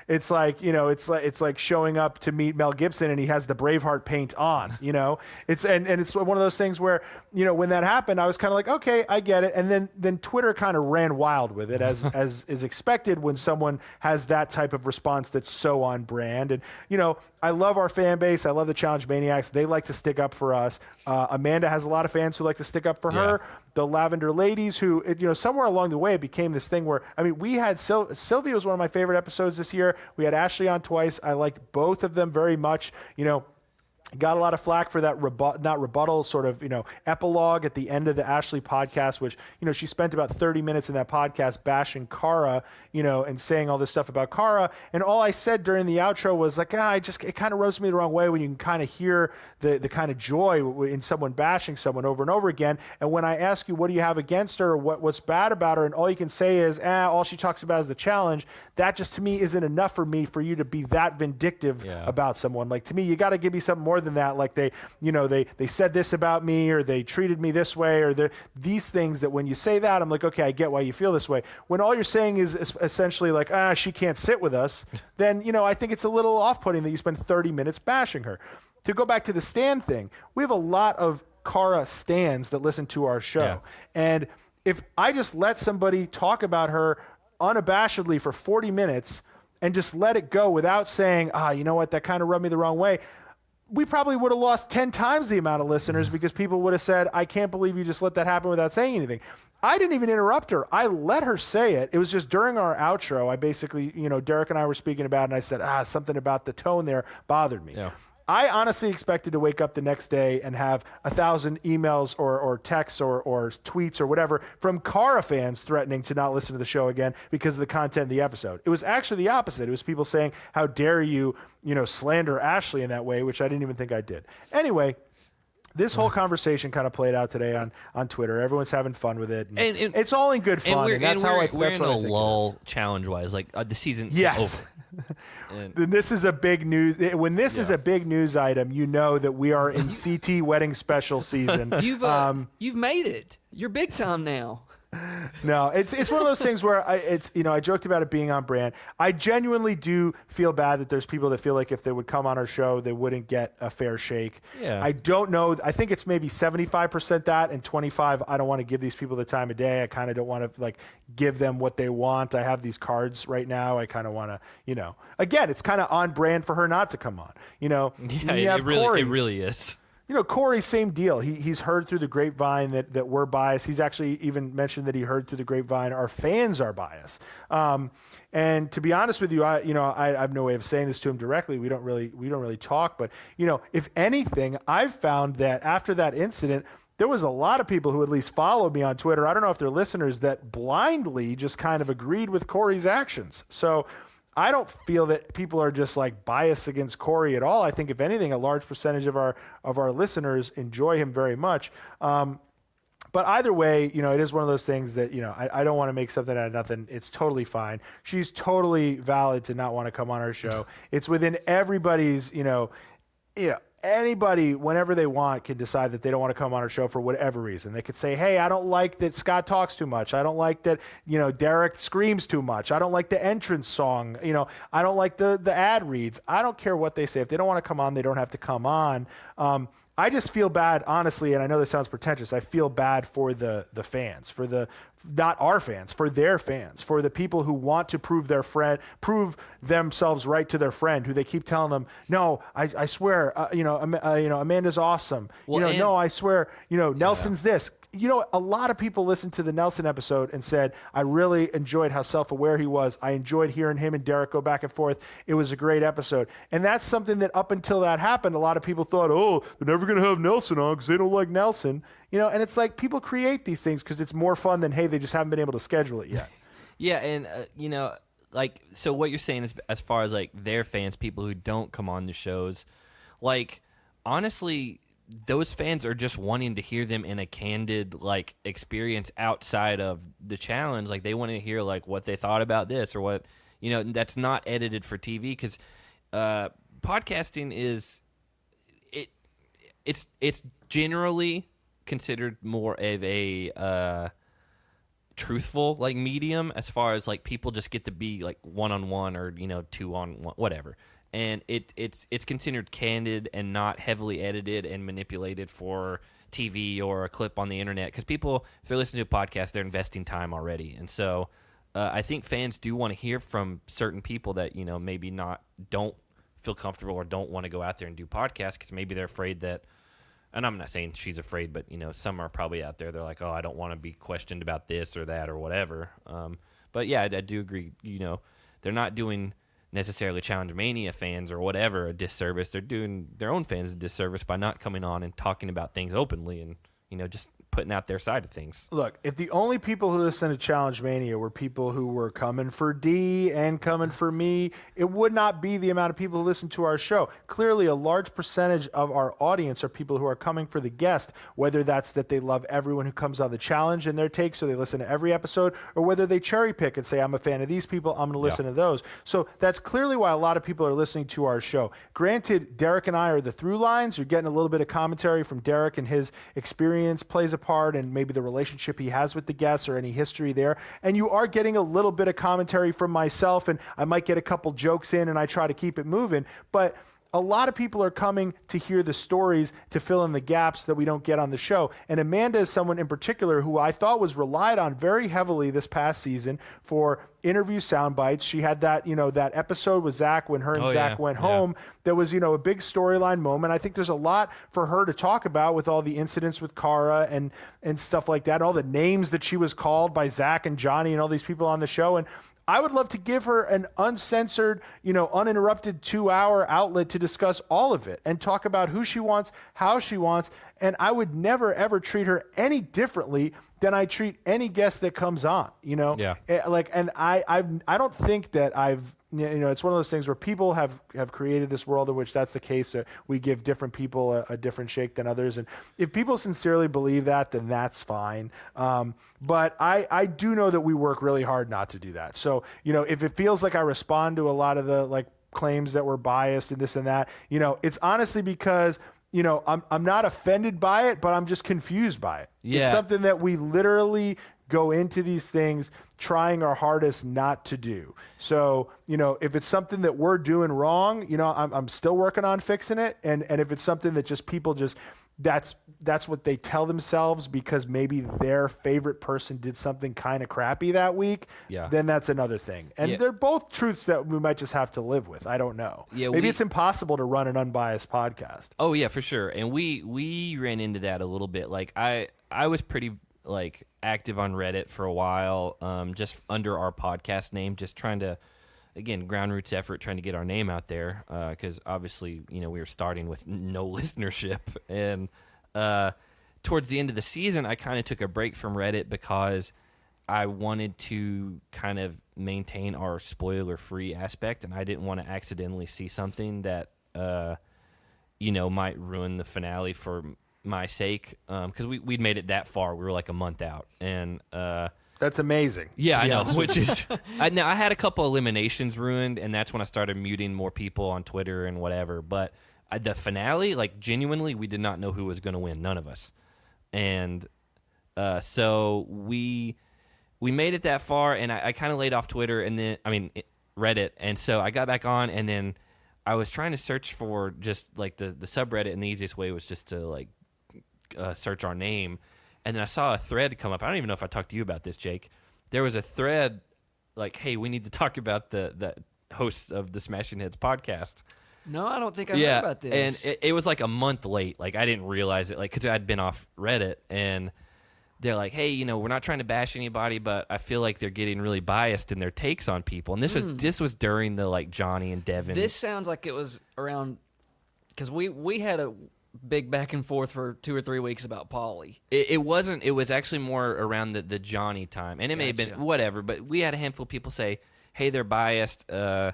It's like, it's like showing up to meet Mel Gibson and he has the Braveheart paint on, it's one of those things where, when that happened, I was kind of like, okay, I get it. And then Twitter kind of ran wild with it as is expected when someone has that type of response that's so on brand. And, I love our fan base. I love the Challenge Maniacs. They like to stick up for us. Amanda has a lot of fans who like to stick up for her. The Lavender Ladies, who, somewhere along the way it became this thing where, we had Sylvia was one of my favorite episodes this year. We had Ashley on twice. I liked both of them very much. Got a lot of flack for that not rebuttal sort of, epilogue at the end of the Ashley podcast, which, she spent about 30 minutes in that podcast bashing Cara, and saying all this stuff about Cara. And all I said during the outro was like, it kind of rubs me the wrong way when you can kind of hear the kind of joy in someone bashing someone over and over again. And when I ask you, what do you have against her, or what's bad about her? And all you can say is, all she talks about is the challenge. That just to me isn't enough for you to be that vindictive about someone. Like, to me, you got to give me something more than that. Like they said this about me, or they treated me this way, or these things that when you say that, I'm like, okay, I get why you feel this way. When all you're saying is essentially like, she can't sit with us, then, I think it's a little off-putting that you spend 30 minutes bashing her. To go back to the Stan thing, we have a lot of Cara stans that listen to our show. Yeah. And if I just let somebody talk about her unabashedly for 40 minutes and just let it go without saying, you know what, that kind of rubbed me the wrong way, we probably would have lost 10 times the amount of listeners, because people would have said, I can't believe you just let that happen without saying anything. I didn't even interrupt her. I let her say it. It was just during our outro, I basically, Derek and I were speaking about it, and I said, something about the tone there bothered me. Yeah. I honestly expected to wake up the next day and have 1,000 emails or texts or tweets or whatever from Cara fans threatening to not listen to the show again because of the content of the episode. It was actually the opposite. It was people saying, how dare you, slander Ashley in that way, which I didn't even think I did. Anyway, this whole conversation kind of played out today on Twitter. Everyone's having fun with it. And it's all in good fun. And that's how we're in a lull challenge-wise. Like, the season's over. Then this is a big news. When this is a big news item, that we are in CT wedding special season. You've made it. You're big time now. No, it's one of those things where I joked about it being on brand. I genuinely do feel bad that there's people that feel like if they would come on our show, they wouldn't get a fair shake. Yeah. I don't know. I think it's maybe 75% that, and 25%. I don't want to give these people the time of day. I kind of don't want to give them what they want. I have these cards right now. I kind of want to, again, it's kind of on brand for her not to come on. It really is. Corey, same deal. He's heard through the grapevine that we're biased. He's actually even mentioned that he heard through the grapevine our fans are biased. And to be honest with you, I have no way of saying this to him directly. We don't really talk. But if anything, I've found that after that incident, there was a lot of people who at least followed me on Twitter. I don't know if they're listeners that blindly just kind of agreed with Corey's actions. So I don't feel that people are just biased against Corey at all. I think if anything, a large percentage of our listeners enjoy him very much. But either way, it is one of those things that, I don't want to make something out of nothing. It's totally fine. She's totally valid to not want to come on our show. It's within everybody's, anybody, whenever they want, can decide that they don't want to come on our show for whatever reason. They could say, hey, I don't like that Scott talks too much. I don't like that, Derek screams too much. I don't like the entrance song. I don't like the ad reads. I don't care what they say. If they don't want to come on, they don't have to come on. I just feel bad, honestly, and I know this sounds pretentious. I feel bad for the fans, not our fans, for their fans, for the people who want to prove themselves right to their friend, who they keep telling them, no, I swear, Amanda's awesome. Well, no, I swear, Nelson's this. A lot of people listened to the Nelson episode and said, I really enjoyed how self-aware he was. I enjoyed hearing him and Derek go back and forth. It was a great episode. And that's something that up until that happened, a lot of people thought, they're never going to have Nelson on because they don't like Nelson. And it's like people create these things because it's more fun than, hey, they just haven't been able to schedule it yet. Yeah, and, so what you're saying is as far as, their fans, people who don't come on the shows, honestly, those fans are just wanting to hear them in a candid experience outside of the challenge. They want to hear what they thought about this or what that's not edited for TV, because podcasting is it's generally considered more of a truthful like medium, as far as like people just get to be like one-on-one or 2-on-1, whatever, and it's considered candid and not heavily edited and manipulated for TV or a clip on the internet, because people, if they're listening to a podcast, they're investing time already. And so I think fans do want to hear from certain people that maybe don't feel comfortable or don't want to go out there and do podcasts, because maybe they're afraid that, and I'm not saying she's afraid, but some are probably out there, they're like, oh, I don't want to be questioned about this or that or whatever. But yeah, I do agree. They're not doing necessarily Challenge Mania fans or whatever a disservice. They're doing their own fans a disservice by not coming on and talking about things openly and just putting out their side of things. Look, if the only people who listen to Challenge Mania were people who were coming for D and coming for me, it would not be the amount of people who listen to our show. Clearly, a large percentage of our audience are people who are coming for the guest, whether that's that they love everyone who comes on the challenge and their takes, so they listen to every episode, or whether they cherry pick and say, I'm a fan of these people, I'm going to listen to those. So that's clearly why a lot of people are listening to our show. Granted, Derek and I are the through lines. You're getting a little bit of commentary from Derek, and his experience plays a part, and maybe the relationship he has with the guests or any history there. And you are getting a little bit of commentary from myself, and I might get a couple jokes in, and I try to keep it moving. But a lot of people are coming to hear the stories to fill in the gaps that we don't get on the show. And Amanda is someone in particular who I thought was relied on very heavily this past season for interview sound bites. She had that, that episode with Zach when her and Zach went home. There was, a big storyline moment. I think there's a lot for her to talk about with all the incidents with Cara and stuff like that, and all the names that she was called by Zach and Johnny and all these people on the show. And I would love to give her an uncensored, uninterrupted 2-hour outlet to discuss all of it and talk about who she wants, how she wants. And I would never, ever treat her any differently than I treat any guest that comes on, Yeah. And I don't think that I've, it's one of those things where people have created this world in which that's the case. We give different people a different shake than others. And if people sincerely believe that, then that's fine. But I do know that we work really hard not to do that. So, if it feels like I respond to a lot of the claims that we're biased and this and that, it's honestly because I'm not offended by it, but I'm just confused by it. Yeah. It's something that we literally go into these things trying our hardest not to do. So, if it's something that we're doing wrong, I'm still working on fixing it. And if it's something that just people that's what they tell themselves because maybe their favorite person did something kind of crappy that week, then that's another thing. And they're both truths that we might just have to live with. I don't know. Maybe it's impossible to run an unbiased podcast. Oh yeah, for sure. And we ran into that a little bit. I was pretty active on Reddit for a while, just under our podcast name, just trying to, again, ground roots effort, trying to get our name out there, because obviously, we were starting with no listenership. And towards the end of the season, I kind of took a break from Reddit because I wanted to kind of maintain our spoiler-free aspect, and I didn't want to accidentally see something that, might ruin the finale for my sake, because we'd made it that far. We were like a month out, and that's amazing. Yeah, I know. Which is, I had a couple eliminations ruined, and that's when I started muting more people on Twitter and whatever. But the finale, genuinely, we did not know who was going to win. None of us, and so we made it that far, and I kind of laid off Twitter, and then Reddit, and so I got back on, and then I was trying to search for just the subreddit, and the easiest way was just to search our name. And then I saw a thread come up. I don't even know if I talked to you about this, Jake. There was a thread hey, we need to talk about the hosts of the Smashing Heads podcast. No, I don't think I heard about this. And it was a month late. I didn't realize it, because I'd been off Reddit. And they're like, hey, we're not trying to bash anybody, but I feel like they're getting really biased in their takes on people. And this was during the Johnny and Devin. This sounds like it was around, because we had a big back and forth for 2 or 3 weeks about Pauly. It wasn't. It was actually more around the Johnny time, and it may have been whatever. But we had a handful of people say, "Hey, they're biased, so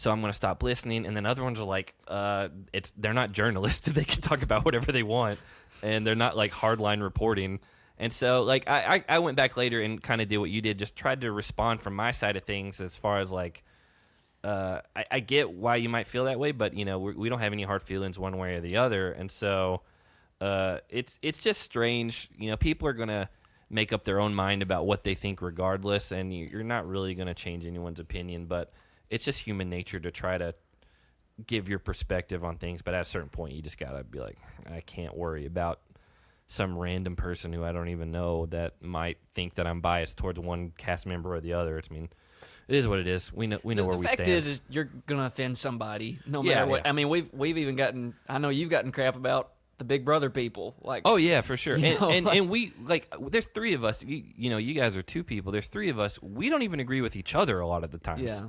I'm going to stop listening." And then other ones are like, they're not journalists; they can talk about whatever they want, and they're not hardline reporting." And so I went back later and kind of did what you did, just tried to respond from my side of things as far as I get why you might feel that way, but we don't have any hard feelings one way or the other. And so it's just strange. People are gonna make up their own mind about what they think regardless, and you're not really gonna change anyone's opinion. But it's just human nature to try to give your perspective on things. But at a certain point, you just gotta be like, I can't worry about some random person who I don't even know that might think that I'm biased towards one cast member or the other. It is what it is. We know where we stand. The fact is you're gonna offend somebody no matter what. Yeah. I mean, we've even gotten. I know you've gotten crap about the Big Brother people. Like, oh yeah, for sure. And like, we there's three of us. You guys are two people. There's three of us. We don't even agree with each other a lot of the times. Yeah.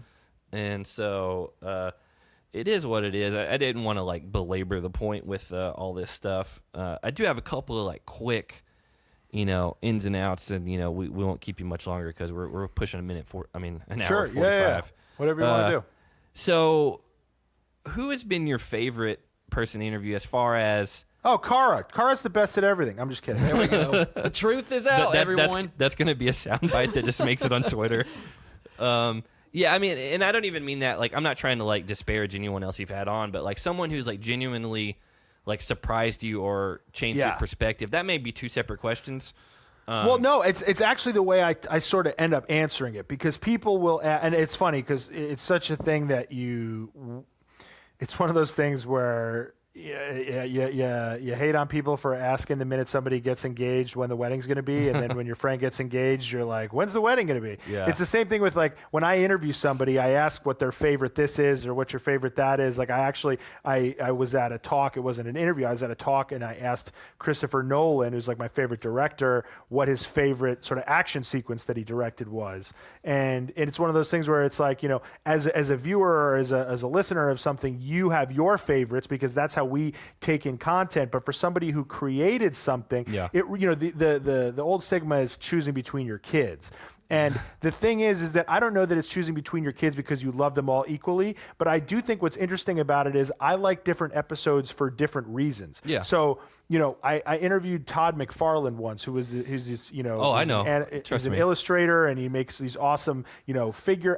And so it is what it is. I didn't want to belabor the point with all this stuff. I do have a couple of quick, ins and outs, and we won't keep you much longer because we're pushing an hour 45. Yeah. Whatever you want to do. So, who has been your favorite person to interview as far as? Oh, Kara. Kara's the best at everything. I'm just kidding. there we go. The truth is out, everyone. That's going to be a soundbite that just makes it on Twitter. Yeah, and I don't even mean that. I'm not trying to disparage anyone else you've had on, but someone who's genuinely surprised you or changed your perspective. That may be two separate questions. Well, no, it's actually the way I sort of end up answering it, because people will, and it's funny because it's such a thing that it's one of those things where you hate on people for asking the minute somebody gets engaged when the wedding's going to be, and then when your friend gets engaged, you're like, when's the wedding going to be? Yeah. It's the same thing with when I interview somebody, I ask what their favorite this is or what your favorite that is. I was at a talk. It wasn't an interview. I was at a talk, and I asked Christopher Nolan, who's my favorite director, what his favorite sort of action sequence that he directed was. And it's one of those things where it's as a viewer or as a listener of something, you have your favorites because that's how we take in content. But for somebody who created something, the old stigma is choosing between your kids. And the thing is that I don't know that it's choosing between your kids because you love them all equally, but I do think what's interesting about it is I like different episodes for different reasons. Yeah. So, I interviewed Todd McFarlane once, who's this, Oh, I know. He's an illustrator, and he makes these awesome,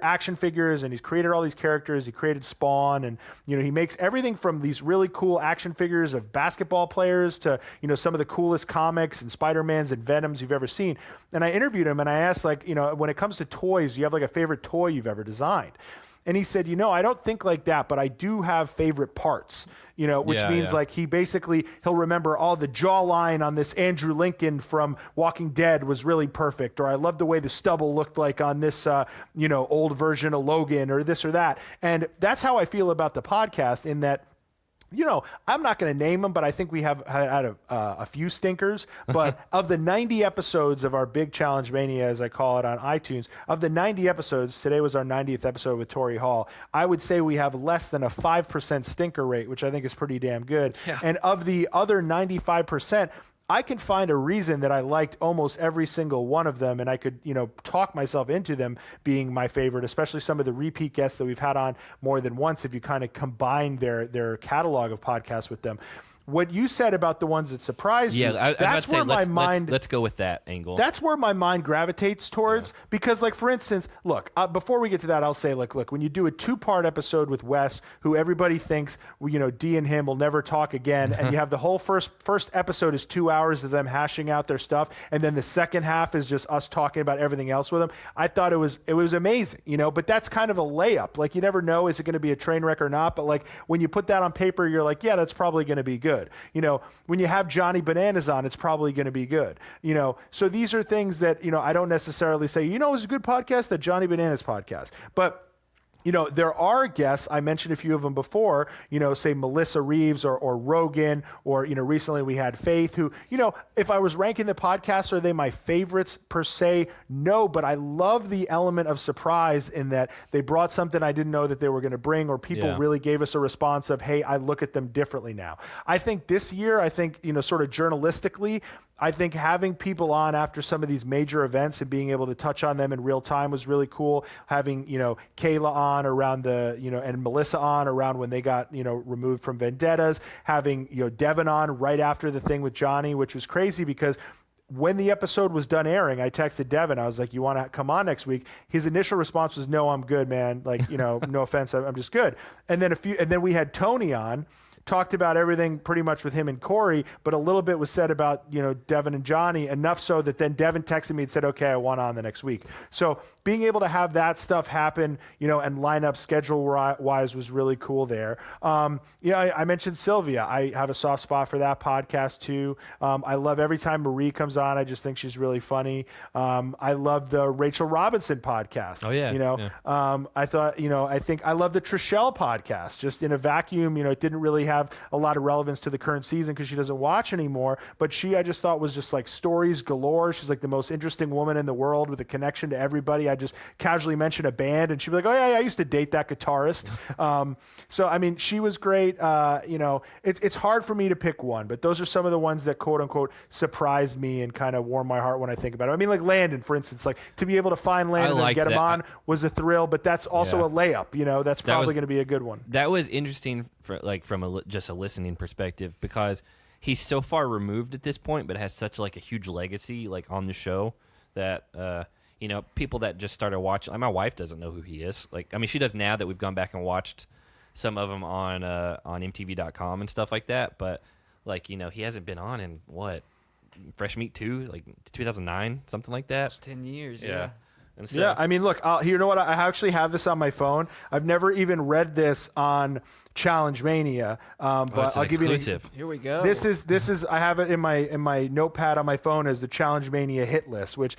action figures, and he's created all these characters. He created Spawn, and, he makes everything from these really cool action figures of basketball players to, some of the coolest comics and Spider-Mans and Venoms you've ever seen. And I interviewed him, and I asked, when it comes to toys, do you have a favorite toy you've ever designed? And he said, I don't think like that, but I do have favorite parts, which means he'll remember, the jawline on this Andrew Lincoln from Walking Dead was really perfect. Or I love the way the stubble looked like on this, old version of Logan, or this or that. And that's how I feel about the podcast, in that, I'm not going to name them, but I think we have had a few stinkers. But of the 90 episodes of our Big Challenge Mania, as I call it on iTunes, of the 90 episodes, today was our 90th episode with Tori Hall, I would say we have less than a 5% stinker rate, which I think is pretty damn good. Yeah. And of the other 95%, I can find a reason that I liked almost every single one of them, and I could, talk myself into them being my favorite, especially some of the repeat guests that we've had on more than once, if you kind of combine their catalog of podcasts with them. What you said about the ones that surprised you, that's where my mind... Let's go with that angle. That's where my mind gravitates towards, because, for instance, look, before we get to that, I'll say, look, when you do a 2-part episode with Wes, who everybody thinks, Dee and him will never talk again, and you have the whole first episode is 2 hours of them hashing out their stuff, and then the second half is just us talking about everything else with them. I thought it was amazing, but that's kind of a layup. You never know, is it going to be a train wreck or not? But, when you put that on paper, you're like, yeah, that's probably going to be good. When you have Johnny Bananas on, it's probably going to be good. So these are things that, I don't necessarily say, it's a good podcast, that Johnny Bananas podcast. But there are guests, I mentioned a few of them before, say Melissa Reeves or Rogan, or, recently we had Faith, who, if I was ranking the podcasts, are they my favorites per se? No, but I love the element of surprise in that they brought something I didn't know that they were going to bring, or people really gave us a response of, hey, I look at them differently now. I think this year, sort of journalistically, I think having people on after some of these major events and being able to touch on them in real time was really cool. Having, Kayla on around and Melissa on around when they got, removed from Vendettas. Having, Devin on right after the thing with Johnny, which was crazy because when the episode was done airing, I texted Devin. I was like, you want to come on next week? His initial response was, no, I'm good, man. No offense. I'm just good. And then we had Tony on. talked about everything pretty much with him and Corey, but a little bit was said about, Devin and Johnny, enough so that then Devin texted me and said, okay, I want on the next week. So being able to have that stuff happen, and line up schedule wise was really cool there. I mentioned Sylvia. I have a soft spot for that podcast too. I love every time Marie comes on. I just think she's really funny. I love the Rachel Robinson podcast. Oh yeah. I love the Trishelle podcast. Just in a vacuum, it didn't really have a lot of relevance to the current season because she doesn't watch anymore. But I just thought was just like stories galore. She's like the most interesting woman in the world with a connection to everybody. I just casually mention a band and she'd be like, oh yeah, I used to date that guitarist. So, I mean, she was great. It's hard for me to pick one, but those are some of the ones that quote unquote surprised me and kind of warmed my heart when I think about it. I mean, like Landon, for instest, like to be able to find Landon and get him on was a thrill, but that's also a layup. That's probably going to be a good one. That was interesting from just a listening perspective because he's so far removed at this point, but has such like a huge legacy like on the show that people that just started watching. Like, my wife doesn't know who he is. Like, I mean, she does now that we've gone back and watched some of them on MTV.com and stuff like that. But like, he hasn't been on in what, Fresh Meat 2, like 2009, something like that. It's 10 years. Yeah. And so, yeah, I mean, look, you know what? I actually have this on my phone. I've never even read this on Challenge Mania, but I'll give exclusive. Here we go. This is I have it in my notepad on my phone as the Challenge Mania hit list, which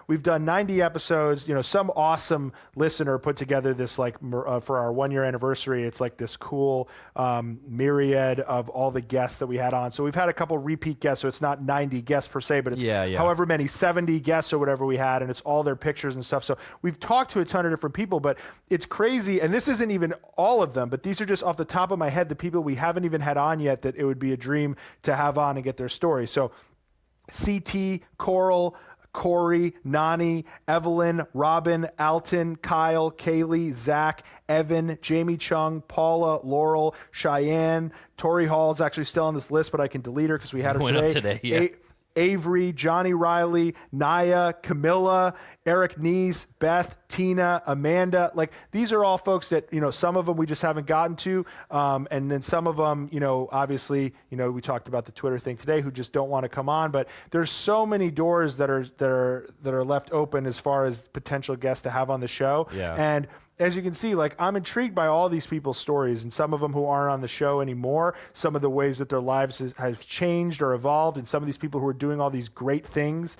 we've done 90 episodes. Some awesome listener put together this like for our 1 year anniversary. It's like this cool myriad of all the guests that we had on. So we've had a couple repeat guests, so it's not 90 guests per se, but it's however many 70 guests or whatever we had, and it's all their pictures and stuff. So we've talked to a ton of different people, but it's crazy. And this isn't even all of them, but these are just off the top of my head, the people we haven't even had on yet that it would be a dream to have on and get their story. So CT, Coral, Corey, Nani, Evelyn, Robin, Alton, Kyle, Kaylee, Zach, Evan, Jamie Chung, Paula, Laurel, Cheyenne, Tori Hall's actually still on this list, but I can delete her because we had her today. Yeah. Avery, Johnny Riley, Naya, Camilla, Eric Neese, Beth, Tina, Amanda. Like, these are all folks that, some of them we just haven't gotten to. And then some of them, obviously, we talked about the Twitter thing today, who just don't want to come on. But there's so many doors that are left open as far as potential guests to have on the show. Yeah. And as you can see, like, I'm intrigued by all these people's stories, and some of them who aren't on the show anymore, some of the ways that their lives have changed or evolved, and some of these people who are doing all these great things.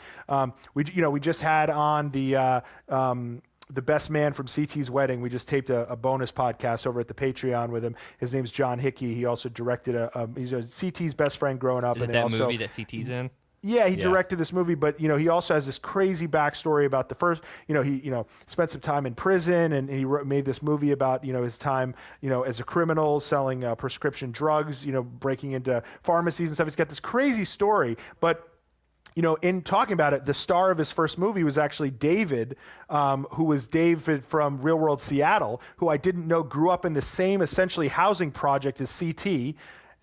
We just had on the best man from CT's wedding. We just taped a bonus podcast over at the Patreon with him. His name's John Hickey. He also directed he's CT's best friend growing up. Is it that movie that CT's in? Yeah, he directed this movie, but he also has this crazy backstory about the first. He spent some time in prison, and he made this movie about his time as a criminal selling prescription drugs, breaking into pharmacies and stuff. He's got this crazy story, but in talking about it, the star of his first movie was actually David, who was David from Real World Seattle, who I didn't know grew up in the same essentially housing project as CT.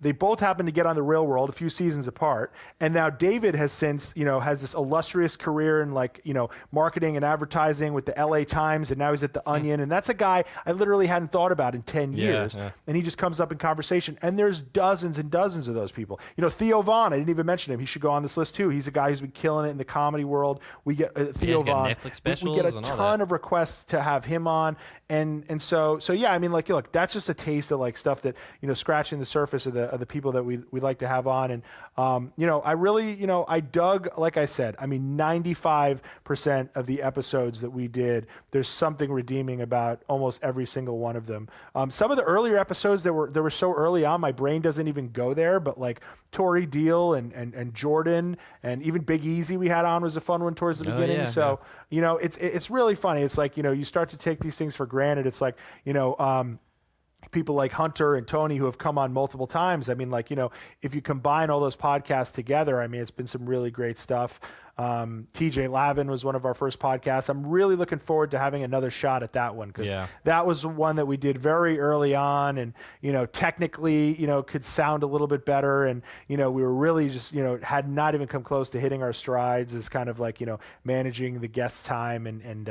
They both happened to get on the Real World a few seasons apart. And now David has since, has this illustrious career in marketing and advertising with the LA Times. And now he's at the Onion. And that's a guy I literally hadn't thought about in 10 years. Yeah. And he just comes up in conversation. And there's dozens and dozens of those people. Theo Vaughn, I didn't even mention him. He should go on this list too. He's a guy who's been killing it in the comedy world. We get Theo Vaughn. Netflix specials. We get a ton of requests to have him on. And so yeah, I mean, look, that's just a taste of stuff that, scratching the surface of the people that we'd like to have on. And, I really, I dug, like I said, 95% of the episodes that we did, there's something redeeming about almost every single one of them. Some of the earlier episodes that were so early on, my brain doesn't even go there, but like Tori Deal and Jordan and even Big Easy we had on was a fun one towards the beginning. Yeah, so, it's really funny. It's like, you start to take these things for granted. It's like, people like Hunter and Tony who have come on multiple times. I mean, if you combine all those podcasts together, it's been some really great stuff. TJ Lavin was one of our first podcasts. I'm really looking forward to having another shot at that one, because that was one that we did very early on, and technically could sound a little bit better, and we were really just had not even come close to hitting our strides as kind of like managing the guest time and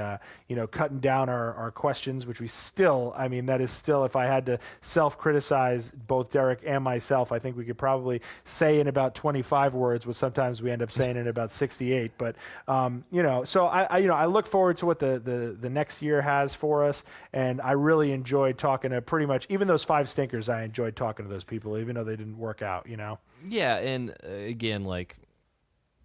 cutting down our questions, which we still, that is still, if I had to self-criticize both Derek and myself, I think we could probably say in about 25 words what sometimes we end up saying in about 68. But so I look forward to what the next year has for us, and I really enjoyed talking to pretty much even those 5 stinkers. I enjoyed talking to those people, even though they didn't work out. Yeah, and again, like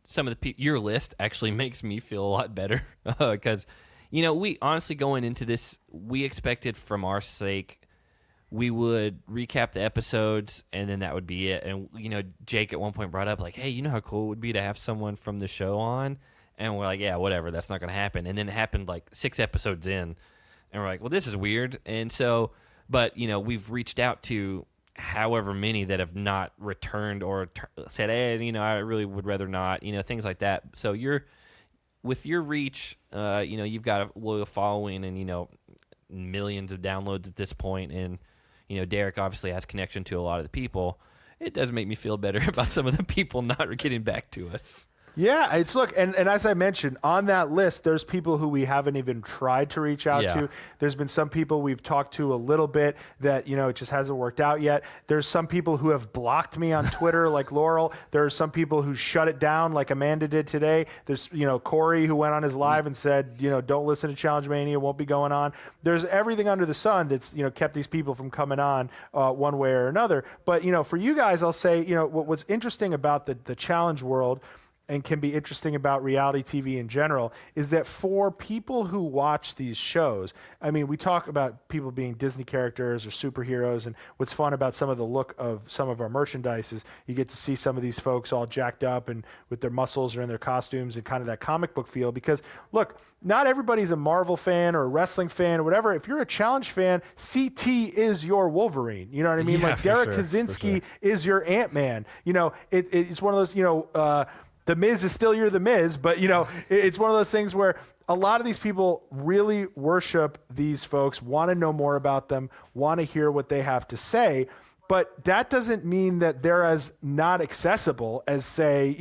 some of the people, your list actually makes me feel a lot better because we honestly, going into this, we expected from our sake we would recap the episodes and then that would be it. And Jake at one point brought up like, hey, how cool it would be to have someone from the show on, and we're like, yeah, whatever, that's not going to happen. And then it happened like 6 episodes in, and we're like, well, this is weird. And so, but we've reached out to however many that have not returned or said, hey, I really would rather not, things like that. So with your reach, you've got a loyal following and, millions of downloads at this point. And, Derek obviously has connection to a lot of the people. It does make me feel better about some of the people not getting back to us. Yeah, and as I mentioned, on that list, there's people who we haven't even tried to reach out to. There's been some people we've talked to a little bit that, it just hasn't worked out yet. There's some people who have blocked me on Twitter, like Laurel. There are some people who shut it down, like Amanda did today. There's, Corey, who went on his live and said, don't listen to Challenge Mania, won't be going on. There's everything under the sun that's, kept these people from coming on one way or another. But, for you guys, I'll say, what's interesting about the challenge world and can be interesting about reality TV in general is that for people who watch these shows, we talk about people being Disney characters or superheroes, and what's fun about some of the look of some of our merchandise is you get to see some of these folks all jacked up and with their muscles or in their costumes and kind of that comic book feel, because look, not everybody's a Marvel fan or a wrestling fan or whatever. If you're a challenge fan, CT is your Wolverine. You know what I mean? Yeah, like Derek sure, Kaczynski is your Ant-Man. It's one of those, The Miz is still you're The Miz, but it's one of those things where a lot of these people really worship these folks, want to know more about them, want to hear what they have to say. But that doesn't mean that they're as not accessible as, say,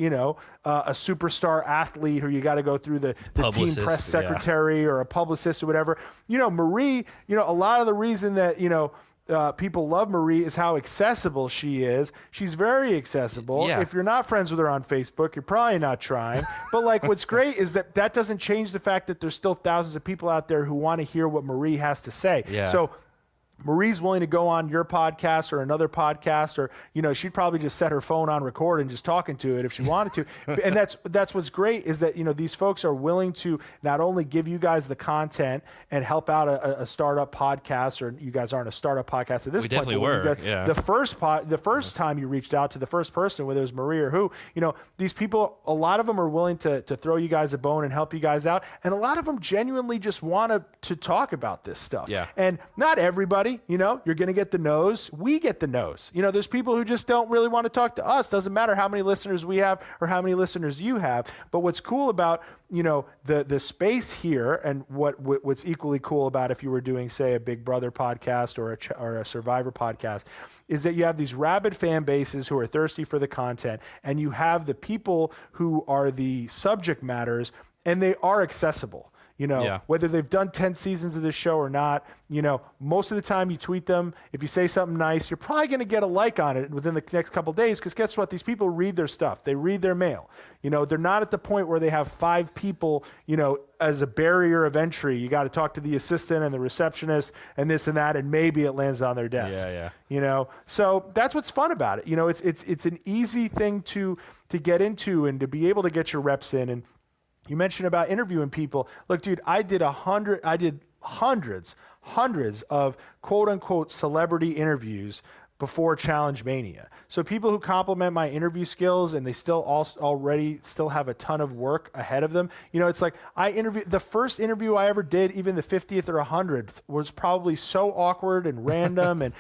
a superstar athlete who you got to go through the team press secretary or a publicist or whatever. Marie, a lot of the reason that, people love Marie is how accessible she is. She's very accessible. Yeah. If you're not friends with her on Facebook, you're probably not trying. But what's great is that doesn't change the fact that there's still thousands of people out there who want to hear what Marie has to say. Yeah. So Marie's willing to go on your podcast or another podcast, or she'd probably just set her phone on record and just talking to it if she wanted to. And that's what's great is that these folks are willing to not only give you guys the content and help out a startup podcast, or you guys aren't a startup podcast at this point. We definitely were. Yeah. The first time you reached out to the first person, whether it was Marie or who, these people, a lot of them are willing to throw you guys a bone and help you guys out, and a lot of them genuinely just want to talk about this stuff. Yeah. And not everybody. You're going to get the no's. We get the no's. There's people who just don't really want to talk to us. Doesn't matter how many listeners we have or how many listeners you have. But what's cool about, the space here, and what's equally cool about if you were doing, say, a Big Brother podcast or a Survivor podcast, is that you have these rabid fan bases who are thirsty for the content, and you have the people who are the subject matters, and they are accessible. Whether they've done 10 seasons of this show or not, most of the time you tweet them. If you say something nice, you're probably going to get a like on it within the next couple of days, because guess what? These people read their stuff. They read their mail. They're not at the point where they have 5 people, as a barrier of entry. You got to talk to the assistant and the receptionist and this and that, and maybe it lands on their desk. Yeah. So that's what's fun about it. It's an easy thing to get into and to be able to get your reps in. And you mentioned about interviewing people. Look, dude, I did hundreds of quote unquote celebrity interviews before Challenge Mania. So people who compliment my interview skills and they still already have a ton of work ahead of them. It's like the first interview I ever did, even the 50th or 100th, was probably so awkward and random. And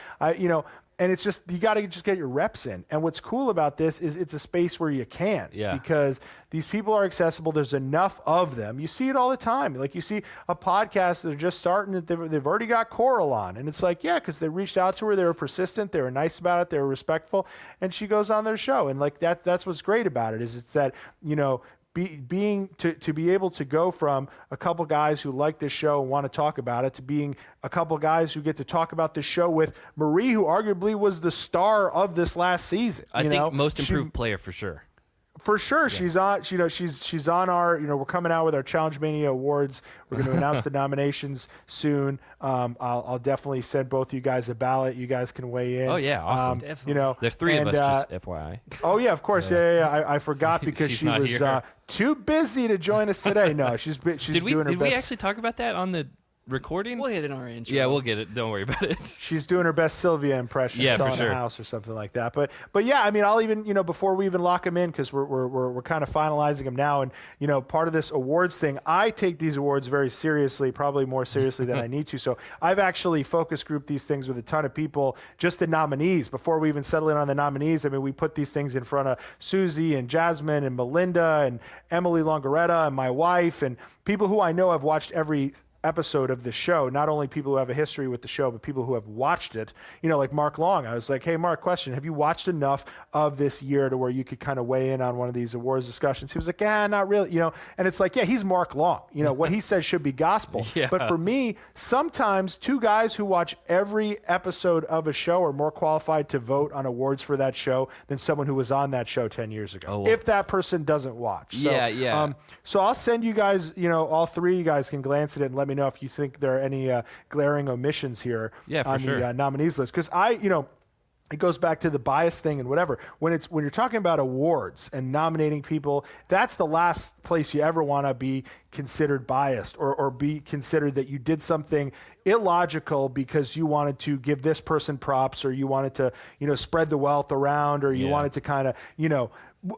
And it's just, you got to just get your reps in. And what's cool about this is it's a space where you can, because these people are accessible. There's enough of them. You see it all the time. Like you see a podcast that are just starting, they've already got Coral on. And it's like, because they reached out to her. They were persistent. They were nice about it. They were respectful. And she goes on their show. And like that's what's great about it is it's that, to be able to go from a couple guys who like this show and want to talk about it to being a couple guys who get to talk about this show with Marie, who arguably was the star of this last season. I think most improved player for sure. For sure, she's on. She's on our. We're coming out with our Challenge Mania awards. We're going to announce the nominations soon. I'll definitely send both of you guys a ballot. You guys can weigh in. Oh yeah, awesome. There's 3 of us. Just FYI. Oh yeah, of course. Yeah. I forgot because she was too busy to join us today. No, she's doing her best. Did we actually talk about that on the recording? We'll hit it on our intro. Yeah, we'll get it. Don't worry about it. She's doing her best Sylvia impression, selling a house or something like that. But yeah, I mean, I'll even before we even lock them in, because we're kind of finalizing them now, and part of this awards thing, I take these awards very seriously, probably more seriously than I need to. So I've actually focus grouped these things with a ton of people, just the nominees. Before we even settle in on the nominees, I mean, we put these things in front of Susie and Jasmine and Melinda and Emily Longaretta and my wife and people who I know have watched every episode of the show, not only people who have a history with the show, but people who have watched it, like Mark Long. I was like, hey, Mark, question, have you watched enough of this year to where you could kind of weigh in on one of these awards discussions? He was like, not really, and it's like, he's Mark Long, what he says should be gospel. But for me, sometimes 2 guys who watch every episode of a show are more qualified to vote on awards for that show than someone who was on that show 10 years ago, if that person doesn't watch. So, so I'll send you guys, all 3 of you guys can glance at it and let me know if you think there are any glaring omissions here on the nominees list. Because it goes back to the bias thing and whatever. When you're talking about awards and nominating people, that's the last place you ever want to be considered biased or be considered that you did something illogical because you wanted to give this person props, or you wanted to, spread the wealth around, or you wanted to kind of,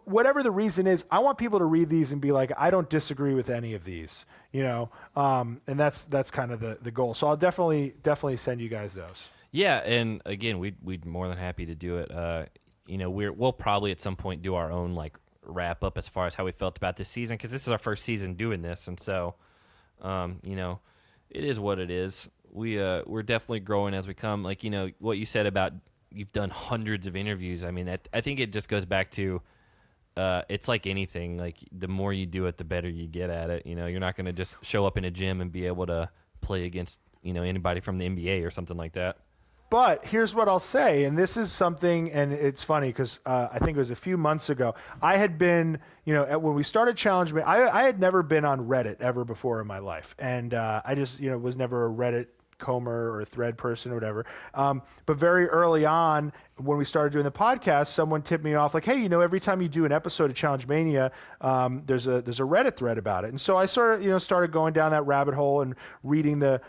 whatever the reason is. I want people to read these and be like, I don't disagree with any of these, and that's kind of the goal. So I'll definitely send you guys those. Yeah, and again, we'd more than happy to do it. We'll probably at some point do our own wrap up as far as how we felt about this season, because this is our first season doing this, and so it is what it is. We're definitely growing as we come. What you said about you've done hundreds of interviews. I mean, I think it just goes back to it's like anything. Like the more you do it, the better you get at it. You're not going to just show up in a gym and be able to play against anybody from the NBA or something like that. But here's what I'll say, and this is something, and it's funny because I think it was a few months ago. I had been, when we started Challenge Me, I had never been on Reddit ever before in my life, and I just, was never a Reddit Comer or a thread person or whatever. But very early on, when we started doing the podcast, someone tipped me off like, hey, every time you do an episode of Challenge Mania, there's a Reddit thread about it. And so I started going down that rabbit hole and reading the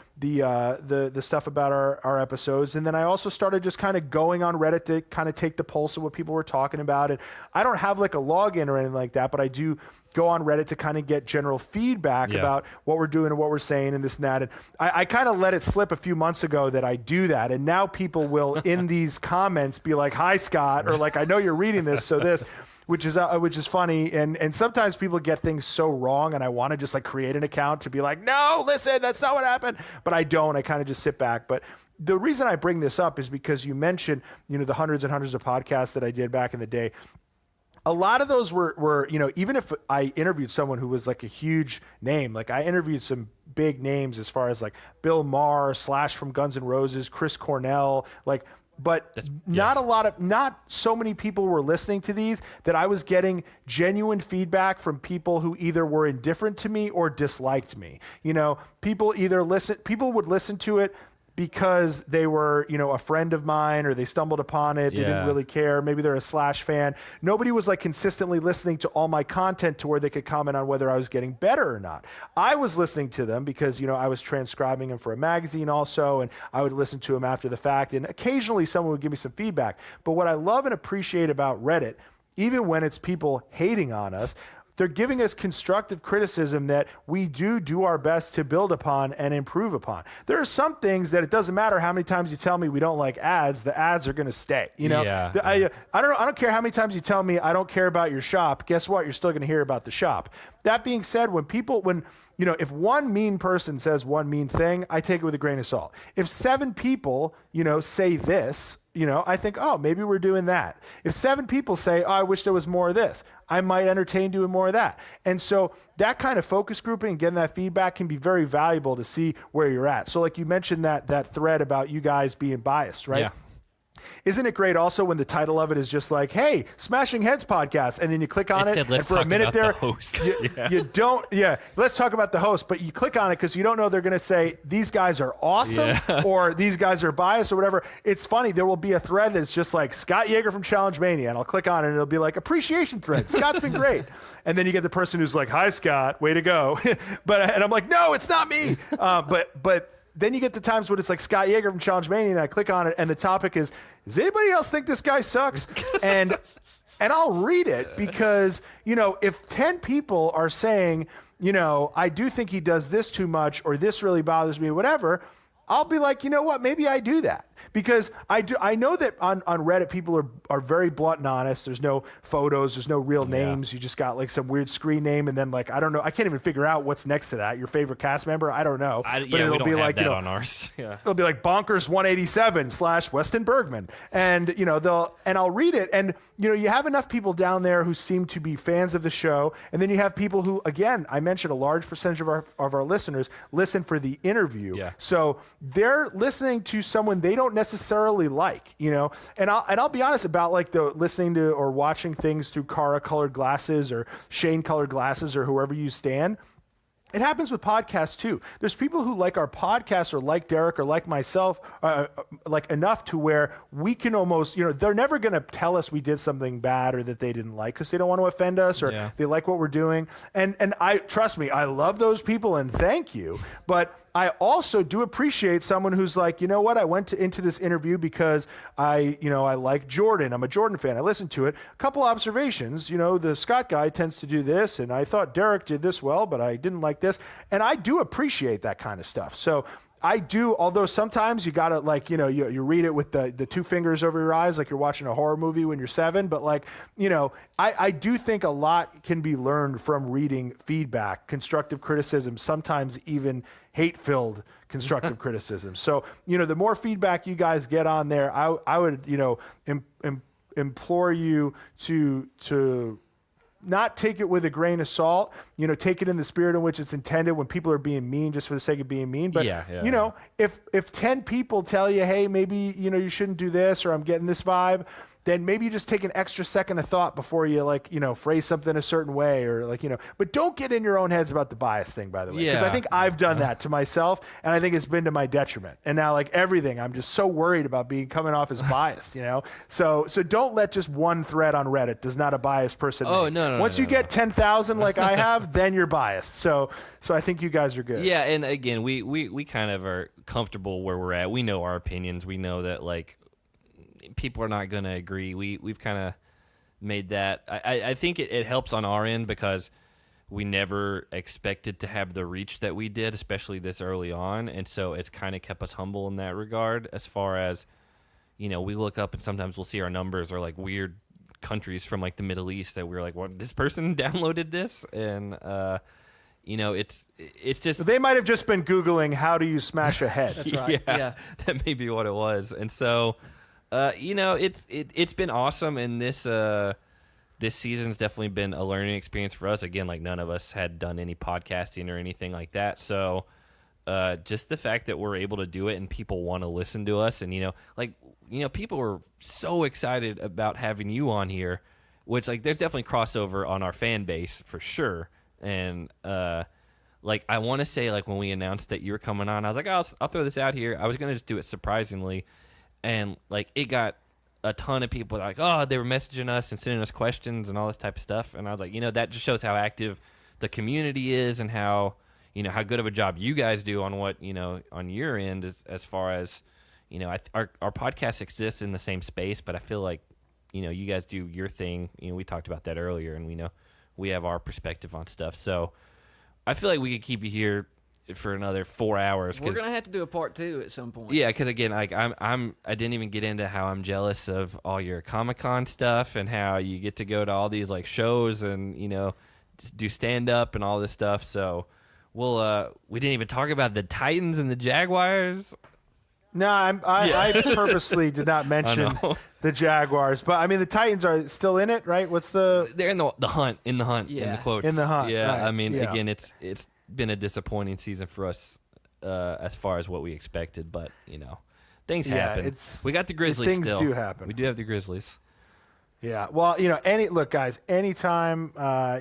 stuff about our episodes. And then I also started just kind of going on Reddit to kind of take the pulse of what people were talking about. And I don't have like a login or anything like that, but I do go on Reddit to kind of get general feedback about what we're doing and what we're saying and this and that. And I kind of let it slip a few months ago that I do that. And now people will, in these comments, be like, hi, Scott, or like, I know you're reading this, so this, which is funny. And sometimes people get things so wrong, and I want to just like create an account to be like, no, listen, that's not what happened. But I don't. I kind of just sit back. But the reason I bring this up is because you mentioned, the hundreds and hundreds of podcasts that I did back in the day. A lot of those were, even if I interviewed someone who was like a huge name, like I interviewed some big names as far as like Bill Maher, Slash from Guns N' Roses, Chris Cornell, but not so many people were listening to these that I was getting genuine feedback from people who either were indifferent to me or disliked me. People would listen to it because they were, a friend of mine, or they stumbled upon it. They didn't really care. Maybe they're a Slash fan. Nobody was like consistently listening to all my content to where they could comment on whether I was getting better or not. I was listening to them because, I was transcribing them for a magazine also, and I would listen to them after the fact. And occasionally someone would give me some feedback. But what I love and appreciate about Reddit, even when it's people hating on us, they're giving us constructive criticism that we do our best to build upon and improve upon. There are some things that it doesn't matter how many times you tell me we don't like ads, the ads are going to stay. You know, Yeah. I don't care how many times you tell me I don't care about your shop. Guess what? You're still going to hear about the shop. That being said, if one mean person says one mean thing, I take it with a grain of salt. If 7 people, say this, I think, oh, maybe we're doing that. If 7 people say, oh, I wish there was more of this, I might entertain doing more of that. And so that kind of focus grouping and getting that feedback can be very valuable to see where you're at. So like you mentioned that thread about you guys being biased, right? Yeah. Isn't it great also when the title of it is just like, hey, Smashing Heads Podcast, and then you click on it, said, and for a minute there, let's talk about the host, but you click on it because you don't know they're going to say, these guys are awesome, or these guys are biased, or whatever. It's funny, there will be a thread that's just like, Scott Yager from Challenge Mania, and I'll click on it, and it'll be like, appreciation thread, Scott's been great. And then you get the person who's like, hi, Scott, way to go. And I'm like, no, it's not me. But then you get the times when it's like Scott Yager from Challenge Mania, and I click on it, and the topic is, does anybody else think this guy sucks? And I'll read it because, if 10 people are saying, I do think he does this too much, or this really bothers me, whatever, I'll be like, you know what, maybe I do that. Because I know that on Reddit, people are very blunt and honest. There's no photos. There's no real names. You just got like some weird screen name. And then like, I don't know. I can't even figure out what's next to that. Your favorite cast member? I don't know. But it'll be like, on ours. Yeah. It'll be like Bonkers 187 / Weston Bergman. And, I'll read it. And, you have enough people down there who seem to be fans of the show. And then you have people who, again, I mentioned a large percentage of our listeners listen for the interview. Yeah. So they're listening to someone they don't necessarily like, and I'll be honest about like the listening to or watching things through Cara colored glasses or Shane colored glasses or whoever you stand. It happens with podcasts too. There's people who like our podcast or like Derek or like myself, like enough to where we can almost, they're never going to tell us we did something bad or that they didn't like because they don't want to offend us or they like what we're doing. And trust me, I love those people and thank you. But I also do appreciate someone who's like, you know what? I went into this interview because I like Jordan. I'm a Jordan fan. I listened to it. A couple observations. The Scott guy tends to do this, and I thought Derek did this well, but I didn't like this. And I do appreciate that kind of stuff. So I do, although sometimes you got to like, you read it with the 2 fingers over your eyes like you're watching a horror movie when you're 7. But like, I do think a lot can be learned from reading feedback, constructive criticism, sometimes even hate-filled constructive criticism. So, the more feedback you guys get on there, I would, implore you to not take it with a grain of salt, take it in the spirit in which it's intended when people are being mean just for the sake of being mean. But, if 10 people tell you, hey, maybe, you shouldn't do this, or I'm getting this vibe, then maybe you just take an extra second of thought before you phrase something a certain way or but don't get in your own heads about the bias thing, by the way, because I think I've done that to myself and I think it's been to my detriment. And now everything, I'm just so worried about coming off as biased, So don't let just one thread on Reddit does not a biased person. Oh, no. Once you get 10,000 like I have, then you're biased. So I think you guys are good. Yeah. And again, we kind of are comfortable where we're at. We know our opinions. We know that people are not going to agree. We've kind of made that. I think it helps on our end because we never expected to have the reach that we did, especially this early on. And so it's kind of kept us humble in that regard as far as, we look up and sometimes we'll see our numbers are like weird countries from like the Middle East that we're like, what, this person downloaded this? And, it's just... They might have just been Googling, how do you smash a head? That's right. Yeah. That may be what it was. And so... it's been awesome, and this season's definitely been a learning experience for us. Again, like none of us had done any podcasting or anything like that, so just the fact that we're able to do it and people want to listen to us, and people were so excited about having you on here, which there's definitely crossover on our fan base for sure, and I want to say when we announced that you were coming on, I was like, I'll throw this out here. I was gonna just do it surprisingly. And it got a ton of people they were messaging us and sending us questions and all this type of stuff. And I was like, that just shows how active the community is and how good of a job you guys do on what, on your end as far as, our podcast exists in the same space, but I feel like, you guys do your thing. We talked about that earlier, and we know we have our perspective on stuff. So I feel like we could keep you here for another 4 hours. We're gonna have to do a part 2 at some point. Yeah, because again, like I didn't even get into how I'm jealous of all your Comic-Con stuff and how you get to go to all these like shows and just do stand up and all this stuff. So we didn't even talk about the Titans and the Jaguars. No, I purposely did not mention the Jaguars, but I mean the Titans are still in it, right? They're in the hunt in the quotes in the hunt. Yeah, right. I mean yeah. again, it's been a disappointing season for us as far as what we expected, but things happen. We got the Grizzlies. Things still do happen. We do have the Grizzlies. Yeah. Well, look, guys, anytime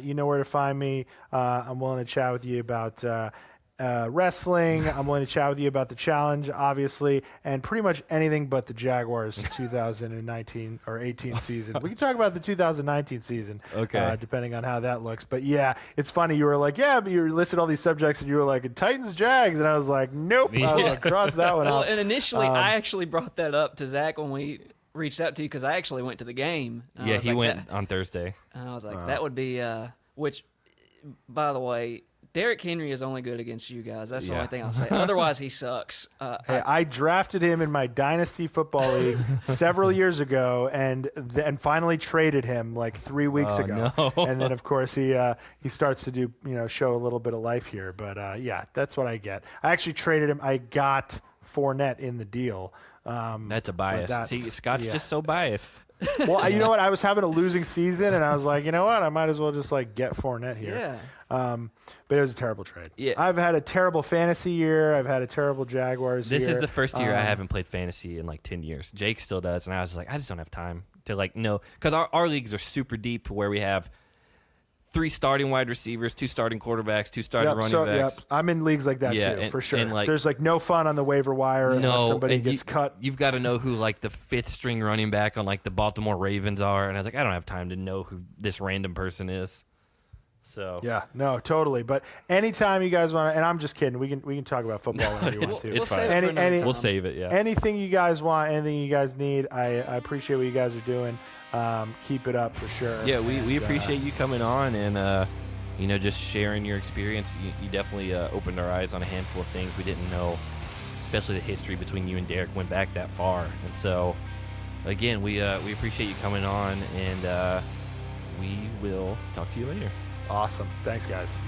you know where to find me. I'm willing to chat with you about wrestling. I'm willing to chat with you about the challenge, obviously, and pretty much anything but the Jaguars 2019 or 18 season. We can talk about the 2019 season, depending on how that looks. But yeah, it's funny. You were like, but you listed all these subjects, and you were like, Titans, Jags, and I was like, nope. I was like, cross that one out. And initially, I actually brought that up to Zach when we reached out to you because I actually went to the game. Yeah, he went on Thursday. And I was like, that would be, which, by the way, Derrick Henry is only good against you guys. That's the only thing I'll say. Otherwise, he sucks. Hey, I drafted him in my Dynasty Football League several years ago and finally traded him like 3 weeks ago. No. And then, of course, he starts to do, show a little bit of life here. But, that's what I get. I actually traded him. I got Fournette in the deal. That's a bias. See, Scott's just so biased. Well, you know what? I was having a losing season, and I was like, you know what? I might as well just get Fournette here. Yeah. But it was a terrible trade. Yeah. I've had a terrible fantasy year. I've had a terrible Jaguars year. This is the first year I haven't played fantasy in like 10 years. Jake still does, and I was like, I just don't have time to because our leagues are super deep where we have 3 starting wide receivers, 2 starting quarterbacks, 2 starting running backs. I'm in leagues like that too, for sure. And there's no fun on the waiver wire unless somebody gets cut. You've got to know who the 5th string running back on the Baltimore Ravens are, and I was like, I don't have time to know who this random person is. So yeah, no, totally. But anytime you guys want, and I'm just kidding. We can talk about football whenever you want to. It's fine. We'll save it. Yeah. Anything you guys want, anything you guys need, I appreciate what you guys are doing. Keep it up for sure. Yeah, we appreciate you coming on and just sharing your experience. You definitely opened our eyes on a handful of things we didn't know, especially the history between you and Derek went back that far. And so, again, we appreciate you coming on, and we will talk to you later. Awesome. Thanks, guys.